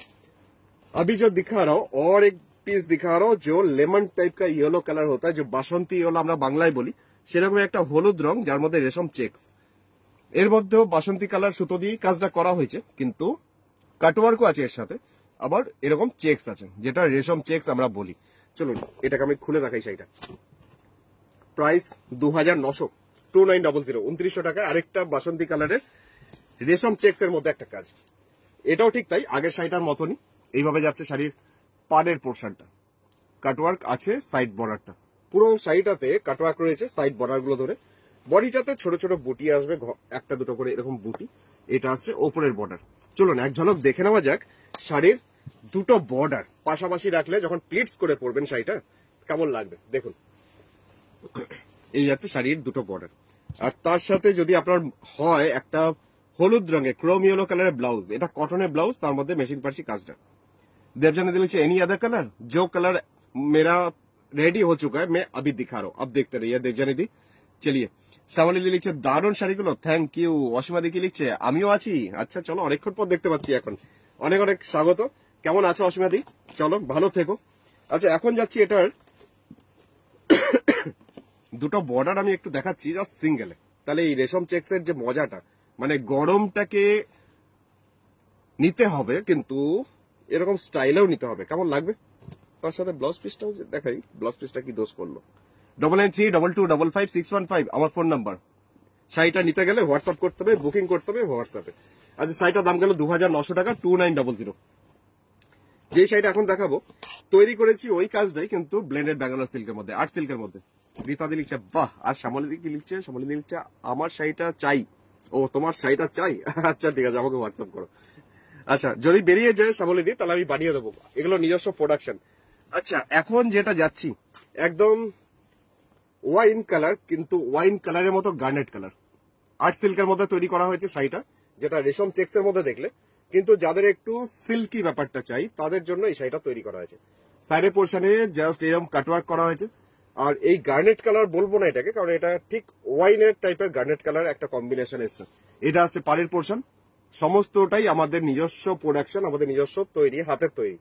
अभी जो दिखा रहा हूँ, और एक पीस दिखा रहा हूँ जो लेमन टाइप का येलो कलर होता है, जो बासंती येलो আমরা বাংলায় বলি, সেরকম একটা হলুদ রং যার মধ্যে রেশম চেক্স। এর মধ্যেও বাসন্তী কালার সুতো দিয়ে কাজটা করা হয়েছে, কিন্তু কাটওয়ার্কও আছে এর সাথে, আবার এরকম চেক্স আছে যেটা রেশম চেক্স আমরা বলি। চলুন এটাকে আমি খুলে দেখাই শাড়িটা। প্রাইস 2900, 2900, 2900 টাকা। আরেকটা বাসন্তী কালারের রেশম চেক্স এর মধ্যে একটা কাজ, এটাও ঠিক তাই আগের শাড়িটার মতনই। এইভাবে যাচ্ছে শাড়ির পাড়ের পোর্শনটা, কাটওয়ার্ক আছে সাইড বর্ডারটা, পুরো শাড়িটাতে কাটওয়ার্ক রয়েছে সাইড বর্ডার গুলো ধরে। বডিটাতে ছোট ছোট বুটি আসবে, একটা দুটো করে এরকম বুটি, এটা আসছে ওপরের বর্ডার। চলুন এক ঝলক দেখে নেওয়া যাক শাড়ির দুটো বর্ডার পাশাপাশি রাখলে যখন প্লিটস করে পরবেন শাড়িটা কেমন লাগবে। দেখুন এই যাচ্ছে শাড়ির দুটো বর্ডার, আর তার সাথে যদি আপনার হয় একটা হলুদ রঙের ক্রোম ইয়েলো কালারের ব্লাউজ, এটা কটনের ব্লাউজ, তার মধ্যে মেশিন পার্সি কাজটা। देवजानी दिल से एनी अदर कलर, जो कलर मेरा रेडी हो चुका है मैं अभी दिखा रहा हूँ, अब देखते रहिए देवजानी दी। चलिए শ্যামলী দি লিখছে দারুণ শাড়িগুলো, থ্যাংক ইউ। অসীমা দি কি লিখছে আমিও আছি। আচ্ছা চলো, অনেকক্ষণ পর দেখতে পাচ্ছি এখন, অনেক অনেক স্বাগত। কেমন আছো অসীমা দি? চলো ভালো থেকো। আচ্ছা এখন যাচ্ছি এটার দুটো বর্ডার আমি একটু দেখাচ্ছি জাস্ট সিঙ্গেলে, তাহলে এই রেশম চেক্সের যে মজাটা, মানে গরমটাকে নিতে হবে কিন্তু এরকম স্টাইলেও নিতে হবে, কেমন লাগবে। তার সাথে ব্লাউজ পিসটাও দেখাই, ব্লাউজ পিসটা কি দোষ করলো। 9932255615 আমার ফোন নাম্বার। শাড়িটা নিতে গেলে হোয়াটসঅ্যাপ করতে হবে, বুকিং করতে হবে হোয়াটসঅ্যাপে। আচ্ছা, শাড়িটার দাম গেল 2900 টাকা, 2900। যে শাড়িটা এখন দেখাবো তৈরি করেছি ওই কাজটাই, কিন্তু ব্লেন্ডেড ব্যাঙ্গালোর সিল্কের মধ্যে, আর্ট সিল্কের মধ্যে। রীতাদি লিখছে বাহ, আর শ্যামলিদি কি লিখছে, শ্যামলিদি লিখছে আমার শাড়িটা চাই। ও, তোমার শাড়িটা চাই, আচ্ছা ঠিক আছে, আমাকে হোয়াটসঅ্যাপ করো। আচ্ছা, যদি বেরিয়ে যায় শ্যামলিদি তাহলে আমি বানিয়ে দেবো, এগুলো নিজস্ব প্রোডাকশন। আচ্ছা, এখন যেটা যাচ্ছি একদম ওয়াইন কালার, কিন্তু ওয়াইন কালারের মতো গার্নেট কালার, আর্ট সিল্কের মধ্যে তৈরি করা হয়েছে শাড়িটা, যেটা রেশম চেক্সের মধ্যে দেখলে, কিন্তু যাদের একটু সিল্কি ব্যাপারটা চাই তাদের জন্য এই শাড়িটা তৈরি করা হয়েছে। সাইডে পোর্শনে জাস্ট এরকম কাটওয়ার্ক করা হয়েছে। আর এই গার্নেট কালার বলবো না এটাকে, কারণ এটা ঠিক ওয়াইনের টাইপের গার্নেট কালার একটা কম্বিনেশন এসছে। এটা হচ্ছে পাড়ের পোর্শন, সমস্তটাই আমাদের নিজস্ব প্রোডাকশন, আমাদের নিজস্ব তৈরি, হাতের তৈরি।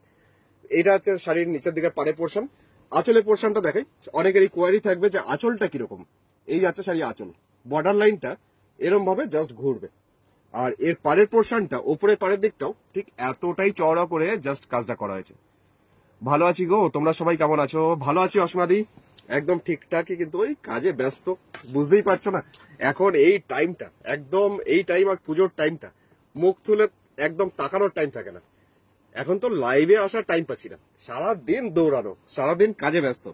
এটা হচ্ছে শাড়ির নিচের দিকে পাড়ের পোর্শন। আঁচলের পোর্শনটা দেখাই, অনেকেরই কোয়ারি থাকবে যে আঁচলটা কিরকম। এই যাচ্ছে শাড়ি আঁচল, বর্ডার লাইনটা এরম ভাবে জাস্ট ঘুরবে। আর এর পাড়ের পোর্শনটা, ওপরের পাড়ের দিকটাও ঠিক এতটাই চওড়া করে জাস্ট কাজটা করা হয়েছে। ভালো আছি গো, তোমরা সবাই কেমন আছো? ভালো আছি অসীমাদি, একদম ঠিকঠাকই, কিন্তু ওই কাজে ব্যস্ত, বুঝতেই পারছো না। এখন এই টাইমটা একদম, এই টাইম আর পুজোর টাইমটা, মুখ তুলে একদম তাকানোর টাইম থাকে না। এখন তো লাইভে আসার টাইম পাচ্ছি না, সারাদিন দৌড়ানো, সারাদিন কাজে ব্যস্ত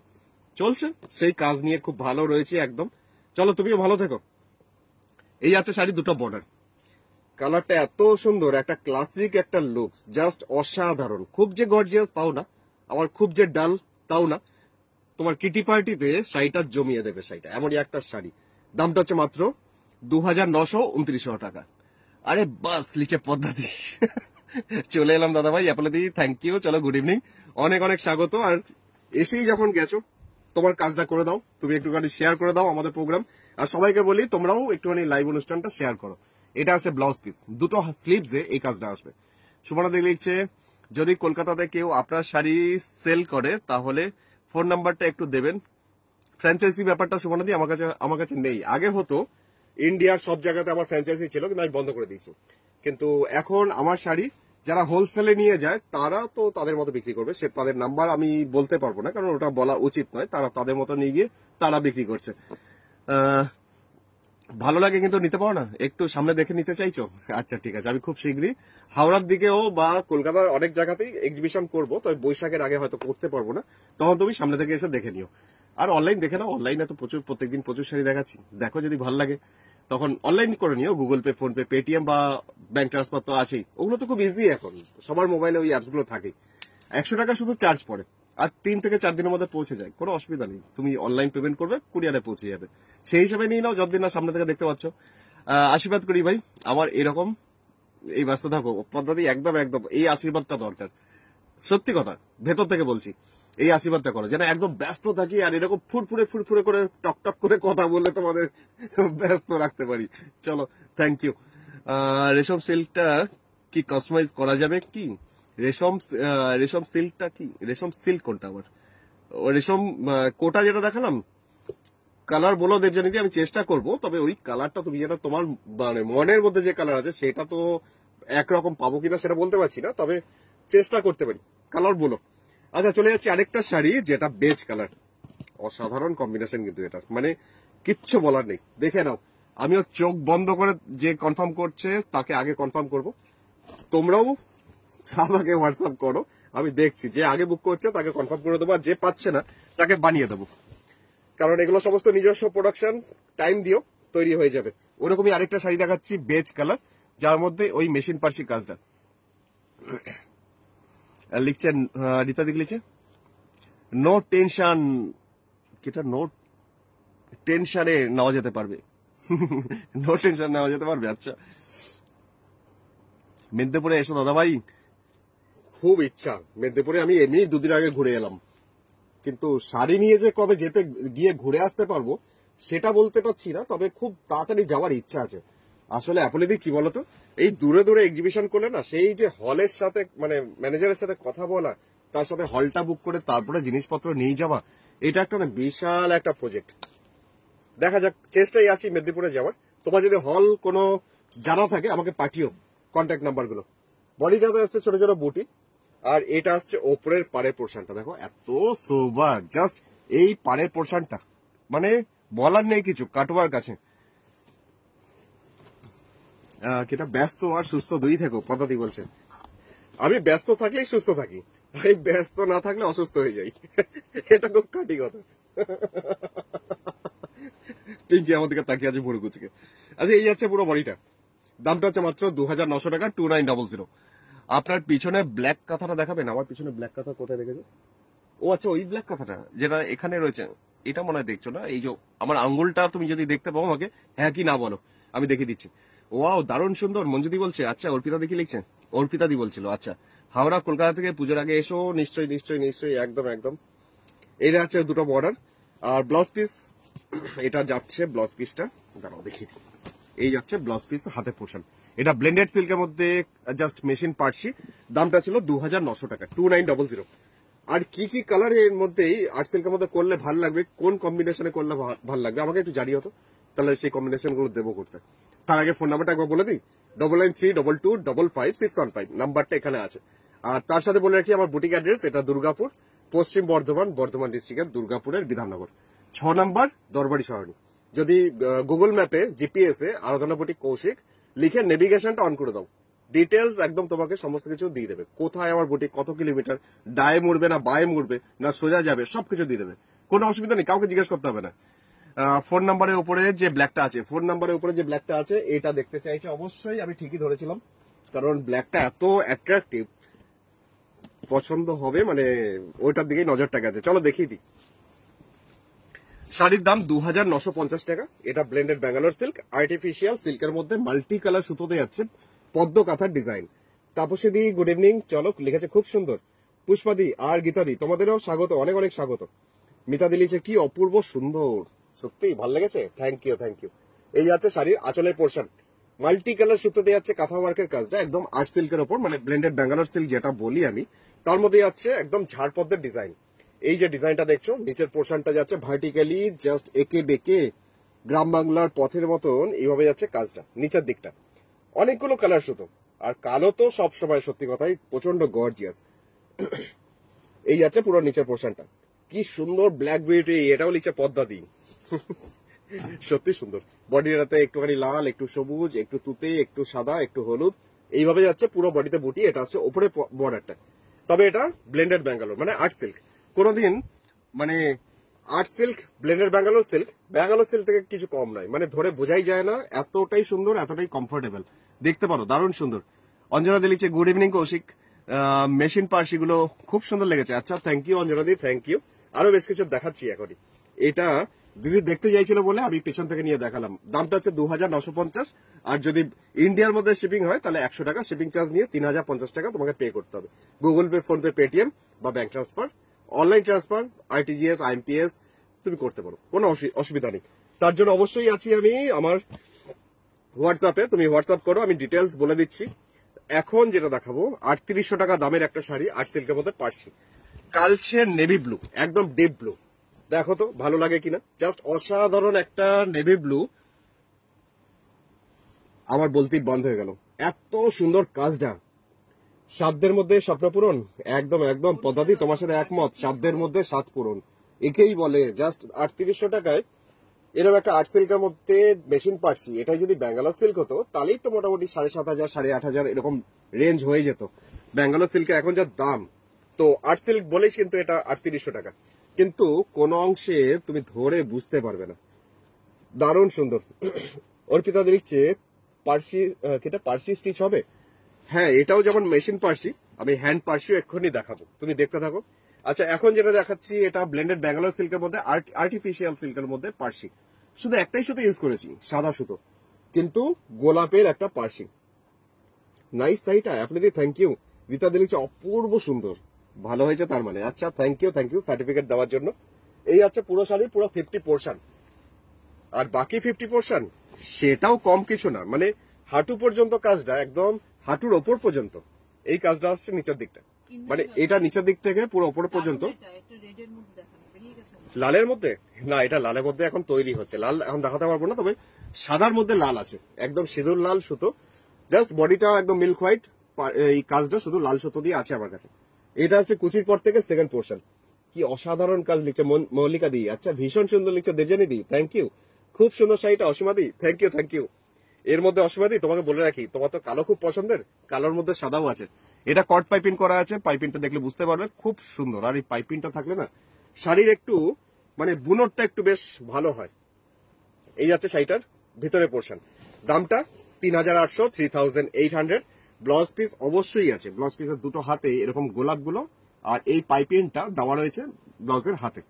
চলছে, সেই কাজ নিয়ে খুব ভালো রয়েছে একদম। চলো, তুমিও ভালো থেকো। এই আছে শাড়ি, দুটো বর্ডার, কালারটা এত সুন্দর, একটা ক্লাসিক একটা লুকস, জাস্ট অসাধারণ। খুব যে গর্জিয়াস তাও না, আবার খুব যে ডাল তাও না। তোমার কিটি পার্টিতে শাড়িটা জমিয়ে দেবে শাড়িটা, এমনই একটা শাড়ি। দামটা হচ্ছে মাত্র 2929 টাকা। আরে বাস, লিচে পদ্মাদি চলে এলাম দাদা ভাই, অ্যাপোলোদি, থ্যাংক ইউ। চলো, গুড ইভিনিং, অনেক অনেক স্বাগত। আর এসেই যখন গেছো, তোমার কাজটা করে দাও, তুমি একটুখানি শেয়ার করে দাও আমাদের প্রোগ্রাম। আর সবাইকে বলি তোমরাও একটুখানি লাইভ অনুষ্ঠানটা শেয়ার করো। এটা আছে ব্লাউজ পিস, দুটো স্লিভসে এই কাজটা আসবে। সুমনা দেখ লিখছে, যদি কলকাতাতে কেউ আপনার শাড়ি সেল করে তাহলে ফোন নাম্বারটা একটু দেবেন। ফ্র্যাঞ্চাইজি ব্যাপারটা সুমনা দি আমার কাছে নেই। আগে হতো, ইন্ডিয়ার সব জায়গাতে আমার ফ্র্যাঞ্চাইজি ছিল, কিন্তু আমি বন্ধ করে দিয়েছি। কিন্তু এখন আমার শাড়ি যারা হোলসেলে নিয়ে যায় তারা তো তাদের মতো বিক্রি করবে, সে তাদের নাম্বার আমি বলতে পারবো না, কারণ ওটা বলা উচিত নয়। তারা তাদের মতো নিয়ে গিয়ে তারা বিক্রি করছে। ভালো লাগে কিন্তু নিতে পারো না, একটু সামনে দেখে নিতে চাইছো? আচ্ছা ঠিক আছে, আমি খুব শীঘ্রই হাওড়ার দিকেও বা কলকাতার অনেক জায়গাতেই এক্সিবিশন করবো, তবে বৈশাখের আগে হয়তো করতে পারবো না, তখন তুমি সামনে থেকে এসে দেখে নিও। আর অনলাইন দেখে নাও, অনলাইনে তো প্রত্যেকদিন প্রচুর শাড়ি দেখাচ্ছি, দেখো যদি ভালো লাগে তখন অনলাইন করে নিও। Google Pay, PhonePe, Paytm বা ব্যাংক ট্রান্সফার তো আছেই, ওগুলো তো খুব ইজি, এখন সবার মোবাইলে ওই অ্যাপস গুলো থাকেই। 100 টাকা শুধু চার্জ পড়ে, আর 3 থেকে 4 দিনের মধ্যে পৌঁছে যায়, কোনো অসুবিধা নেই। তুমি অনলাইন পেমেন্ট করবে, কুরিয়ারে পৌঁছে যাবে, সেই হিসাবে নিয়ে নাও যতদিন না সামনে থেকে দেখতে পাচ্ছ। আশীর্বাদ করি ভাই, আমার এরকম এই ব্যস্ত থাকো পদ্ধতি, একদম একদম এই আশীর্বাদটা দরকার, সত্যি কথা ভেতর থেকে বলছি। এই আশীর্বাদটা করো যেন একদম ব্যস্ত থাকি, আর এরকম ফুরফুরে করে টকটক করে কথা বললে তোমাদের ব্যস্ত রাখতে পারি। চলো, থ্যাংক ইউ। রেশম সিল্কটা কি কাস্টমাইজ করা যাবে কি? রেশম সিল্কটা কি, রেশম সিল্ক কোনটা? আবার রেশম কোটা যেটা দেখালাম, কালার বলো দেবজানিদি, আমি চেষ্টা করব, তবে ওই কালারটা তুমি যেটা তোমার মানে মনের মধ্যে যে কালার আছে সেটা তো একরকম পাবো কিনা সেটা বলতে পারছি না, তবে চেষ্টা করতে পারি। কালার বলো। আচ্ছা, চলে যাচ্ছি আরেকটা শাড়ি, যেটা বেজ কালার, অসাধারণ কম্বিনেশন, কিন্তু এটা মানে কিচ্ছু বলার নেই, দেখে নাও। আমিও চোখ বন্ধ করে যে কনফার্ম করছে তাকে আগে কনফার্ম করব, তোমরাও আমাকে হোয়াটসঅ্যাপ করো, আমি দেখছি যে আগে বুক করছে তাকে কনফার্ম করে দেবো, আর যে পাচ্ছে না তাকে বানিয়ে দেবো, কারণ এগুলো সমস্ত নিজস্ব প্রোডাকশন, টাইম দিও তৈরি হয়ে যাবে। ওরকমই আরেকটা শাড়ি দেখাচ্ছি বেজ কালার, যার মধ্যে ওই মেশিন পার্সি কাজটা লিখছেন। রীতা দিক লিখছে নো টেনশন, কিটা নো টেনশনে নেওয়া যেতে পারবে, নো টেনশন নেওয়া যেতে পারবে। আচ্ছা, মেদিনীপুরে এসো দাদা ভাই, খুব ইচ্ছা মেদিনীপুরে। আমি এমনি 2 দিন আগে ঘুরে এলাম, কিন্তু শাড়ি নিয়ে যে কবে গিয়ে ঘুরে আসতে পারবো সেটা বলতে পারছি না, তবে খুব তাড়াতাড়ি যাওয়ার ইচ্ছা আছে। আসলে অ্যাপোলোদি কি বলতো, এই দূরে দূরে এক্সিবিশন করলে না, সেই যে হলের সাথে মানে ম্যানেজারের সাথে কথা বলা, তার সাথে হলটা বুক করে তারপরে জিনিসপত্র নিয়ে যাওয়া, এটা একটা না বিশাল একটা প্রজেক্ট। দেখা যাক, চেষ্টাই আছি মেদিনীপুরে যাওয়ার। তোমার যদি হল কোনো জানা থাকে আমাকে পাঠিও কন্ট্যাক্ট নাম্বার গুলো। বডিটাতে আসছে ছোট ছোট বুটি, আর এটা আসছে ওপরের পাড়ের পোর্শনটা দেখো এত সোবার, জাস্ট এই পাড়ের পোর্শনটা মানে বলার নেই কিছু, কাটোয়ার কাছে। যেটা ব্যস্ত আর সুস্থ দুই থেকো পদ্ধতি বলছে। আমি ব্যস্ত থাকলেই সুস্থ থাকি, আমি ব্যস্ত না থাকলে অসুস্থ হয়ে যাই। এটা খুব কাটি কথা। পিঙ্কি আমার দিকে তাকিয়ে আছে ভুরু কুচকে। আচ্ছা, এই যাচ্ছে পুরো বডিটা, দামটা হচ্ছে মাত্র 2900 টাকা, 2900। আপনার পিছনে ব্ল্যাক কাঁথাটা দেখাবেন? আমার পিছনে ব্ল্যাক কাঁথা কোথায় দেখেছো? ও আচ্ছা, ওই ব্ল্যাক কাঁথাটা যেটা এখানে রয়েছে, এটা মনে হয় দেখছো না? এই যে আমার আঙ্গুলটা তুমি যদি দেখতে পাও আমাকে হ্যাঁ কি না বলো, আমি দেখিয়ে দিচ্ছি। ওয়াও, দারুণ সুন্দর। মঞ্জুদি বলছে, আচ্ছা অর্পিতা দেখি লিখছে, অর্পিতা দি বলছিল। আচ্ছা, হাওড়া কলকাতা থেকে পুজোর আগে এসো, নিশ্চয়ই নিশ্চয়ই নিশ্চয়ই, একদম একদম। এটা আছে দুটো বর্ডার আর ব্লাউজ পিস, এটা যাচ্ছে ব্লাউজ পিসটা, দাঁড়াও দেখি, এই যাচ্ছে ব্লাউজ পিস হাতে পোর্শন। এটা ব্লেন্ডেড সিল্কের মধ্যে জাস্ট মেশিন পার্সি, দামটা ছিল 2900 টাকা, 2900। আর কি কি কালার এর মধ্যে আর্ট সিল্কের মধ্যে করলে ভালো লাগবে, কোন কম্বিনেশনে করলে ভালো লাগবে আমাকে একটু জানিও তো, তাহলে সেই কম্বিনেশন গুলো দেবো করতে। তার আগে ফোন নাম্বারটা একবার বলে দিই, 9932225615, নাম্বারটা এখানে আছে। আর তার সাথে বলে রাখি আমার বুটিক অ্যাড্রেস, এটা দুর্গাপুর, পশ্চিম বর্ধমান, বর্ধমান ডিস্ট্রিক্টের দুর্গাপুরের বিধাননগর 6 নম্বর দরবারি সরণি। যদি গুগল ম্যাপে জিপিএস এ আরাধনা বুটিক কৌশিক লিখে নেভিগেশনটা অন করে দাও, ডিটেলস একদম তোমাকে সমস্ত কিছু দিয়ে দেবে, কোথায় আমার বুটিক, কত কিলোমিটার, ডায়ে মুড়বে না বায়ে মুড়বে না সোজা যাবে, সবকিছু দিয়ে দেবে, কোনো অসুবিধা নেই, কাউকে জিজ্ঞেস করতে হবে না। ফোন নাম্বারের উপরে যে ব্ল্যাকটা আছে, ফোন নাম্বারের উপরে যে ব্ল্যাকটা আছে, এটা দেখতে চাইছে অবশ্যই, আমি ঠিকই ধরেছিলাম, কারণ ব্ল্যাকটা এত অ্যাট্রাকটিভ, পছন্দ হবে, মানে ওইটার দিকেই নজরটা গেছে। চলো দেখিয়ে দিই। শাড়ির দাম 2950 টাকা। এটা ব্লেন্ডেড ব্যাঙ্গালোর সিল্ক, আর্টিফিশিয়াল সিল্কের মধ্যে মাল্টি কালার সুতোতে যাচ্ছে, পদ্ম কাঁথার ডিজাইন। তাপসী দি গুড ইভিনিং, চলো লিখেছে খুব সুন্দর। পুষ্পাদি আর গীতাদি তোমাদেরও স্বাগত, অনেক অনেক স্বাগত। মিতাদি লিখেছে কি অপূর্ব সুন্দর, সত্যি ভালো লেগেছে, থ্যাংক ইউ থ্যাংক ইউ। এই যাচ্ছে শাড়ির আঁচলের পোর্শন, মাল্টি কালার সুতোতে যাচ্ছে কাঁথা ওয়ার্কের কাজটা, একদম আর্ট সিল্কের ওপর, মানে ব্লেন্ডেড ব্যাঙ্গালোর সিল্ক যেটা বলি আমি, তার মধ্যে যাচ্ছে একদম ঝাড়পদ্মের ডিজাইন। এই যে ডিজাইনটা দেখছো, নিচের পোর্শনটা যাচ্ছে ভার্টিক্যালি, জাস্ট একে বেঁকে গ্রাম বাংলার পথের মতন এইভাবে যাচ্ছে কাজটা, নিচের দিকটা অনেকগুলো কালার সুতো, আর কালো তো সব সময় সত্যি কথাই প্রচন্ড গর্জিয়াস। এই যাচ্ছে পুরো নিচের পোর্শনটা, কি সুন্দর ব্ল্যাক বিউটি, এটাও লিখছে পদ্মা দি। সত্যি সুন্দর। বডিটাতে একটুখানি লাল, একটু সবুজ, একটু তুতে, একটু সাদা, একটু হলুদ, এইভাবে যাচ্ছে পুরো বডিতে বুটি। এটা হচ্ছে ওপরে বর্ডারটা, তবে এটা ব্লেন্ডেড ব্যাঙ্গালোর মানে আর্ট সিল্ক। কোনোদিন মানে art silk, blended Bangalore silk, Bangalore silk থেকে কিছু কম নয়, মানে ধরে বোঝাই যায় না, এতটাই সুন্দর, এতটাই কমফোর্টেবল, দেখতে পারো দারুণ সুন্দর। অঞ্জনা দি লিখছে গুড ইভিনিং কৌশিক, মেশিন পার্সি গুলো খুব সুন্দর লেগেছে। আচ্ছা, thank you Anjana di, thank you. আরো বেশ কিছু দেখাচ্ছি এখনই। এটা দিদি দেখতে চাইছিল বলে আমি পেছন থেকে নিয়ে দেখালাম। দামটা হচ্ছে 2950, আর যদি ইন্ডিয়ার মধ্যে শিপিং হয় তাহলে 100 টাকা শিপিং চার্জ নিয়ে 3050 টাকা তোমাকে পে করতে হবে। Google Pay, PhonePe, Paytm বা bank transfer, online transfer, RTGS, IMPS তুমি করতে পারো, কোনো অসুবিধা নেই। তার জন্য অবশ্যই আছি আমি আমার হোয়াটসঅ্যাপে, তুমি হোয়াটসঅ্যাপ করো, আমি ডিটেলস বলে দিচ্ছি। এখন যেটা দেখাবো 3800 টাকা দামের একটা শাড়ি, আর্ট সিল্কের মধ্যে পার্সি, কালচের নেভি ব্লু, একদম ডিপ ব্লু, দেখো তো ভালো লাগে কিনা, জাস্ট অসাধারণ একটা নেভি ব্লু। আমার বলতেই বন্ধ হয়ে গেল, এত সুন্দর কাজটা। সাধ্যের মধ্যে স্বপ্ন পূরণ, একদম একদম পদ্ধতি, তোমার সাথে একমত, সাধ্যের মধ্যে স্বাদ পূরণ একেই বলে। জাস্ট 3800 টাকায় এরকম একটা আর্ট সিল্কের মধ্যে মেশিন পার্সি, এটাই যদি ব্যাঙ্গালোর সিল্ক হতো তাহলেই তো মোটামুটি 7500, 8500 এরকম রেঞ্জ হয়ে যেত। ব্যাঙ্গালোর সিল্কের এখন যা দাম, তো আর্ট সিল্ক বলেই কিন্তু এটা 3800 টাকা, কিন্তু কোন অংশে তুমি ধরে বুঝতে পারবে না, দারুণ সুন্দর। অর্পিতা দেখছে পার্সি, এটা পার্সি স্টিচ হবে, হ্যাঁ এটাও যেমন মেশিন পার্সি, আমি হ্যান্ড পার্সিও এক্ষুনি দেখাবো, তুমি দেখতে থাকো। আচ্ছা, এখন যেটা দেখাচ্ছি এটা ব্লেন্ডেড ব্যাঙ্গালোর সিল্কের মধ্যে আর্টিফিশিয়াল সিল্কের মধ্যে পার্সি, শুধু একটাই সুতো ইউজ করেছি, সাদা সুতো, কিন্তু গোলাপের একটা পার্সি। নাইস শাড়িটা, আপনাদের থ্যাংক ইউ। রীতা দেখছে অপূর্ব সুন্দর, ভালো হয়েছে তার মানে। আচ্ছা, থ্যাংক ইউ সার্টিফিকেট দেওয়ার জন্য। এই হচ্ছে পুরো শাড়ির পুরো 50%, আর বাকি 50% সেটাও কম কিছু না, মানে হাঁটু পর্যন্ত কাজটা, একদম হাঁটুর ওপর পর্যন্ত এই কাজটা আসছে নিচের দিকটা, মানে এটা নিচের দিক থেকে পুরো ওপর পর্যন্ত। রেখেছেন? লালের মধ্যে না, এটা লালের মধ্যে এখন তৈরি হচ্ছে। লাল এখন দেখাতে পারবো না, তবে সাদার মধ্যে লাল আছে, একদম সিঁদুর লাল সুতো, জাস্ট বডিটা একদম মিল্ক হোয়াইট, এই কাজটা শুধু লাল সুতো দিয়ে আছে আমার কাছে। এটা আছে কুচির পর থেকে সেকেন্ড পোর্শন। কি অসাধারণ কাজ লিখছে মল্লিকা দি, আচ্ছা ভীষণ সুন্দর লিখছে দেবজানি দি, থ্যাংক ইউ। খুব সুন্দর শাড়িটা অসীমা দি, থ্যাংক ইউ থ্যাংক ইউ। এর মধ্যে অসীমা দি তোমাকে বলে রাখি, তোমার তো কালো খুব পছন্দের, কালোর মধ্যে সাদাও আছে। এটা কট পাইপিং করা আছে, পাইপিংটা দেখলে বুঝতে পারবে খুব সুন্দর। আর এই পাইপিংটা থাকলে না শাড়ির একটু মানে বুনটটা একটু বেশ ভালো হয়। এই যাচ্ছে শাড়িটার ভিতরে পোর্শন, দামটা 3800, 3800। ব্লাউজ পিস অবশ্যই আছে, ব্লাউজ পিসের দুটো হাতে এরকম গোলাপগুলো আর এই পাইপিংটা দেওয়া রয়েছে ব্লাউজের হাতে।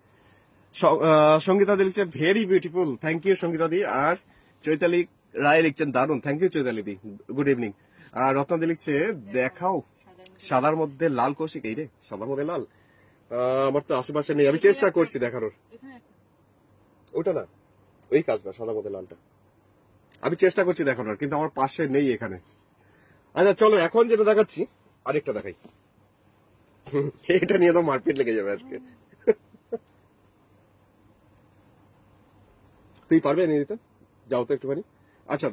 সঙ্গীতা দি লিখছে very beautiful, thank you Sangita di. আর চৈতালি রায় লিখছেন দারুন, thank you Chaitali di, good evening. আর রত্না দি লিখছে দেখাও সাদার মধ্যে লাল কৌশিক, এই রে সাদার মধ্যে লাল, আমার তো আশেপাশে নেই, আমি চেষ্টা করছি দেখানোর। ওটা না, ওই কাজ না, সাদার মধ্যে লালটা আমি চেষ্টা করছি দেখানোর, কিন্তু আমার পাশে নেই এখানে। আচ্ছা চলো এখন যেটা দেখাচ্ছি আরেকটা দেখাই, এটা নিয়ে তো মারপিট লেগে যাবে আজকে। তুই পারবে নিয়ে দিতে, যাও তো একটুখানি। আচ্ছা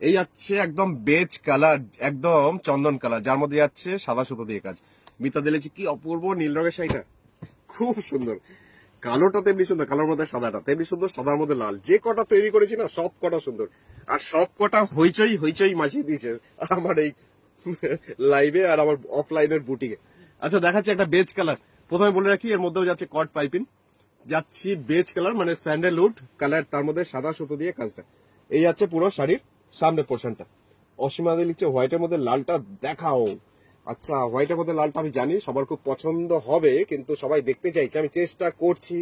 এই যাচ্ছে একদম বেজ কালার, একদম চন্দন কালার, যার মধ্যে যাচ্ছে সাদা সুতো দিয়ে কাজ। মিতা দিলেছি কি অপূর্ব নীল রঙের শাড়িটা, খুব সুন্দর। কালোটা তেমনি সুন্দর, কালোর মধ্যে সাদাটা তেমনি সুন্দর, সাদার মধ্যে লাল। যে কটা তৈরি করেছি না সব কটা সুন্দর, আর সব কটা হইচই হইচই মাছিয়ে দিয়েছে আমার এই লাইভে আর আমার অফলাইনের বুটিকে। আচ্ছা দেখাচ্ছি একটা বেজ কালার। প্রথমে বলে রাখি এর মধ্যেও যাচ্ছে কট পাইপিং, যাচ্ছি বেজ কালার মানে স্যান্ডেলউড কালার, তার মধ্যে সাদা সুতো দিয়ে কাজটা। এই যাচ্ছে পুরো শাড়ির সামনে পোর্শনটা। অসীমা দি লিখছে হোয়াইটের মধ্যে লালটা দেখাও। আচ্ছা হোয়াইটের মধ্যে লালটা আমি জানি সবার খুব পছন্দ হবে, কিন্তু সবাই দেখতে চাইছে, আমি চেষ্টা করছি।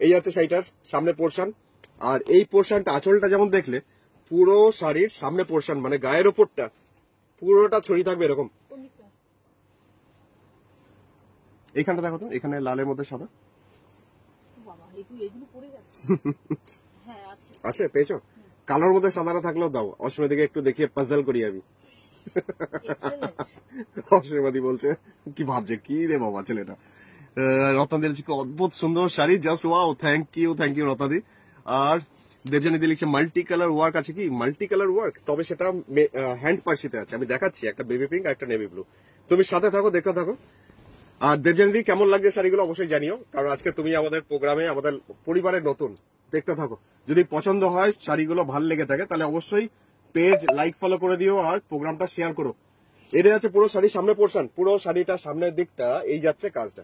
এই যাচ্ছে শাড়িটার সামনে পোর্শন, আর এই পোর্শনটা আঁচলটা যেমন দেখলে পুরো শাড়ির সামনে পোর্শন মানে গায়ের ওপরটা পুরোটা ছড়িয়ে থাকবে এরকম। এইখানটা দেখো তো, এখানে লালের মধ্যে সাদা আছে, পেয়েছো? কালোর মধ্যে সাদাটা থাকলেও দাও, অসীমা দিকে একটু দেখিয়ে পাজল করি আমি। অসীমাদি বলছে কি ভাবছে কি রে বাবা ছেলেটা। রত্না দিয়েছে কি অদ্ভুত সুন্দর sari, just wow, thank you রত্নাদি। আর দেবজানি দি লিখছে মাল্টি কালার ওয়ার্ক আছে কি, মাল্টি কালার ওয়ার্ক, তবে সেটা হ্যান্ড পার্সিতে আছে, আমি দেখাচ্ছি, একটা বেবি পিঙ্ক একটা নেভি ব্লু। তুমি সাথে থাকো, দেখতে থাকো। আর দেবজানি দি কেমন লাগছে শাড়িগুলো অবশ্যই জানিও, কারণ আজকে তুমি আমাদের প্রোগ্রামে আমাদের পরিবারের নতুন, দেখতে থাকো। যদি পছন্দ হয় শাড়িগুলো ভালো লেগে থাকে তাহলে অবশ্যই পেজ লাইক ফলো করে দিও আর প্রোগ্রামটা শেয়ার করো। এটা যাচ্ছে পুরো শাড়ির সামনে পোর্শন, পুরো শাড়িটার সামনের দিকটা এই যাচ্ছে কাজটা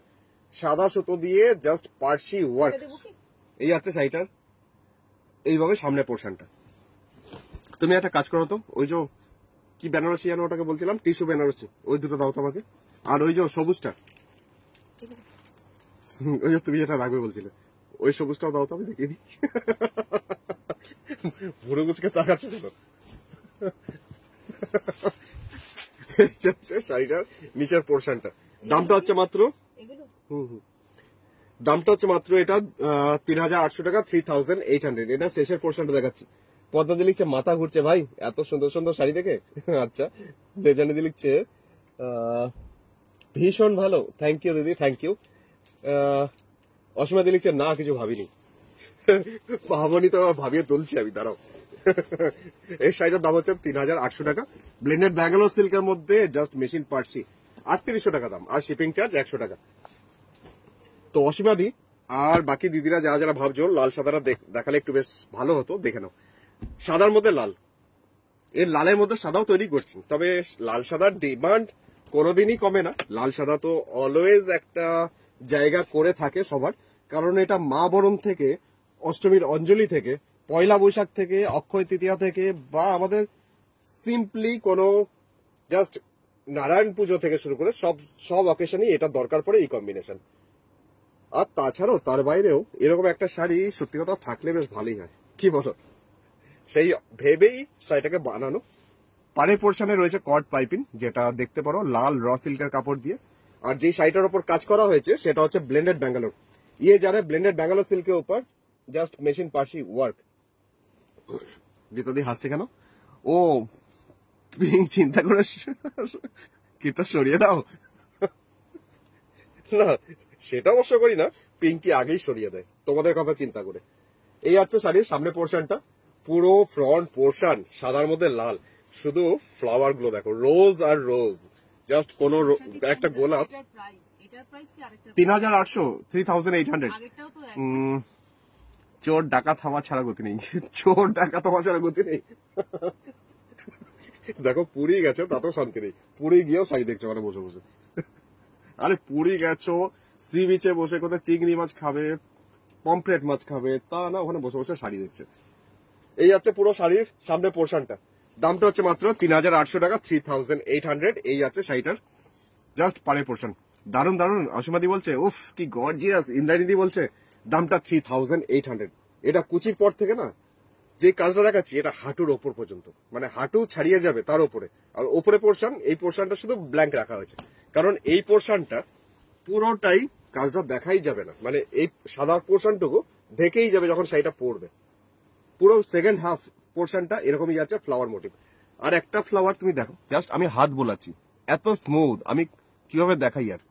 সাদা সুতো দিয়ে জাস্ট পার্সি ওয়ার্ক। এই যাচ্ছে শাড়িটার এইভাবে সামনে পোর্শনটা। তুমি একটা কাজ করো তো, ওই যে কি বেনারসি জানো ওটাকে বলছিলাম, টিস্যু বেনারসি, ওই দুটো দাও তো আমাকে। আর ওই যে সবুজটা, ওই যে তুমি যেটা রাখবে বলছিলে ওই সবুজটাও দাও তো, আমি দেখিয়ে দিই। ভুরু গুচকে তাকাচ্ছে তো। শাড়িটার নিচের পোর্শনটা, দামটা হচ্ছে মাত্র দামটা হচ্ছে মাত্র এটা 3800 টাকা, 3800। এটা শেষের পোর্শনটা দেখাচ্ছি। পদ্মাদি লিখছে মাথা ঘুরছে ভাই এত সুন্দর সুন্দর শাড়ি দেখে। আচ্ছা দেবজানিদি লিখছে ভীষণ ভালো, থ্যাংক ইউ দিদি, থ্যাংক ইউ। অসীমাদি লিখছে না কিছু ভাবিনি। ভাবনি তো ভাবিয়ে তুলছি আমি, দাঁড়াও। এই শাড়িটার দাম হচ্ছে 3800 টাকা, ব্লেন্ডেড ব্যাঙ্গালোর সিল্কের মধ্যে, জাস্ট মেশিন পার্সি, 3800 টাকা দাম, আর শিপিং চার্জ 100 টাকা। তো অসীমাদি আর বাকি দিদিরা যারা যারা ভাবছো লাল সাদাটা দেখালে একটু বেশ ভালো হতো, দেখে নাও। সাদার মধ্যে লাল, এর লালের মধ্যে সাদাও তৈরি করছি, তবে লাল সাদার ডিমান্ড কোনোদিনই কমে না। লাল সাদা তো অলওয়েজ একটা জায়গা করে থাকে সবার, কারণ এটা মা বরণ থেকে, অষ্টমীর অঞ্জলি থেকে, পয়লা বৈশাখ থেকে, অক্ষয় তৃতীয়া থেকে, বা আমাদের সিম্পলি কোনো জাস্ট নারায়ণ পুজো থেকে শুরু করে সব অকেশনই এটা দরকার পড়ে এই কম্বিনেশন। আর তাছাড়াও তার বাইরেও এরকম একটা শাড়ি সত্যি কথা থাকলে বেশ ভালোই হয়, কি বলো? সেই ভেবেই শাড়িটাকে বানানো। পাড়ের পোর্শনে রয়েছে কট পাইপিং, যেটা দেখতে পারো লাল র সিল্কের কাপড় দিয়ে। আর যে শাড়িটার উপর কাজ করা হয়েছে সেটা হচ্ছে ব্লেন্ডেড ব্যাঙ্গালোর, যারা ব্লেন্ডেড ব্যাঙ্গালোর সিল্কের উপর জাস্ট মেশিন পার্সি ওয়ার্ক। গীতাদি হাসছে কেন? ও চিন্তা করে কিটা সরিয়ে দাও। না সেটা অবশ্য করি না, পিঙ্কি আগেই সরিয়ে দেয় তোমাদের কথা চিন্তা করে। এই হচ্ছে শাড়ির সামনে পোর্শনটা, পুরো ফ্রন্ট পোর্শন সাদার মধ্যে লাল, শুধু ফ্লাওয়ার গুলো দেখো, রোজ আর রোজ, জাস্ট কোন একটা গোলাপ। এটার প্রাইস কি আরেকটা 3800, 3800। আগেরটাও তো চোর ডাকাত হওয়া ছাড়া গতি নেই, চোর ডাকাত হওয়া ছাড়া গতি নেই। দেখো পুরী গেছো তাতেও শান্তি নেই, পুরী গিয়েও শাড়ি দেখছো মানে বসে বসে। আরে পুরী গেছো, সি বিচে বসে কোথায় চিংড়ি মাছ খাবে, পমফ্রেট মাছ খাবে, তা না ওখানে বসে বসে শাড়ি দেখছে। এই হচ্ছে পুরো শাড়ির সামনে পোর্শনটা, দামটা হচ্ছে মাত্র 3800 টাকা, 3800। এই আছে শাড়িটার জাস্ট পারে পোর্শন। দারুন দারুন। অসীমাদি বলছে উফ কি গর্জিয়াস। ইন্দ্রাণীদি বলছে দামটা 3800। এটা কুচির পর থেকে না যে কাজটা দেখাচ্ছি, এটা হাঁটুর ওপর পর্যন্ত, মানে হাঁটু ছাড়িয়ে যাবে তার উপরে। আর ওপরে পোর্শন, এই পোর্শনটা শুধু ব্ল্যাঙ্ক রাখা হয়েছে, কারণ এই পোর্শনটা পুরোটাই কাজটা দেখাই যাবে না, মানে এই সাদা পোর্শনটুকু ঢেকেই যাবে যখন শাড়িটা পরবে। পুরো সেকেন্ড হাফ পোর্শনটা এরকমই যাচ্ছে ফ্লাওয়ার মোটিভ। আর একটা ফ্লাওয়ার তুমি দেখো, জাস্ট আমি হাত বোলাচ্ছি, এত স্মুথ, আমি কিভাবে দেখাই। আর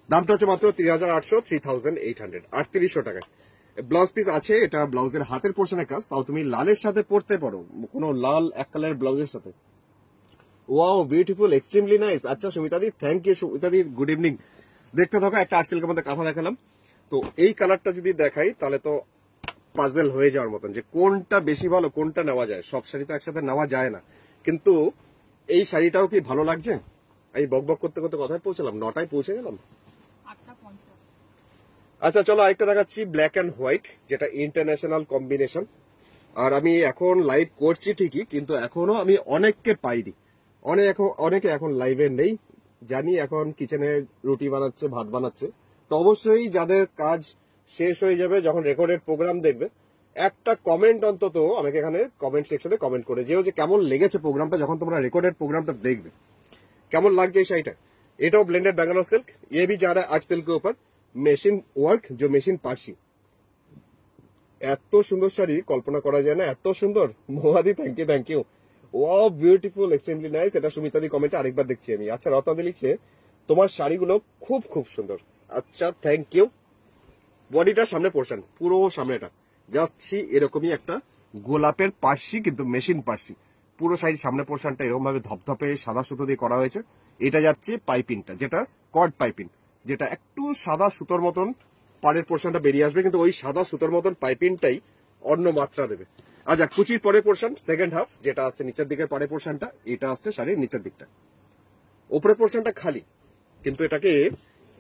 দামটা হচ্ছে মাত্র 3800, 3800, 3800 টাকায়। ব্লাউজ পিস আছে, এটা ব্লাউজের হাতের পোর্শনের কাজ, তাও তুমি লালের সাথে পরতে পারো, কোনো লাল এক কালারের ব্লাউজের সাথে। Wow beautiful, extremely nice. আচ্ছা সুমিতাদি, থ্যাংক ইউ সুমিতাদি, গুড ইভিনিং। দেখতে থাকো, একটা আর্ট সিল্কের মধ্যে কাঁথা দেখালাম। তো এই কালারটা যদি দেখাই তাহলে তো পাজেল হয়ে যাওয়ার মতন, যে কোনটা বেশি ভালো কোনটা নেওয়া যায়। সব শাড়ি তো একসাথে নেওয়া যায় না, কিন্তু এই শাড়িটাও কি ভালো লাগছে। এই বক বক করতে করতে কোথায় পৌঁছলাম, 9টায় পৌঁছে গেলাম। 8:50। আচ্ছা চলো আরেকটা দেখাচ্ছি, ব্ল্যাক অ্যান্ড হোয়াইট, যেটা ইন্টারন্যাশনাল কম্বিনেশন। আর আমি এখন লাইভ করছি ঠিকই, কিন্তু এখনো আমি অনেককে পাইনি, অনেকে এখন লাইভে নেই। জানি এখন কিচেনে রুটি বানাচ্ছে, ভাত বানাচ্ছে। তো অবশ্যই যাদের কাজ শেষ হয়ে যাবে যখন রেকর্ডেড প্রোগ্রাম দেখবে, একটা কমেন্ট অন্তত আমাকে এখানে কমেন্ট সেকশনে কমেন্ট করে যেও যে কেমন লেগেছে প্রোগ্রামটা, যখন তোমরা রেকর্ডেড প্রোগ্রামটা দেখবে কেমন লাগছে এই শাড়িটা। এটাও ब्लेंडेड बैंगलोर सिल्क, ये भी जा रहा है आर्ट सिल्क के ऊपर, মেশিন ওয়ার্ক, যে মেশিন পার্সি। এত সুন্দর শাড়ি কল্পনা করা যায় না, এত সুন্দর। মোহাদি thank you. Wow beautiful, extremely nice. এটা সুমিতাদি কমেন্টে আরেকবার দেখছি আমি। আচ্ছা রত্নাদি লিখছে তোমার শাড়িগুলো খুব খুব সুন্দর। আচ্ছা থ্যাংক ইউ। বডিটা সামনে পোর্শন, পুরো সামনেটা যাচ্ছি এরকমই একটা গোলাপের পার্সি, কিন্তু মেশিন পার্সি। পুরো শাড়ির সামনে পোর্শনটা এরকম ভাবে ধপধপে সাদা সুতো দিয়ে করা হয়েছে। এটা যাচ্ছে পাইপিংটা, যেটা কর্ড পাইপিং, যেটা একটু সাদা সুতোর মতন পাড়ের পোর্শনটা বেরিয়ে আসবে, কিন্তু ওই সাদা সুতোর মতন পাইপিংটাই অন্য মাত্রা দেবে। আচ্ছা কুচির পরের পোর্শন সেকেন্ড হাফ, যেটা আসছে নিচের দিকের পরের পোর্শনটা, এটা আসছে শাড়ির নিচের দিকটা। ওপরের পোর্শনটা খালি, কিন্তু এটাকে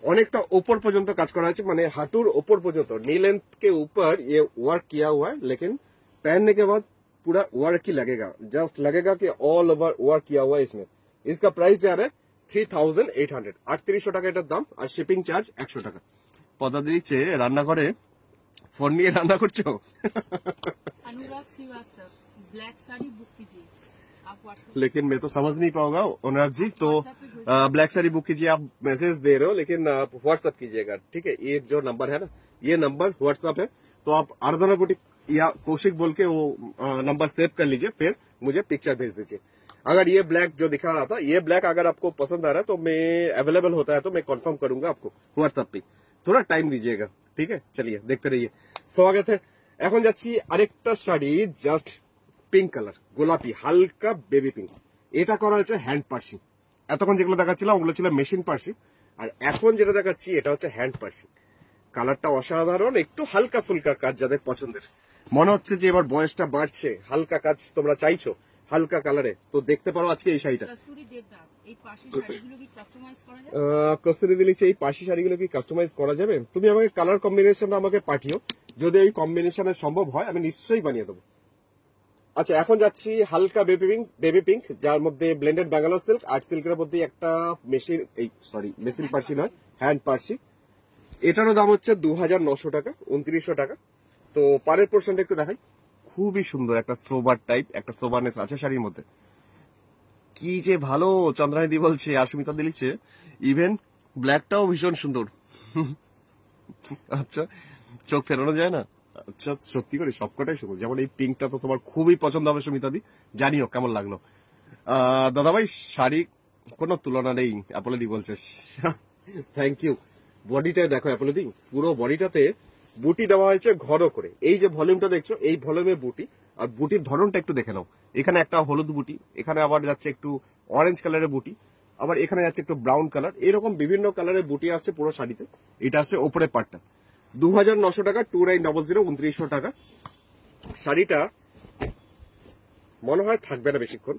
অনেকটা ওপর পর্যন্ত কাজ করা হয়েছে, মানে হাঁটুর ওপর পর্যন্ত। नी लेंथ के ऊपर ये वर्क किया हुआ है, लेकिन पहनने के बाद पूरा वर्क ही लगेगा, जस्ट लगेगा कि ऑल ओवर वर्क किया हुआ है इसमें। इसका प्राइस जा रहा है 3800, 3800 টাকা এটার দাম। আর শিপিং চার্জ 100 টাকা। পদা দিচ্ছে রান্নাঘরে ফোন নিয়ে রান্না করছো। अनुराग श्रीवास्तव, ब्लैक साड़ी बुक कीजिए आप व्हाट्सएप। लेकिन मैं तो समझ नहीं पाऊंगा अनुराग जी, तो ब्लैक साड़ी बुक कीजिए। आप मैसेज दे रहे हो, लेकिन व्हाट्सअप कीजिएगा, ठीक है। ये जो नंबर है ना, ये नंबर व्हाट्सअप है, तो आप आराधना बुटीक या कौशिक बोल के वो नंबर सेव कर लीजिए, फिर मुझे पिक्चर भेज दीजिए। अगर ये ब्लैक जो दिखा रहा था, ये ब्लैक अगर आपको पसंद आ रहा है तो मैं अवेलेबल होता है तो मैं कंफर्म करूंगा आपको व्हाट्सएप पे। थोड़ा टाइम दीजिएगा, ठीक है। चलिए देखते रहिए, स्वागत है। এখন যাচ্ছি আরেকটা শাড়ি, জাস্ট পিঙ্ক কালার, গোলাপি হালকা বেবি পিঙ্ক। এটা করা হয়েছে হ্যান্ড পার্সি। এতক্ষণ যেগুলো দেখাচ্ছিলাম ওগুলো ছিল মেশিন পার্সি, আর এখন যেটা দেখাচ্ছি এটা হচ্ছে হ্যান্ড পার্সি। কালারটা অসাধারণ, একটু হালকা ফুলকা কাজ যাদের পছন্দের। মনে হচ্ছে যে এবার বয়সটা বাড়ছে, হালকা কাজ তোমরা চাইছো হালকা কালারে, তো দেখতে পারো আজকে এই শাড়িটা। কস্তুরী দেবনাথ, এই পাশি শাড়িগুলো কি কাস্টমাইজ করা যায়? কস্তুরী দিলিছে এই পার্সি শাড়িগুলো কি কাস্টমাইজ করা যাবে? তুমি আমাকে কালার কম্বিনেশনটা আমাকে পাঠিও, যদি এই কম্বিনেশনে সম্ভব হয় আমি নিশ্চয়ই বানিয়ে দেবো। আচ্ছা এখন যাচ্ছি হালকা বেবি পিঙ্ক, যার মধ্যে ব্লেন্ডেড ব্যাঙ্গালোর সিল্ক, আর্ট সিল্কের মধ্যে একটা মেশিন, এই সরি মেশিন পার্সি নয়, হ্যান্ড পার্সি। এটারও দাম হচ্ছে 2900 টাকা, 2900 টাকা। তো পারের পোর্শনটা একটু দেখাই, খুবই সুন্দর একটা সোবার টাইপ, একটা সোবারনেস আছে শাড়ির মধ্যে। কি যে ভালো, চন্দ্রানিদি বলছে, আর সুমিতা দি লিখছে ইভেন ব্ল্যাকটাও ভীষণ সুন্দর। আচ্ছা চোখ ফেরানো যায় না। আচ্ছা সত্যি করে সবকটাই সুন্দর, যেমন এই পিঙ্কটা তো তোমার খুবই পছন্দ হবে সুমিতাদি, জানিও কেমন লাগলো। দাদাভাই শাড়ি কোনো তুলনা নেই, অ্যাপোলোদি বলছে। Thank you. বডিটা দেখো অ্যাপোলোদি, পুরো বডিটাতে বুটি দেওয়া হয়েছে ঘন করে। এই যে ভলিউমটা দেখছো, এই ভলিউমে বুটি, আর বুটির ধরনটা একটু দেখে নাও। এখানে একটা হলুদ বুটি, এখানে আবার যাচ্ছে একটু অরেঞ্জ কালারের বুটি, আবার এখানে যাচ্ছে একটু ব্রাউন কালার, এরকম বিভিন্ন কালারের বুটি আসছে পুরো শাড়িতে। এটা আসছে ওপরের পার্টটা 2900 টাকা, 2900, 2900 টাকা। শাড়িটা মনে হয় থাকবে না বেশিক্ষণ,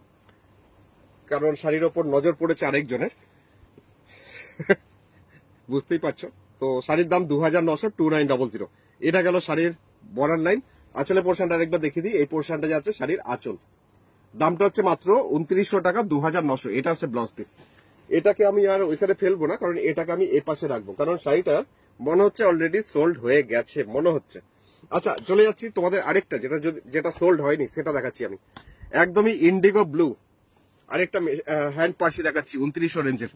কারণ শাড়ির ওপর নজর পড়েছে আরেকজনের, বুঝতেই পারছো। তো শাড়ির দাম 2900, 2900। এটা গেল শাড়ির বর্ডার লাইন। আঁচলের পোর্শনটা আরেকবার দেখিয়ে দিই। এই পোর্শনটা যাচ্ছে শাড়ির আঁচল, দামটা হচ্ছে মাত্র 2900 টাকা, 2900। এটা হচ্ছে ব্লাউজ পিস। এটাকে আমি আর ওই সাইডে ফেলবো না, কারণ এটাকে আমি এ পাশে রাখবো, কারণ শাড়িটা মনে হচ্ছে অলরেডি সোল্ড হয়ে গেছে মনে হচ্ছে। আচ্ছা, চলে যাচ্ছি তোমাদের আরেকটা, যেটা সোল্ড হয়নি সেটা দেখাচ্ছি আমি। একদমই ইন্ডিগো ব্লু আরেকটা হ্যান্ড পার্সি দেখাচ্ছি 2900 রেঞ্জের।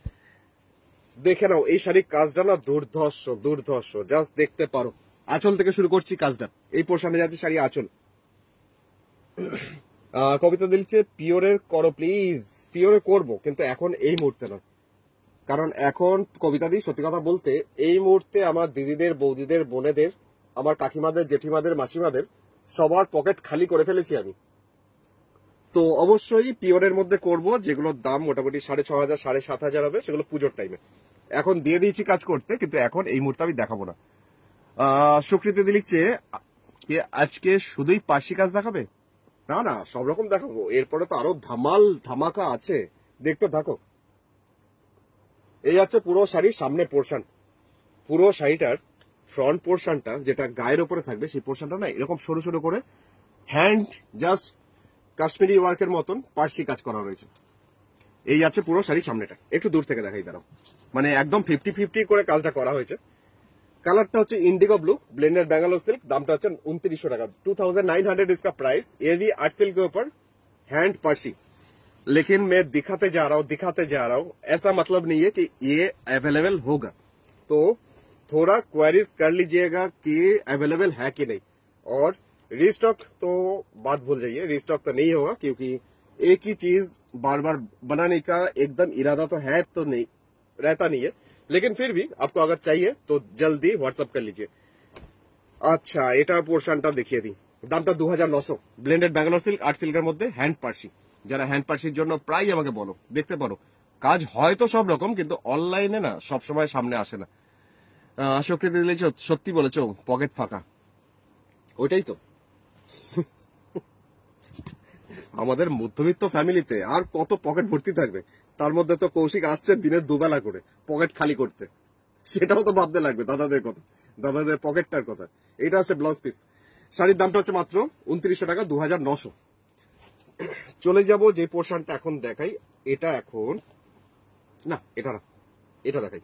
দেখে নাও এই শাড়ির কাজটা না দুর্ধর্ষ, দুর্ধর্ষ, জাস্ট দেখতে পারো। আঁচল থেকে শুরু করছি কাজটা। এই পোর্শনে যাচ্ছে শাড়ি আঁচল। কবিতা দিচ্ছে পিওরের করো প্লিজ। পিওরে করবো, কিন্তু এখন এই মুহূর্তে না, কারণ এখন কবিতা দি সত্যি কথা বলতে এই মুহূর্তে আমার দিদিদের, বৌদিদের, বোনেদের, আমার কাকিমাদের, জেঠিমাদের, মাসিমাদের সবার পকেট খালি করে ফেলেছি আমি। তো অবশ্যই পিওরের মধ্যে করব, যেগুলোর দাম মোটামুটি 6500, 7500 হবে, সেগুলো পুজোর টাইমে। এখন দিয়ে দিয়েছি কাজ করতে, কিন্তু এখন এই মুহূর্তে আমি দেখাবো না। সুকৃতি লিখছে আজকে শুধুই পার্সি কাজ দেখাবে? না না, সব রকম দেখাবো, এরপরে তো আরো ধামাল ধামাকা আছে, দেখতে থাকো। এই আছে পুরো শাড়ির সামনে পোর্শন। পুরো শাড়িটার ফ্রন্ট পোর্শনটা যেটা গায়ের উপরে থাকবে, সেই পোর্শনটা না এরকম সরু সরু করে হ্যান্ড জাস্ট কাশ্মীরি ওয়ার্কের মতন পার্সি কাজ করা রয়েছে। এই আছে পুরো শাড়ির সামনেটা, একটু দূর থেকে দেখাই দাঁড়াও, মানে একদম 50-50 করে কাজটা করা হয়েছে। কালারটা হচ্ছে indigo blue, blended Bangalore silk, दामটা হচ্ছে 2900 টাকা, 2900 इसका प्राइस। ये भी आर्ट सिल्क के ऊपर हैंड पर्सी। लेकिन मैं दिखाते जा रहा हूँ, ऐसा मतलब नहीं है कि ये अवेलेबल होगा, तो थोड़ा क्वेरीज कर लीजिएगा कि अवेलेबल है कि नहीं। और रीस्टॉक तो बात भूल जाइए, रीस्टॉक तो नहीं होगा, क्योंकि एक ही चीज बार बार बनाने का एकदम इरादा तो है तो नहीं रहता नहीं है, लेकिन फिर भी आपको अगर चाहिए तो जल्दी व्हाट्सएप कर लीजिए। আচ্ছা, এটার পোর্শনটা দেখিয়ে দিই। দামটা 2900, ব্লেন্ডেড ব্যাঙ্গালোর সিল্ক, আর্ট সিল্কের মধ্যে হ্যান্ড পার্সি। যারা হ্যান্ড পার্সির জন্য প্রায় আমাকে বলো, দেখতে পারো কাজ হয়তো সব রকম, কিন্তু অনলাইনে না সবসময় সামনে আসে না। সুকৃতি দিলে সত্যি বলেছো, পকেট ফাঁকা, ওইটাই তো আমাদের মধ্যবিত্ত ফ্যামিলিতে আর কত পকেট ভর্তি থাকবে। তার মধ্যে তো কৌশিক আসছে দিনে দুবেলা করে পকেট খালি করতে, সেটাও তো ভাবতে লাগবে দাদাদের কথা, দাদাদের পকেটটার কথা। এটা আছে ব্লাউজ পিস। শাড়ির দামটা হচ্ছে মাত্র 2900 টাকা, 2900। চলে যাব যে পোর্শনটা এখন দেখাই, এটা এখন না, এটা না, এটা দেখাই।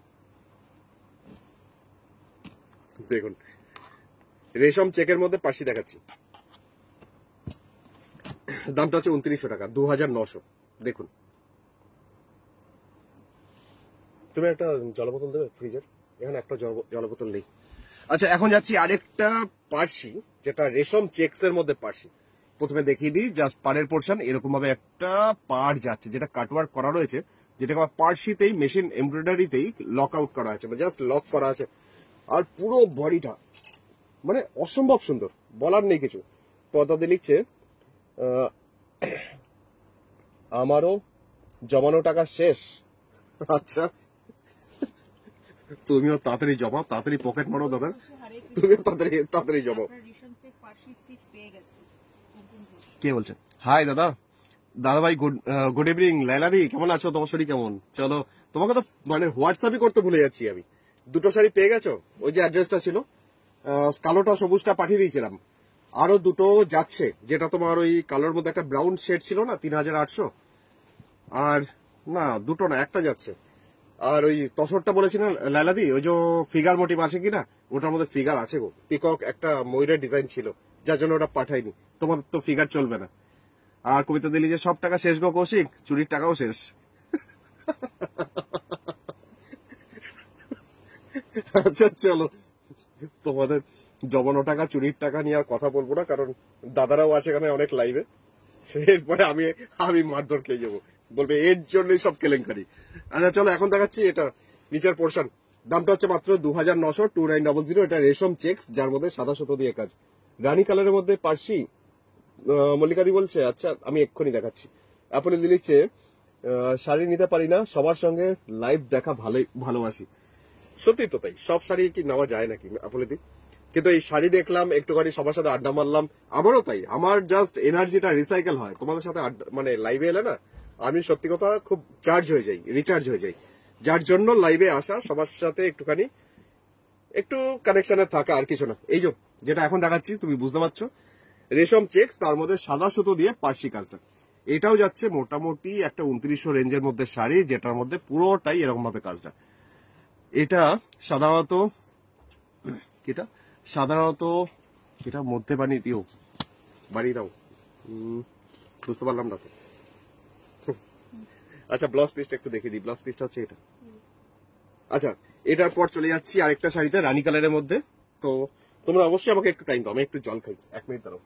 দেখুন, রেশম চেকের মধ্যে পার্সি দেখাচ্ছি, দামটা হচ্ছে 2900 টাকা, 2900। দেখুন, তুমি একটা জল বোতল দেবে ফ্রিজের, এখানে একটা জল বোতল নেই। আচ্ছা, এখন যাচ্ছি আরেকটা পার্সি, যেটা রেশম চেকস এর মধ্যে পার্সি। প্রথমে দেখিয়ে দিই জাস্ট পাড়ের পোর্শন, এরকম ভাবে একটা পাড় যাচ্ছে, যেটা কাটওয়ার্ক করা রয়েছে, যেটাকে পার্সিতেই মেশিন এমব্রয়ডারিতেই লক আউট করা আছে, জাস্ট লক করা আছে। আর পুরো বডিটা মানে অসম্ভব সুন্দর, বলার নেই কিছু। পদাতে লিখছে আমারও জমানো টাকা শেষ। আচ্ছা, তুমিও তাড়াতাড়ি জমাও, তাড়াতাড়ি পকেট মারো দাদা, তুমিও তাড়াতাড়ি জমাও। কে বলছে? হাই দাদা, দাদা ভাই, গুড ইভিনিং। লাইলাদি কেমন আছো? তোমার শরীর কেমন? চলো, তোমাকে তো মানে হোয়াটসঅ্যাপই করতে ভুলে যাচ্ছি আমি। দুটো শাড়ি পেয়ে গেছো? ওই যে অ্যাড্রেসটা ছিল, কালোটা সবুজটা পাঠিয়ে দিয়েছিলাম, আরো দুটো যাচ্ছে, যেটা তোমার ওই কালোর মধ্যে একটা ব্রাউন শেড ছিল না, 3800, আর না দুটো না, একটা যাচ্ছে। আর ওই তসরটা বলেছি না লাইলাদি, ওই যে ফিগার মোটিভ আছে কিনা, ওটার মধ্যে ফিগার আছে গো, পিকক একটা ময়ূরের ডিজাইন ছিল, যার জন্য ওটা পাঠাইনি। তোমাদের তো ফিগার চলবে না। আর কবিতা দিলি যে সব টাকা শেষ গো কৌশিক, চুরির টাকাও শেষ। আচ্ছা চলো, তোমাদের জমানো টাকা, চুরির টাকা নিয়ে আর কথা বলবো না, কারণ দাদারাও আছে এখানে অনেক লাইভে, এরপরে আমি মারধর খেয়ে যাবো, বলবে এর জন্যই সব কেলেঙ্কারি। আচ্ছা চলো, এখন দেখাচ্ছি এটা নিচের পোর্শন, দামটা হচ্ছে মাত্র 2900, 2900। এটা রেশম চেক্স, যার মধ্যে সাদা সুতো দিয়ে কাজ। রানী কালারের মধ্যে পার্সি। মল্লিকাদি বলছে আচ্ছা আমি এক্ষুনি দেখাচ্ছি। আপনি লিখছে শাড়ি নিতে পারি না, সবার সঙ্গে লাইভ দেখা ভালোবাসি। সত্যি তো তাই, সব শাড়ি কি নেওয়া যায় নাকি আপনি? কিন্তু এই শাড়ি দেখলাম, একটুখানি সবার সাথে আড্ডা মারলাম, আমারও তাই, আমার জাস্ট এনার্জিটা রিসাইকেল হয় তোমাদের সাথে মানে লাইভে এলে না, আমি সত্যি কথা খুব চার্জ হয়ে যাই, রিচার্জ হয়ে যাই। যার জন্য লাইভে আসা, সবার সাথে একটুখানি একটু কানেকশনে থাকা, আর কিছু না। এই যেটা এখন দেখাচ্ছি তুমি বুঝতে পারছো, রেশম চেক্স, তার মধ্যে সাদা সুতো দিয়ে পার্সি কাজটা। এটাও যাচ্ছে মোটামুটি একটা 2900 রেঞ্জের মধ্যে শাড়ি, যেটার মধ্যে পুরোটাই এরকম ভাবে কাজটা। এটা সাধারণত এটা মধ্যে বানিয়ে দিও, বানিয়ে দাও। বুঝতে পারলাম না তো। আচ্ছা ব্লাউজ পিসটা একটু দেখে দিই। ব্লাউজ পিসটা হচ্ছে এটা। আচ্ছা, এটার পর চলে যাচ্ছি আরেকটা শাড়িতে রানী কালারের মধ্যে। তো তোমরা অবশ্যই আমাকে একটু টাইম দাও, আমি একটু জল খাই, 1 মিনিট দাঁড়াও।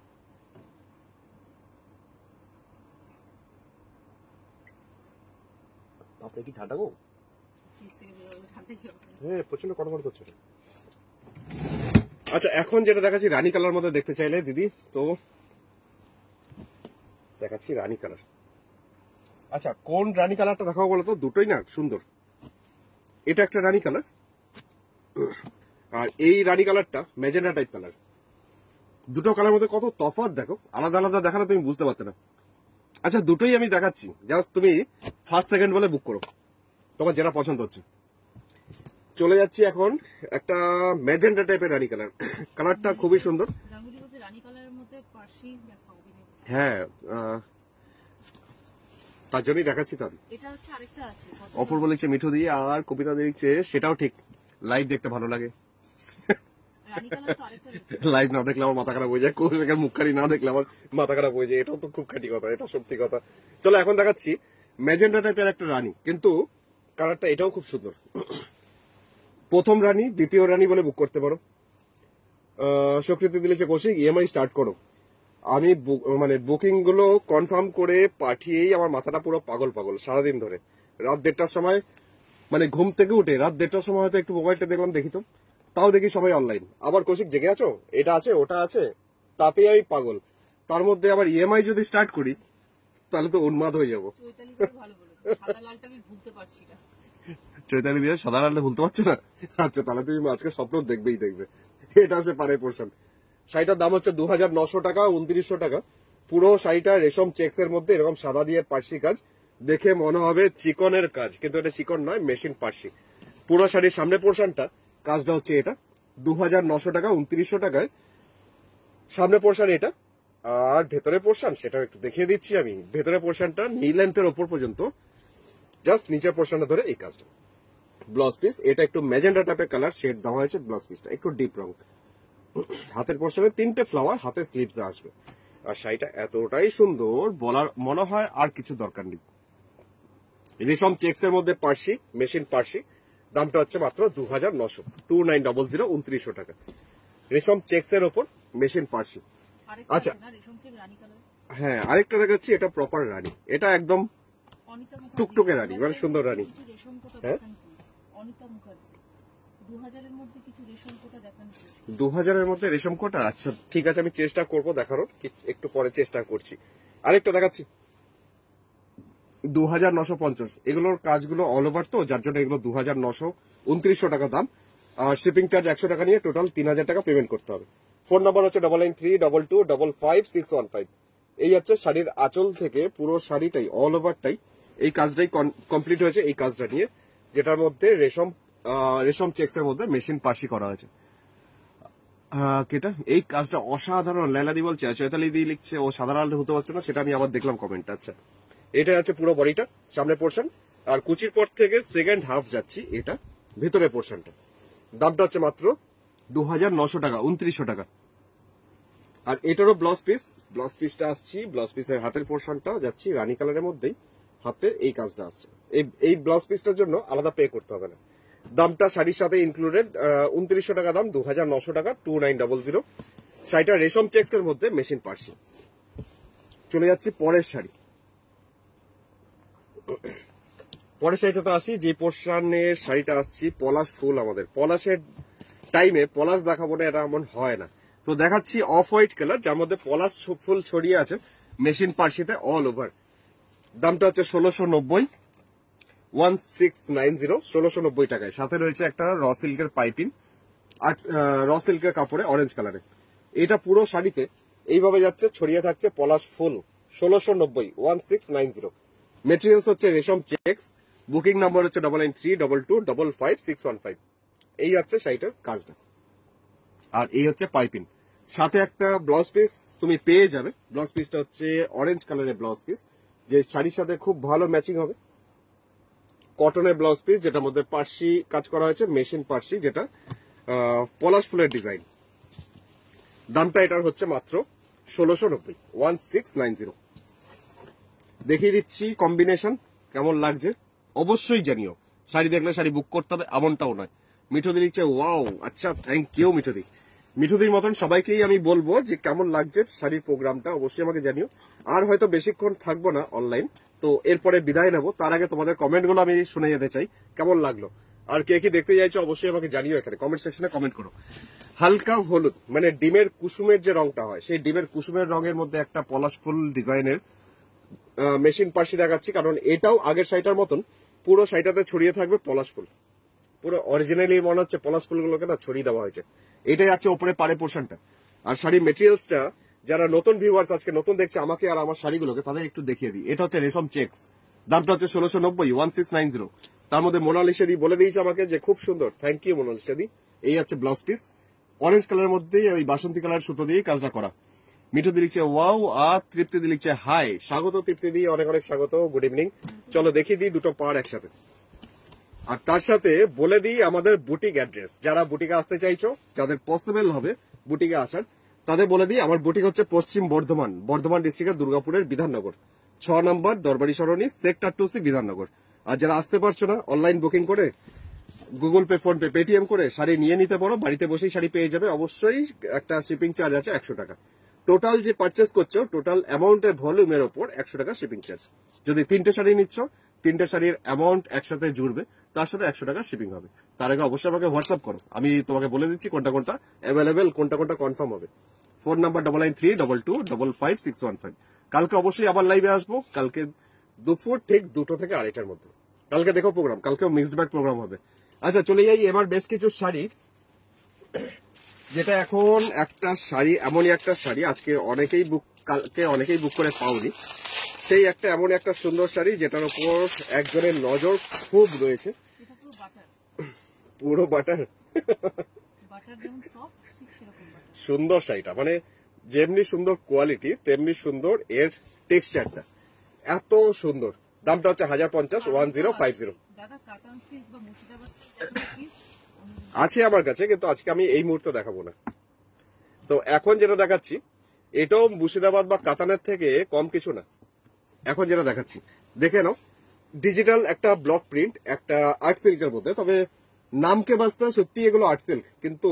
আপনি কি ঠান্ডা গো? হ্যাঁ, প্রচন্ড কড়কড় করছে। আচ্ছা, এখন যেটা দেখাচ্ছি রানী কালার মধ্যে দেখতে চাইলে দিদি, তো দেখাচ্ছি রানী কালার। আচ্ছা, কোন রানী কালারটা দেখাবো বলো তো? দুটোই না সুন্দর। এটা একটা রানী কালার, আর এই রানী কালারটা ম্যাজেন্টা টাইপ কালার। দুটো কালার মধ্যে কত তফাৎ দেখো, আলাদা আলাদা দেখালে তুমি বুঝতে পারতে না। আচ্ছা, দুটোই আমি দেখাচ্ছি, জাস্ট তুমি ফার্স্ট সেকেন্ড বলে বুক করো, তোমার যেটা পছন্দ হচ্ছে। চলে যাচ্ছি এখন একটা ম্যাজেন্টা টাইপের রানী কালার। কালারটা খুবই সুন্দর। হ্যাঁ, তার জন্যই দেখাচ্ছি। তার অপর বলেছে মিঠু দিয়ে, আর কবিতা দিচ্ছে সেটাও ঠিক, লাইভ দেখতে ভালো লাগে। লাইভ না দেখলে আমার মাথা খারাপ হয়ে যায়, কৌশিকের মুখখানি না দেখলে আমার মাথা খারাপ হয়ে যায়। এটাও তো খুব খাঁটি কথা, এটা সত্যি কথা। চলো এখন দেখাচ্ছি ম্যাজেন্টা টাইপের একটা রানী, কিন্তু কালারটা এটাও খুব সুন্দর। প্রথম রানী, দ্বিতীয় রানী বলে বুক করতে পারো। স্বীকৃতি দিলেছে কৌশিক ইএমআই স্টার্ট করো। আমি মানে বুকিং গুলো কনফার্ম করে পাঠিয়েই আমার মাথাটা পুরো পাগল পাগল সারাদিন ধরে। রাত 1:30টার সময়, মানে ঘুম থেকে উঠে রাত 1:30টার সময় হয়তো একটু মোবাইলটা দেখলাম, দেখি তো, তাও দেখি সবাই অনলাইন। আবার কৌশিক জেগে আছো, এটা আছে ওটা আছে, তাতেই আমি পাগল। তার মধ্যে আবার ইএমআই যদি স্টার্ট করি তাহলে তো উন্মাদ হয়ে যাবো। চৈতালি দিয়ে সাদা লালটা ভুলতে পারছো না? আচ্ছা, তাহলে তুমি আজকে স্বপ্ন দেখবেই দেখবে। এটা আছে পারে পোর্শন। শাড়িটার দাম হচ্ছে 2900 টাকা, 2900 টাকা। পুরো শাড়িটা রেশম চেক্স এর মধ্যে এরকম সাদা দিয়ে পার্সি কাজ, দেখে মনে হবে চিকনের কাজ, কিন্তু এটা চিকন নয়, মেশিন পার্সি। পুরো শাড়ির সামনে পোর্শনটা কাজটা হচ্ছে এটা 2900 টাকা, 2900 টাকায় সামনে পোর্শন এটা। আর ভেতরে পোর্শন সেটা একটু দেখিয়ে দিচ্ছি আমি। ভেতরে পোর্শনটা নি লেন্থের ওপর পর্যন্ত, জাস্ট নিচের পোর্শনটা ধরে এই কাজটা। ব্লাউজ পিস এটা একটু ম্যাজেন্টা টাইপের কালার শেড দেওয়া হয়েছে, ব্লাউজ পিসটা একটু ডিপ রং। হাতের পোর্শনে 3টে ফ্লাওয়ার, হাতে স্লিভস আসবে। আর শাড়িটা এতটাই সুন্দর, বলার মনে হয় আর কিছু দরকার নেই। রেশম চেক্স এর মধ্যে পার্সি, মেশিন পার্সি। দামটা হচ্ছে মাত্র 2900, 2900, 2900 টাকা। রেশম চেক্স এর ওপর মেশিন পার্সি। আচ্ছা, হ্যাঁ, আরেকটা দেখাচ্ছি, এটা প্রপার রানী, এটা একদম টুকটুকে রানী, মানে সুন্দর রানী। হ্যাঁ, 2000-এর মধ্যে রেশম কোটা। আচ্ছা ঠিক আছে, আমি চেষ্টা করবো দেখানোর, একটু পরে চেষ্টা করছি। আরেকটা দেখাচ্ছি 2950। এগুলোর কাজগুলো অল ওভার তো, যার জন্য এগুলো 2900, 2900 টাকা দাম। আর শিপিং চার্জ 100 টাকা নিয়ে টোটাল 3000 টাকা পেমেন্ট করতে হবে। ফোন নাম্বার হচ্ছে 9932255515। এই হচ্ছে শাড়ির আঁচল থেকে পুরো শাড়িটাই অল ওভারটাই এই কাজটাই কমপ্লিট হয়েছে, এই কাজটা নিয়ে, যেটার মধ্যে রেশম চেক্স এর মধ্যে মেশিন পার্সি করা হয়েছে। কেটা এই কাজটা অসাধারণ। লেলাদি বলছে, চৈতালি দি লিখছে ও সাধারণ হতে পারছে না, সেটা আমি আবার দেখলাম কমেন্ট। আচ্ছা, এটা আছে পুরো বডিটা, সামনে পোর্শন। আর কুচির পর থেকে সেকেন্ড হাফ যাচ্ছি, এটা ভেতরে পোর্শনটা। দামটা হচ্ছে মাত্র 2900 টাকা, 2900 টাকা। আর এটারও ব্লাউজ পিসটা আসছি, ব্লাউজ পিসের হাতের পোর্শনটা যাচ্ছি রানী কালারের মধ্যেই, হাতে এই কাজটা আসছে। এই ব্লাউজ পিসটার জন্য আলাদা পে করতে হবে না। দামটা শাড়ির সাথে ইনক্লুডেড, 2900 টাকা দাম, 2900 টাকা, 2900। শাড়িটা রেশম চেক্স এর মধ্যে মেশিন পার্সি। চলে যাচ্ছি পরের শাড়ি। পরের শাড়িটাতে আসি, যে পোর্শনের শাড়িটা আসছি, পলাশ ফুল। আমাদের পলাশের টাইমে পলাশ দেখাবো না, এটা এমন হয় না। তো দেখাচ্ছি অফ হোয়াইট কালার, যার মধ্যে পলাশ ফুল ছড়িয়ে আছে মেশিন পার্সিতে অল ওভার। দামটা হচ্ছে 1690, 1690, 1690 টাকায়। সাথে রয়েছে একটা র সিল্কের পাইপিং, র সিল্কের কাপড়ে অরেঞ্জ কালারে। এটা পুরো শাড়িতে এইভাবে যাচ্ছে, ছড়িয়ে থাকছে পলাশ ফুল। 1690, 1690। মেটেরিয়ালস হচ্ছে রেশম চেক্স। বুকিং নাম্বার হচ্ছে 993222555615। এই হচ্ছে শাড়িটার কাজটা। আর এই হচ্ছে পাইপিং। সাথে একটা ব্লাউজ পিস তুমি পেয়ে যাবে। ব্লাউজ পিসটা হচ্ছে অরেঞ্জ কালারের ব্লাউজ পিস, যে শাড়ির সাথে খুব ভালো ম্যাচিং হবে। কটনের ব্লাউজ পিস, যেটার মধ্যে পার্সি কাজ করা হয়েছে, মেশিন পার্সি, যেটা পলাশ ফুলের ডিজাইন। দামটা এটার হচ্ছে মাত্র 1690, 1690। দেখিয়ে দিচ্ছি কম্বিনেশন কেমন লাগছে, অবশ্যই জানিও। শাড়ি দেখলে শাড়ি বুক করতে হবে এমনটাও নয়। মিঠুদি লিখছে ওয়াও, আচ্ছা থ্যাংক ইউ মিঠুদি। মিঠুদির মতন সবাইকেই আমি বলবো যে কেমন লাগছে শাড়ির প্রোগ্রামটা, অবশ্যই আমাকে জানিও। আর হয়তো বেশিক্ষণ থাকবো না অনলাইন, তো এরপরে বিদায় নেবো। তার আগে তোমাদের কমেন্টগুলো আমি শুনে যেতে চাই, কেমন লাগলো আর কে কি দেখতে চাইছো অবশ্যই আমাকে জানিও। এখানে কমেন্ট সেকশনে কমেন্ট করো। হালকা হলুদ, মানে ডিমের কুসুমের যে রংটা হয়, সেই ডিমের কুসুমের রঙের মধ্যে একটা পলাশ ফুল ডিজাইনের মেশিন পার্সি দেখাচ্ছি, কারণ এটাও আগের শাড়িটার মতন পুরো শাড়িটাতে ছড়িয়ে থাকবে পলাশ ফুল। পুরো অরিজিনালি মনে হচ্ছে পলাশ ফুলগুলোকে না ছড়িয়ে দেওয়া হয়েছে। এটাই আছে ওপরে পাড়ে পোর্শনটা। আর শাড়ির মেটেরিয়ালসটা যারা নতুন ভিউয়ার্স আজকে নতুন দেখছে আমাকে আর আমার শাড়িগুলোকে, তাদের একটু দেখিয়ে দিই। এটা হচ্ছে রেশম চেক্স, দামটা হচ্ছে 1690, 1690। তার মধ্যে মোনালিসা দি বলে দিয়েছে আমাকে যে খুব সুন্দর, থ্যাংক ইউ মোনালিসা দি। এই হচ্ছে ব্লাউজ পিস, অরেঞ্জ কালারের মধ্যেই ওই বাসন্তী কালার সুতো দিয়ে কাজটা করা। মিঠুদি লিখছে ওয়াও, আর তৃপ্তি লিখছে হাই। স্বাগত তৃপ্তি দি, অনেক অনেক স্বাগত, গুড ইভিনিং। চলো দেখিয়ে দিই দুটো পার একসাথে। আর তার সাথে বলে দিই আমাদের বুটিক অ্যাড্রেস। যারা বুটিকে আসতে চাইছো, যাদের পসিবল হবে বুটিকে আসার, তাদের বলে দিই আমার বুটিক হচ্ছে পশ্চিম বর্ধমান, বর্ধমান ডিস্ট্রিক্টের দুর্গাপুরের বিধাননগর 6 নম্বর দরবারি সরণি, সেক্টর 2C, বিধাননগর। আর যারা আসতে পারছো না, অনলাইন বুকিং করে Google Pay, PhonePe, Paytm করে শাড়ি নিয়ে নিতে পারো। বাড়িতে বসেই শাড়ি পেয়ে যাবে। অবশ্যই একটা শিপিং চার্জ আছে 100 টাকা। টোটাল যে পারচেস করছো, টোটাল অ্যামাউন্টের ভলিউমের ওপর 100 টাকা শিপিং চার্জ। যদি 3টে শাড়ি নিচ্ছ, 3টে শাড়ির অ্যামাউন্ট একসাথে জুড়বে, তার সাথে 100 টাকা শিপিং হবে। তার আগে অবশ্যই আমাকে হোয়াটসঅ্যাপ করো, আমি তোমাকে বলে দিচ্ছি কোনটা কোনটা অ্যাভেলেবেল, কোনটা কোনটা কনফার্ম হবে। Phone number 993222555615। কালকে অবশ্যই আবার লাইভে আসবো, কালকে দুপুর ঠিক 2টো থেকে 2:30টার মধ্যে। কালকে দেখো প্রোগ্রাম, কালকেও মিক্সড ব্যাগ প্রোগ্রাম হবে। আচ্ছা চলে যাই এবার বেশ কিছু শাড়ি, যেটা এখন একটা শাড়ি, এমনই একটা শাড়ি আজকে অনেকেই বুক, কালকে অনেকেই বুক করে পাওনি। সেই একটা এমন একটা সুন্দর শাড়ি যেটার উপর একজনের নজর খুব রয়েছে। এটা পুরো বাটার, পুরো বাটার, বাটার যেমন সফট ঠিক সেরকম বাটার। সুন্দর শাড়িটা, মানে যেমনি সুন্দর কোয়ালিটি তেমনি সুন্দর এর টেক্সচারটা, এত সুন্দর। দামটা হচ্ছে 1050, 1050। দাদা কাতান সিল্ক বা মুর্শিদাবাদ সিল্ক পিস আছে আমার কাছে, কিন্তু আজকে আমি এই মুহূর্তে দেখাবো না। তো এখন যেটা দেখাচ্ছি এটাও মুর্শিদাবাদ বা কাতানের থেকে কম কিছু না। এখন যেটা দেখাচ্ছি দেখে নাও, ডিজিটাল একটা ব্লক প্রিন্ট, একটা আর্ট সিল্কের মধ্যে। তবে নামকে বাঁচতে সত্যি এগুলো আর্ট সিল্ক, কিন্তু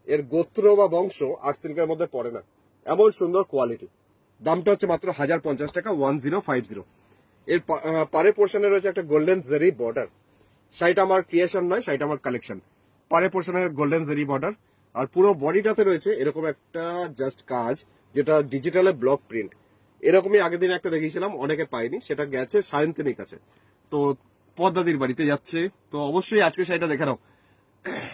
এর গোত্র বা বংশ আর্ট সিল্কের মধ্যে পড়ে না। এমন সুন্দর কোয়ালিটি। দামটা হচ্ছে মাত্র 1050 টাকা, 1050। এর পারে পোর্শনে রয়েছে একটা গোল্ডেন জেরি বর্ডার। শাড়িটা আমার ক্রিয়েশন নয়, শাড়িটা আমার কালেকশন। পারে পোর্শনে গোল্ডেন জেরি বর্ডার, আর পুরো বডিটাতে রয়েছে এরকম একটা জাস্ট কাজ, যেটা ডিজিটালে ব্লক প্রিন্ট। এরকমই আগের দিন একটা দেখিয়েছিলাম, অনেকে পায়নি, সেটা গেছে সায়ন্তনীর কাছে। তো পদ্মাদির বাড়িতে যাচ্ছে, তো অবশ্যই আজকে শাড়িটা দেখে নাও।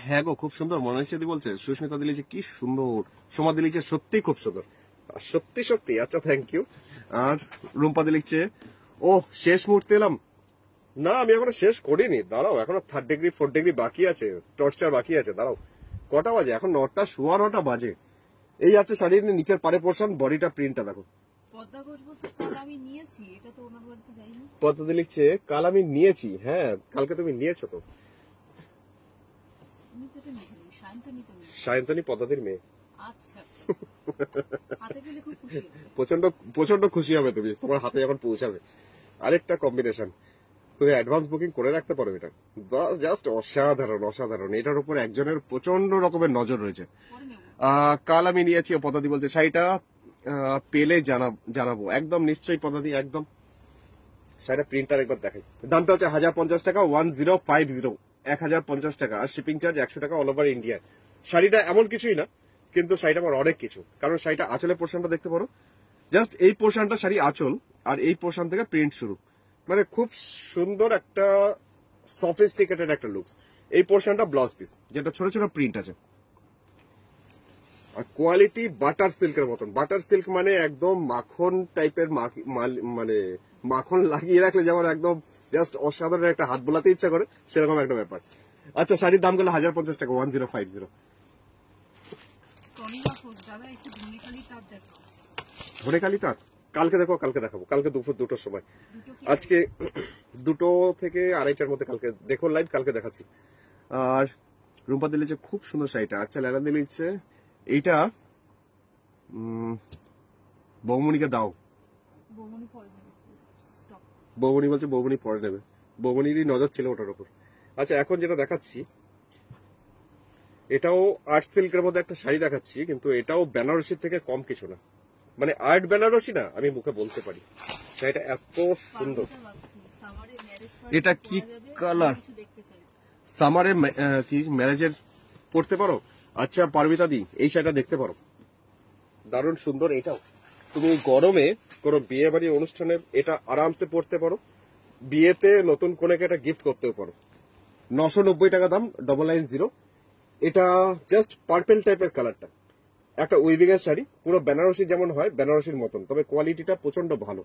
হ্যাঁ গো খুব সুন্দর, মনালিসা দি বলছে। সুস্মিতা দি লিখছে কি সুন্দর, সোমা দি লিখছে সত্যি খুব সুন্দর, সত্যি সত্যি। আচ্ছা থ্যাংক ইউ। আর রুম্পা দি লিখছে ও শেষ মুহূর্তে এলাম। না আমি এখনো শেষ করিনি, দাঁড়াও, এখনো 3rd ডিগ্রি 4th ডিগ্রি বাকি আছে, টর্চার বাকি আছে। দাঁড়াও, কটা বাজে এখন? 9টা, 9:15 বাজে। এই আছে শাড়ির নিচের পারে পোর্শন, বডিটা প্রিন্টটা দেখো। পদ্মা ঘোষ বলছে কাল আমি নিয়েছি, এটা তো ওনার বাড়িতে যাইনি। পদ্মাদি লিখছে কাল আমি নিয়েছি। হ্যাঁ কালকে তুমি নিয়েছো তো। তুমি তো এটা নিয়েছিলেন, সায়ন্তনী তো নিয়েছি। সায়ন্তনী পদ্মাদির মেয়ে। আচ্ছা, হাতে পেলে খুব খুশি হবে। প্রচন্ড প্রচন্ড খুশি হবে তুমি, তোমার হাতে যখন পৌঁছাবে। আরেকটা কম্বিনেশন, তুমি অ্যাডভান্স বুকিং করে রাখতে পারো। এটা জাস্ট অসাধারণ, অসাধারণ। এটার উপর একজনের প্রচন্ড রকমের নজর রয়েছে। পরে নেব। কাল আমি নিয়েছি, পদ্মাদি বলছে শাড়িটা পেলে জানাবো। একদম নিশ্চয়ই পদ্মাদি, একদম শাড়িটা প্রিন্টার একবার দেখাই। দামটা হচ্ছে 1050 টাকা, 1050, 1050 টাকা, আর শিপিং চার্জ 100 টাকা অল ওভার ইন্ডিয়া। শাড়িটা এমন কিছুই না, কিন্তু শাড়িটা আমার অনেক কিছু, কারণ শাড়িটা আঁচলের পোর্শনটা দেখতে পারো, জাস্ট এই পোর্শনটা শাড়ি আঁচল, আর এই পোর্শন থেকে প্রিন্ট শুরু, মানে খুব সুন্দর একটা সফিস্টিকেটেড একটা লুকস। এই পোর্শনটা ব্লাউজ পিস, যেটা ছোট ছোট প্রিন্ট আছে, আর কোয়ালিটি বাটার সিল্কের মতন। বাটার সিল্ক মানে একদম মাখন টাইপের, মানে মাখন লাগিয়ে রাখলে যেমন একদম জাস্ট অসাধারণ একটা হাত বোলাতে ইচ্ছা করে, সেরকম একটা ব্যাপার। আচ্ছা, শাড়ির দাম গেল 1050 টাকা, 1050। দাদা একটু ধনেখালি তাঁত দেখাও। ধনেখালি তাঁত কালকে দেখো, কালকে দেখাবো, কালকে দুপুর 2টোর সময়। আজকে 2টো থেকে 2:30টার মধ্যে কালকে দেখো লাইভ, কালকে দেখাচ্ছি। আর রুম্পা দিলিছে খুব সুন্দর শাড়িটা। আচ্ছা, লেনা দিলিছে এইটা বৌমনিকে দাও। বৌমনি বলছে বৌমনি পরে নেবে, বৌমনিরই নজর ছিল ওটার উপর। আচ্ছা, এখন যেটা দেখাচ্ছি এটাও আর্ট সিল্কের মধ্যে একটা শাড়ি দেখাচ্ছি, কিন্তু এটাও বেনারসির থেকে কম কিছু না, মানে আর্ট বেনারসি না, আমি মুখে বলতে পারি। শাড়িটা এত সুন্দর। এটা কি কালার? সামারে কি ম্যারেজের পড়তে পারো? আচ্ছা পারবিতা দি, এই শাড়িটা দেখতে পারো, দারুণ সুন্দর। এটাও তুমি গরমে কোনো বিয়ে বাড়ি অনুষ্ঠানে এটা আরামসে পড়তে পারো, বিয়েতে নতুন কোনেকে এটা গিফট করতেও পারো। 990 টাকা দাম, 990। এটা জাস্ট পার্পেল টাইপের কালারটা, একটা উইভিং এর শাড়ি, পুরো বেনারসি যেমন হয় বেনারসির মতন, তবে কোয়ালিটিটা প্রচন্ড ভালো।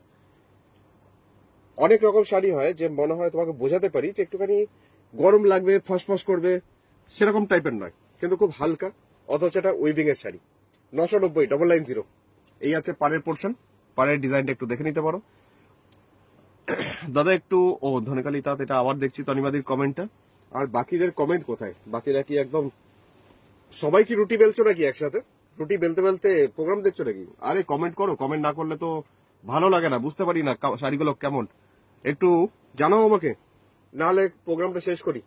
অনেক রকম শাড়ি হয় যে মনে হয় তোমাকে বোঝাতে পারি যে একটুখানি গরম লাগবে, ফসফস করবে, সেরকম টাইপের নয়, কিন্তু খুব হালকা, অথচ এটা উইভিং এর শাড়ি। 990, 990। এই আছে পাড়ের পোর্শন, পাড়ের ডিজাইনটা একটু দেখে নিতে পারো দাদা একটু। ও ধনেখালি তাঁত, এটা আবার দেখছি তনিমাদির কমেন্টটা। আর বাকিদের কমেন্ট কোথায়? বাকিরা কি একদম সবাই কি রুটি বেলছো নাকি একসাথে? রুটি বেলতে বেলতে প্রোগ্রাম দেখছো নাকি? আরে কমেন্ট করো, কমেন্ট না করলে তো ভালো লাগে না, বুঝতে পারি না শাড়িগুলো কেমন, একটু জানাও আমাকে, নাহলে প্রোগ্রামটা শেষ করি।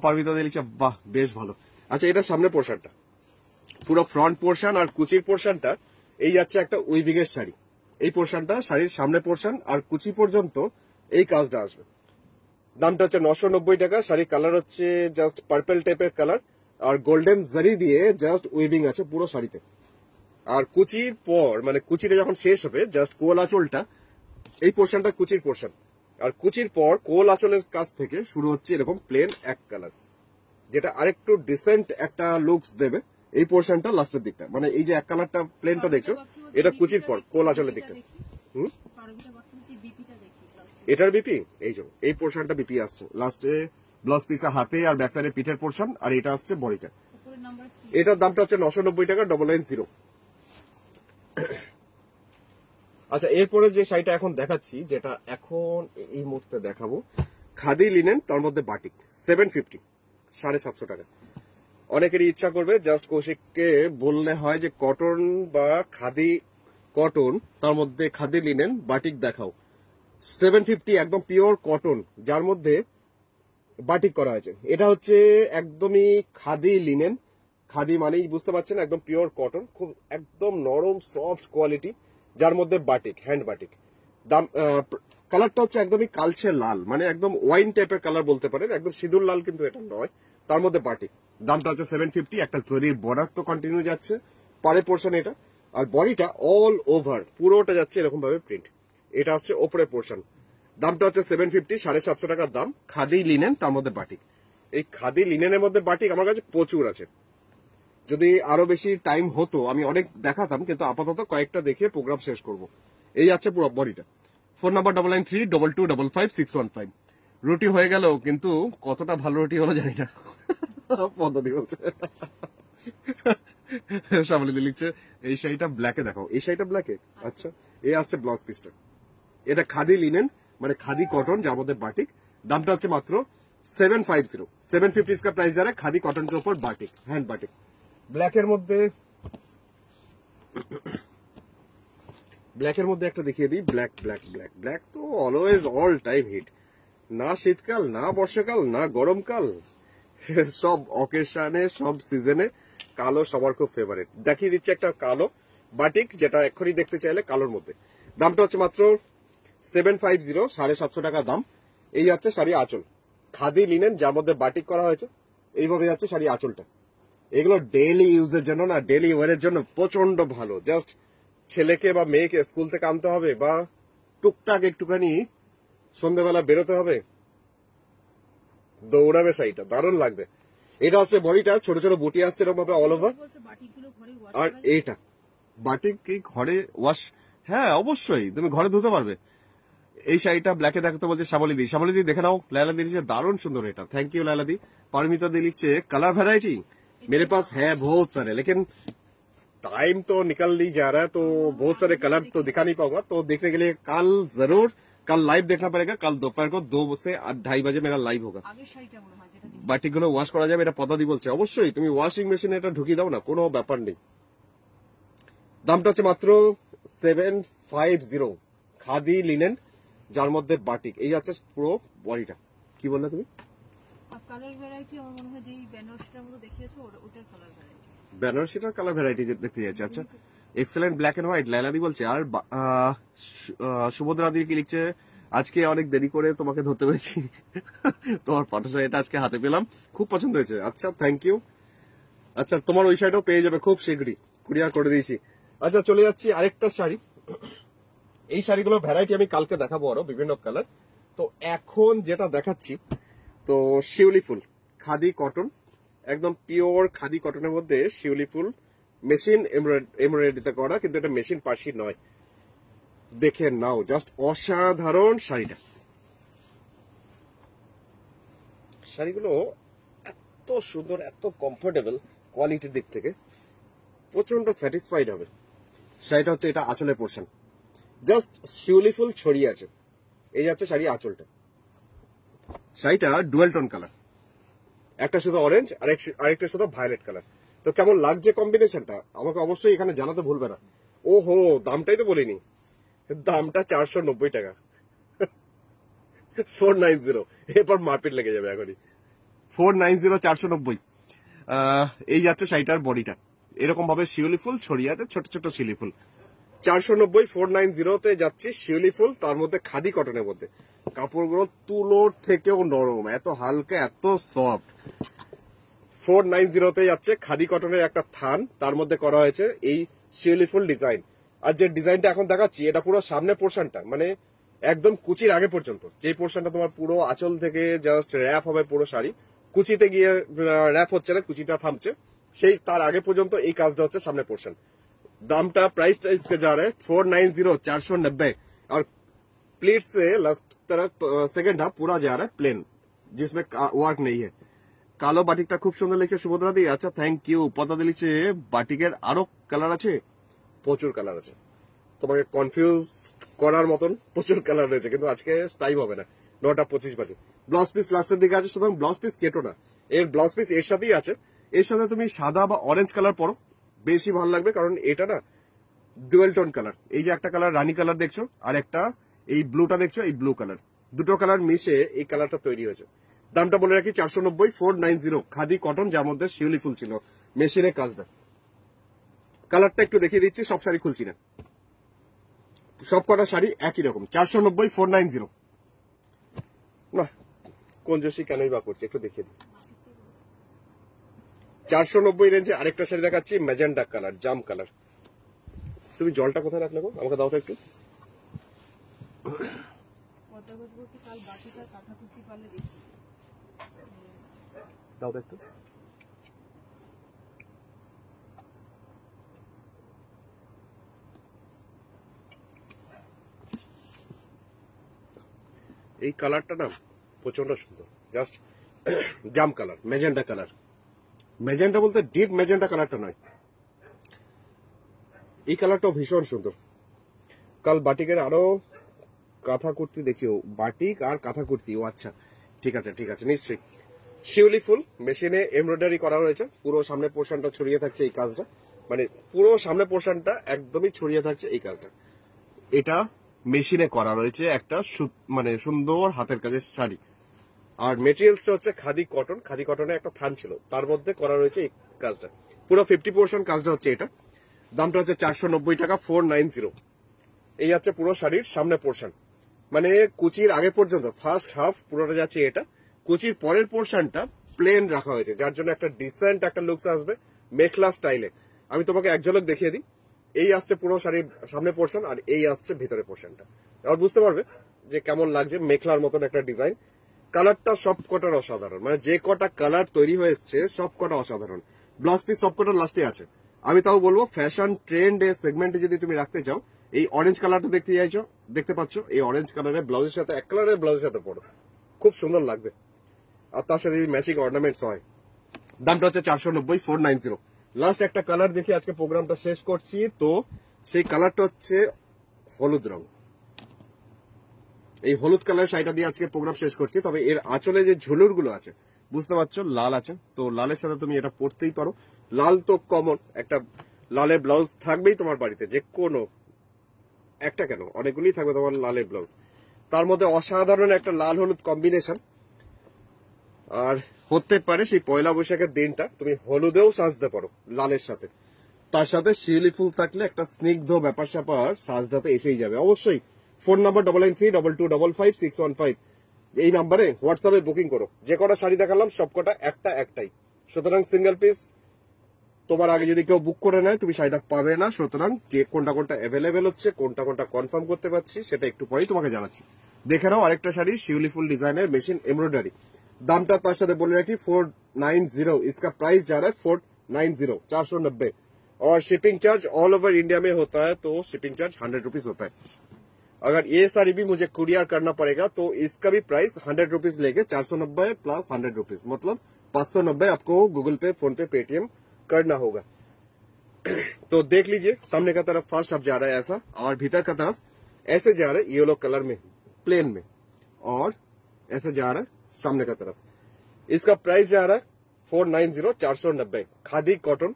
পারবিতা দিলিছে, বাহ বেশ ভালো। আচ্ছা, এটা সামনে পোর্শনটা, পুরো ফ্রন্ট পোর্শন আর কুচির পোর্শনটা এই যাচ্ছে একটা উইভিং এর শাড়ি। এই পোর্শনটা শাড়ির সামনে পোর্শন, আর কুচি পর্যন্ত এই কাজটা আসবে। দামটা হচ্ছে 990 টাকা। শাড়ির কালার হচ্ছে জাস্ট পার্পল টাইপের কালার, আর গোল্ডেন জারি দিয়ে জাস্ট উইভিং আছে পুরো শাড়িতে। আর কুচির পর, মানে কুচিটা যখন শেষ হবে, জাস্ট কোল আঁচলটা, এই পোর্শনটা কুচির পোর্শন, আর কুচির পর কোল আঁচলের কাছ থেকে শুরু হচ্ছে এরকম প্লেন এক কালার, যেটা আরেকটু ডিসেন্ট একটা লুকস দেবে। এই পোর্শনটা লাস্টের দিকটা, মানে এই যে এক কালারটা প্লেনটা দেখছো, এটা কুচির পর কোল আঁচলের দিকটা। এটার বিপি এই জন্য এই পোর্শনটা বিপি আসছে লাস্টে, ব্লাউজ পিসে হাতে আর ব্যাক সাইডে পিঠের পোর্শন, আর এটা আসছে বডিটা। এটার দামটা হচ্ছে 990 টাকা, 990। আচ্ছা, এরপরে যে শাড়িটা এখন দেখাচ্ছি, যেটা এখন এই মুহূর্তে দেখাবো, খাদি লিনেন, তার মধ্যে বাটিক, 750, 750 টাকা। অনেকেরই ইচ্ছা করবে জাস্ট কৌশিককে বললে হয় যে কটন বা খাদি কটন, তার মধ্যে খাদি লিনেন বাটিক দেখাও। 750 একদম পিওর কটন, যার মধ্যে বাটিক করা হয়েছে। এটা হচ্ছে একদমই খাদি লিনেন, খাদি মানেই বুঝতে পারছেন একদম পিওর কটন, খুব একদম নরম সফট কোয়ালিটি, যার মধ্যে বাটিক, হ্যান্ড বাটিক। দাম কালারটা হচ্ছে একদমই কালচে লাল, মানে একদম ওয়াইন টাইপের কালার বলতে পারেন, একদম সিঁদুর লাল কিন্তু এটা নয়, তার মধ্যে বাটিক। দামটা হচ্ছে 750। একটা জরির বর্ডার তো কন্টিনিউ যাচ্ছে পারে পোর্শন এটা, আর বডিটা অল ওভার পুরোটা যাচ্ছে এরকম ভাবে প্রিন্ট। এটা হচ্ছে ওপরে পোর্শন। দামটা হচ্ছে 750, 750 টাকার দাম। খাদি লিনেন, তার মধ্যে বাটিক। এই খাদি লিনেনের মধ্যে বাটিক আমার কাছে প্রচুর আছে, যদি আরো বেশি টাইম হতো আমি অনেক দেখাতাম, কিন্তু আপাতত কয়েকটা দেখে প্রোগ্রাম শেষ করব। এই আছে পুরো বডিটা। Phone number 9932225615। রুটি হয়ে গেল, কিন্তু কতটা ভালো রুটি হলো জানি না। পদ্ধতি বলছে সামনে লিখছে এই শাড়িটা ব্ল্যাকে দেখাও, এই শাড়িটা ব্ল্যাকে। আচ্ছা, এই আসছে ব্লাউজ পিসটা, এটা খাদি লিনেন মানে খাদি কটন, যার মধ্যে বাটিক। দামটা হচ্ছে মাত্র 750। 750 इसका प्राइस जा रहा है खादी कॉटन के ऊपर बाटिक, हैंड बाटिक। ব্ল্যাকের মধ্যে একটা দেখিয়ে দিই। ব্ল্যাক ব্ল্যাক ব্ল্যাক ব্ল্যাক তো অলওয়েজ অল টাইম হিট, না শীতকাল না বর্ষাকাল না গরমকাল, সব অকেশনে সব সিজনে কালো সবার খুব ফেভারিট। দেখিয়ে দিচ্ছি একটা কালো বাটিক, যেটা এক্ষুনি দেখতে চাইলে কালোর মধ্যে। দামটা হচ্ছে মাত্র 750, 750 টাকা দাম। এই যাচ্ছে শাড়ি আঁচল, খাদি লিনেন যার মধ্যে বাটিক করা হয়েছে। এইভাবে যাচ্ছে শাড়ি আঁচলটা। এগুলো ডেইলি ইউজের জন্য না, ডেইলি ওয়ারের জন্য প্রচন্ড ভালো। জাস্ট ছেলেকে বা মেয়েকে স্কুল থেকে আনতে হবে বা টুকটাক একটুখানি সন্ধ্যাবেলা বেরোতে হবে, দৌড়াবে শাড়িটা, দারুণ লাগবে। এটা হচ্ছে বডিটা, ছোট ছোট বুটি আসছে এরকম ভাবে অল ওভার। আর এইটা বাটিক কি ঘরে ওয়াশ, হ্যাঁ অবশ্যই তুমি ঘরে ধুতে পারবে। এই শাড়িটা ব্ল্যাকে দেখতে বলছে শ্যামলিদি। শ্যামলিদি দেখে নাও, লাইলাদি লিখছে দারুণ সুন্দর এটা, থ্যাংক ইউ लाइलादी। परमिता दी लिखছে कलर वैरायटी मेरे पास है बहुत सारे, लेकिन टाइम तो निकल नहीं जा रहा है, तो बहुत सारे कलर तो दिखा नहीं पाऊंगा। तो देखने के लिए कल जरूर, कल लाइव देखना पड़ेगा। कल दोपहर को 2 से 2:30 बजे मेरा लाइव होगा। বাটিক গুলো ওয়াশ করা যাবে, এটা পদাদি বলছে। অবশ্যই তুমি ওয়াশিং মেশিনে এটা ঢুকিয়ে দাও না, কোনো ব্যাপার নেই। দামটা হচ্ছে মাত্র 750, খাদি লিনেন যার মধ্যে বাটিক। এই যাচ্ছে পুরো বডিটা। কি বললে তুমি? কালার ভ্যারাইটি আমার মনে হয় যে বেনারসিটার মতো দেখিয়েছো ওটার কালার ভ্যারাইটি, বেনারসিটার কালার ভ্যারাইটি দেখতে যাচ্ছে। আচ্ছা, এক্সেলেন্ট ব্ল্যাক এন্ড হোয়াইট লাইলাদি বলছে। আর সুভদ্রাদি কি লিখছে, আজকে অনেক দেরি করে তোমাকে ধরতে পেরেছি, তোমার পাটা শাড়িটা আজকে হাতে পেলাম, খুব পছন্দ হয়েছে। আচ্ছা থ্যাংক ইউ। আচ্ছা তোমার ওই শাড়িটাও পেয়ে যাবে খুব শীঘ্রই, কুরিয়ার করে দিয়েছি। আচ্ছা চলে যাচ্ছি আরেকটা শাড়ি। এই শাড়িগুলো ভ্যারাইটি আমি কালকে দেখাবো আরো বিভিন্ন কালার। তো এখন যেটা দেখাচ্ছি, তো শিউলি ফুল খাদি কটন, একদম পিওর খাদি কটনের মধ্যে শিউলি ফুল মেশিন এমব্রয়ডারিতে করা, কিন্তু এটা মেশিন পাশি নয়। দেখে নাও, জাস্ট অসাধারণ শাড়িটা। শাড়িগুলো এত সুন্দর, এত কমফোর্টেবল, কোয়ালিটির দিক থেকে প্রচন্ড স্যাটিসফাইড হবে। শাড়িটা হচ্ছে এটা আঁচলের পোর্শন, জাস্ট শিউলি ফুল ছড়িয়ে আছে। এই যাচ্ছে শাড়ি আঁচলটা। শাড়িটা ডুয়েল টোন কালার, একটা শুধু অরেঞ্জ আর আরেকটা শুধু ভায়োলেট কালার। তো কেমন লাগছে কম্বিনেশনটা আমাকে অবশ্যই এখানে জানাতে ভুলবে না। ওহো, দামটাই তো বলিনি, দামটা 490 টাকা, 490। এরপর মারপিট লেগে যাবে এখনই। 490, 490। এই যাচ্ছে শাড়িটার বডিটা, এরকম ভাবে শিউলি ফুল ছড়িয়ে আছে, ছোট ছোট শিউলি ফুল। 490, 490 যাচ্ছে শিউলি ফুল, তার মধ্যে খাদি কটনের মধ্যে। কাপড়গুলো তুলোর থেকেও নরম, এত হালকা, এত সফট। 490 যাচ্ছে খাদি কটনের একটা থান, তার মধ্যে করা হয়েছে এই শিউলি ফুল ডিজাইন। আর যে ডিজাইনটা এখন দেখাচ্ছি, এটা পুরো সামনে পোর্শনটা, মানে একদম কুচির আগে পর্যন্ত, যে পোর্শনটা তোমার পুরো আঁচল থেকে জাস্ট র্যাপ হবে পুরো শাড়ি, কুচিতে গিয়ে র্যাপ হচ্ছে না, কুচিটা থামছে, সেই তার আগে পর্যন্ত এই কাজটা হচ্ছে সামনে পোর্শন। दामटा प्राइस इसके जा रहा है 490, 490। और प्लीट से लास्ट तरफ सेकंड हाफ पूरा जा रहा है प्लेन, जिसमें वर्क नहीं है। কালো বাটিকটা খুব সুন্দর লিখছে সুভদ্রা দি। আচ্ছা থ্যাংক ইউ। পদ্মা দি লিখছে বাটিকের আরো কালার আছে, প্রচুর কালার আছে, তোমাকে কনফিউজ করার মতন প্রচুর কালার রয়েছে, কিন্তু আজকে টাইম হবে না, 9:25 বাজে। ব্লাউজ পিস লাস্টের দিকে আছে, সুতরাং ব্লাউজ পিস কেটো না, এর ব্লাউজ পিস এর সাথেই আছে। এর সাথে তুমি সাদা বা অরেঞ্জ কালার পরো, বেশি ভালো লাগবে, কারণ এটা না ডুয়েল টোন কালার। এই যে একটা কালার রানী কালার দেখছো, আর একটা এই ব্লুটা দেখছো, এই ব্লু কালার, দুটো কালার মিশে এই কালারটা তৈরি হয়েছে। দামটা বলে রাখি 490, 490 খাদি কটন, যার মধ্যে শিউলি ফুল ছিল, মেশিনের কাজটা। কালারটা একটু দেখিয়ে দিচ্ছি, সব শাড়ি খুলছি না, সব কটা শাড়ি একই রকম। 490, 490। না কঞ্জুসি কেনই বা করছে, একটু দেখিয়ে দিই। 490 রেঞ্জে আরেকটা শাড়ি দেখাচ্ছি, ম্যাজেন্ডা কালার, জাম কালার। তুমি জলটা কোথায় রাখলে গো, আমাকে দাও তো একটু। দাও তো একটু। এই কালারটা না প্রচন্ড সুন্দর, জাস্ট জাম কালার, ম্যাজেন্ডা কালার। ম্যাজেন্ডা বলতে ডিপ ম্যাজেন্ডা কালারটা নয়, এই কালারটাও ভীষণ সুন্দর। কাল বাটিকের আরো কাঁথা কুর্তি দেখিও, বাটিক আর কাঁথা কুর্তি। ও আচ্ছা, ঠিক আছে ঠিক আছে, নিশ্চয়ই। শিউলি ফুল মেশিনে এমব্রয়ডারি করা হয়েছে, পুরো সামনে পোর্শনটা ছড়িয়ে থাকছে এই কাজটা, মানে পুরো সামনে পোর্শনটা একদমই ছড়িয়ে থাকছে এই কাজটা। এটা মেশিনে করা রয়েছে, একটা মানে সুন্দর হাতের কাজের শাড়ি। আর মেটেরিয়ালসটা হচ্ছে খাদি কটন, খাদি কটনে একটা থান ছিল, তার মধ্যে করা রয়েছে এই কাজটা, পুরো 50% কাজটা হচ্ছে এটা। দামটা হচ্ছে 490 টাকা, 490। এই যাচ্ছে পুরো শাড়ির সামনে পোর্শন, মানে কুচির আগে পর্যন্ত ফার্স্ট হাফ পুরোটা যাচ্ছে এটা, কুচির পরের পোর্শনটা প্লেন রাখা হয়েছে, যার জন্য একটা ডিসেন্ট একটা লুকস আসবে মেখলা স্টাইলে। আমি তোমাকে এক ঝলক দেখিয়ে দিই। এই আসছে পুরো শাড়ির সামনে পোর্শন, আর এই আসছে ভিতরে পোর্শনটা। এবার বুঝতে পারবে যে কেমন লাগছে, মেখলার মতন একটা ডিজাইন। কালারটা সব কটার অসাধারণ, মানে যে কটা কালার তৈরি হয়েছে সব কটা অসাধারণ। ব্লাউজ পিস সব কটার লাস্টে আছে। আমি তাও বলবো ফ্যাশন ট্রেন্ড এর সেগমেন্টে যদি তুমি রাখতে চাও, এই অরেঞ্জ কালারটা দেখতে পাচ্ছ, এই অরেঞ্জ কালারের ব্লাউজের সাথে, এক কালারের ব্লাউজের সাথে পড়ো, খুব সুন্দর লাগবে। আর তার সাথে ম্যাচিং অর্নামেন্টস হয়। দামটা হচ্ছে 490, 490। লাস্ট একটা কালার দেখে আজকে প্রোগ্রামটা শেষ করছি। তো সেই কালারটা হচ্ছে হলুদ রং। এই হলুদ কালার শাড়িটা দিয়ে আজকে প্রোগ্রাম শেষ করছি। তবে এর আঁচলে যে ঝুলুর গুলো আছে বুঝতে পারছো, লাল আছে, তো লালের সাথে তুমি এটা পরতেই পারো। লাল তো কমন, একটা লালের ব্লাউজ থাকবেই তোমার বাড়িতে, যে কোনো একটা কেন অনেকগুলি থাকবে তোমার লালের ব্লাউজ। তার মধ্যে অসাধারণ একটা লাল হলুদ কম্বিনেশন। আর হতে পারে সেই পয়লা বৈশাখের দিনটা তুমি হলুদেও সাজতে পারো লালের সাথে। তার সাথে শিউলি ফুল থাকলে একটা স্নিগ্ধ ব্যাপার স্যাপার সাজটাতে এসেই যাবে অবশ্যই। ফোন নাম্বার 9932255615, এই নাম্বারে হোয়াটসঅ্যাপে বুকিং করো। যে কটা শাড়ি দেখালাম সব কটা একটাই, সুতরাং সিঙ্গেল পিস। তোমার আগে যদি কেউ বুক করে নেয় তুমি শাড়িটা পাবে না। সুতরাং যে কোনটা অ্যাভেলেবেল হচ্ছে, কোনটা কনফার্ম করতে পারছি সেটা একটু পরেই তোমাকে জানাচ্ছি। দেখে নাও আরেকটা শাড়ি শিউলি ফুল ডিজাইনের মেশিন এমব্রয়ডারি। দামটা তার সাথে বলে রাখি 490। इसका प्राइस जा रहा है 490, 490। और shipping charge all over India में होता है, तो शिपिंग चार्ज 100 रुपीज होता है। अगर ये साड़ी भी मुझे कुरियर करना पड़ेगा तो इसका भी प्राइस 100 रुपीज लेके 490 प्लस 100 रुपीज, मतलब 590 आपको गूगल पे, फोन पे, पेटीएम करना होगा। तो देख लीजिए, सामने का तरफ फर्स्ट हाफ जा रहा है ऐसा, और भीतर का तरफ ऐसे जा रहा है येलो कलर में प्लेन में, और ऐसे जा रहा है सामने का तरफ। इसका प्राइस जा रहा है 490, 490। खादी कॉटन,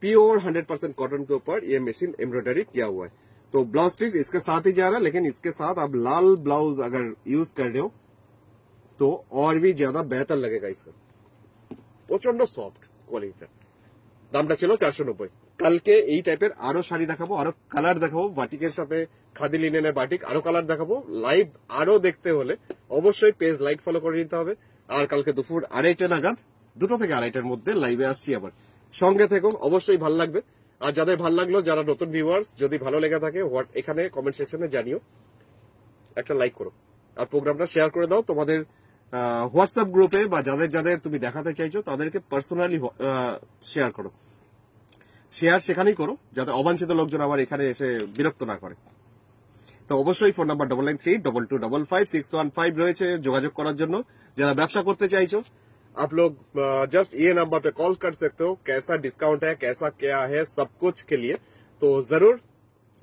प्योर 100% कॉटन के ऊपर ये मशीन एम्ब्रॉयडरी किया हुआ है। तो ब्लाउज पीस इसके साथ ही जा रहा है, लेकिन इसके साथ आप लाल ब्लाउज अगर यूज कर रहे हो तो और भी ज्यादा बेहतर लगेगा। इसका প্রচন্ড সফট কোয়ালিটিটা। দামটা ছিল 490। কালকে এই টাইপের আরো শাড়ি দেখাবো, আরো কালার দেখাবো, বাটিকের সাথে খাদি লিনেনের বাটিক, আরো কালার দেখাবো। লাইভ আরো দেখতে হলে অবশ্যই পেজ লাইক ফলো করে নিতে হবে। আর কালকে দুপুর 2:30 নাগাদ, 2 থেকে 2:30-র মধ্যে লাইভে আসছি আবার। সঙ্গে থেকো, অবশ্যই ভালো লাগবে। আর যাদের ভালো লাগলো, যারা নতুন ভিউয়ার্স, যদি ভালো লেগে থাকে এখানে কমেন্ট সেকশনে জানিও, একটা লাইক করো, আর প্রোগ্রামটা শেয়ার করে দাও তোমাদের হোয়াটসঅ্যাপ গ্রুপে, বা যাদের যাদের তুমি দেখাতে চাইছো তাদেরকে পার্সোনালি শেয়ার করো। শেয়ার সেখানেই করো যাতে অবাঞ্ছিত লোকজন আবার এখানে এসে বিরক্ত না করে। তো অবশ্যই ফোন নাম্বার 9932255615 রয়েছে যোগাযোগ করার জন্য। যারা ব্যবসা করতে চাইছো, आप लोग जस्ट ये नंबर पे कॉल कर सकते हो। कैसा डिस्काउंट है, कैसा क्या है, सब कुछ के लिए तो जरूर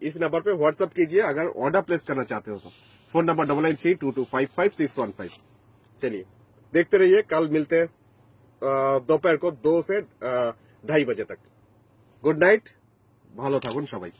इस नंबर पे व्हाट्सएप कीजिए अगर ऑर्डर प्लेस करना चाहते हो तो। Phone number 9932255615। चलिए देखते रहिए, कल मिलते हैं दोपहर को 2 से 2:30 बजे तक। गुड नाइट, ভালো থাকুন সবাই।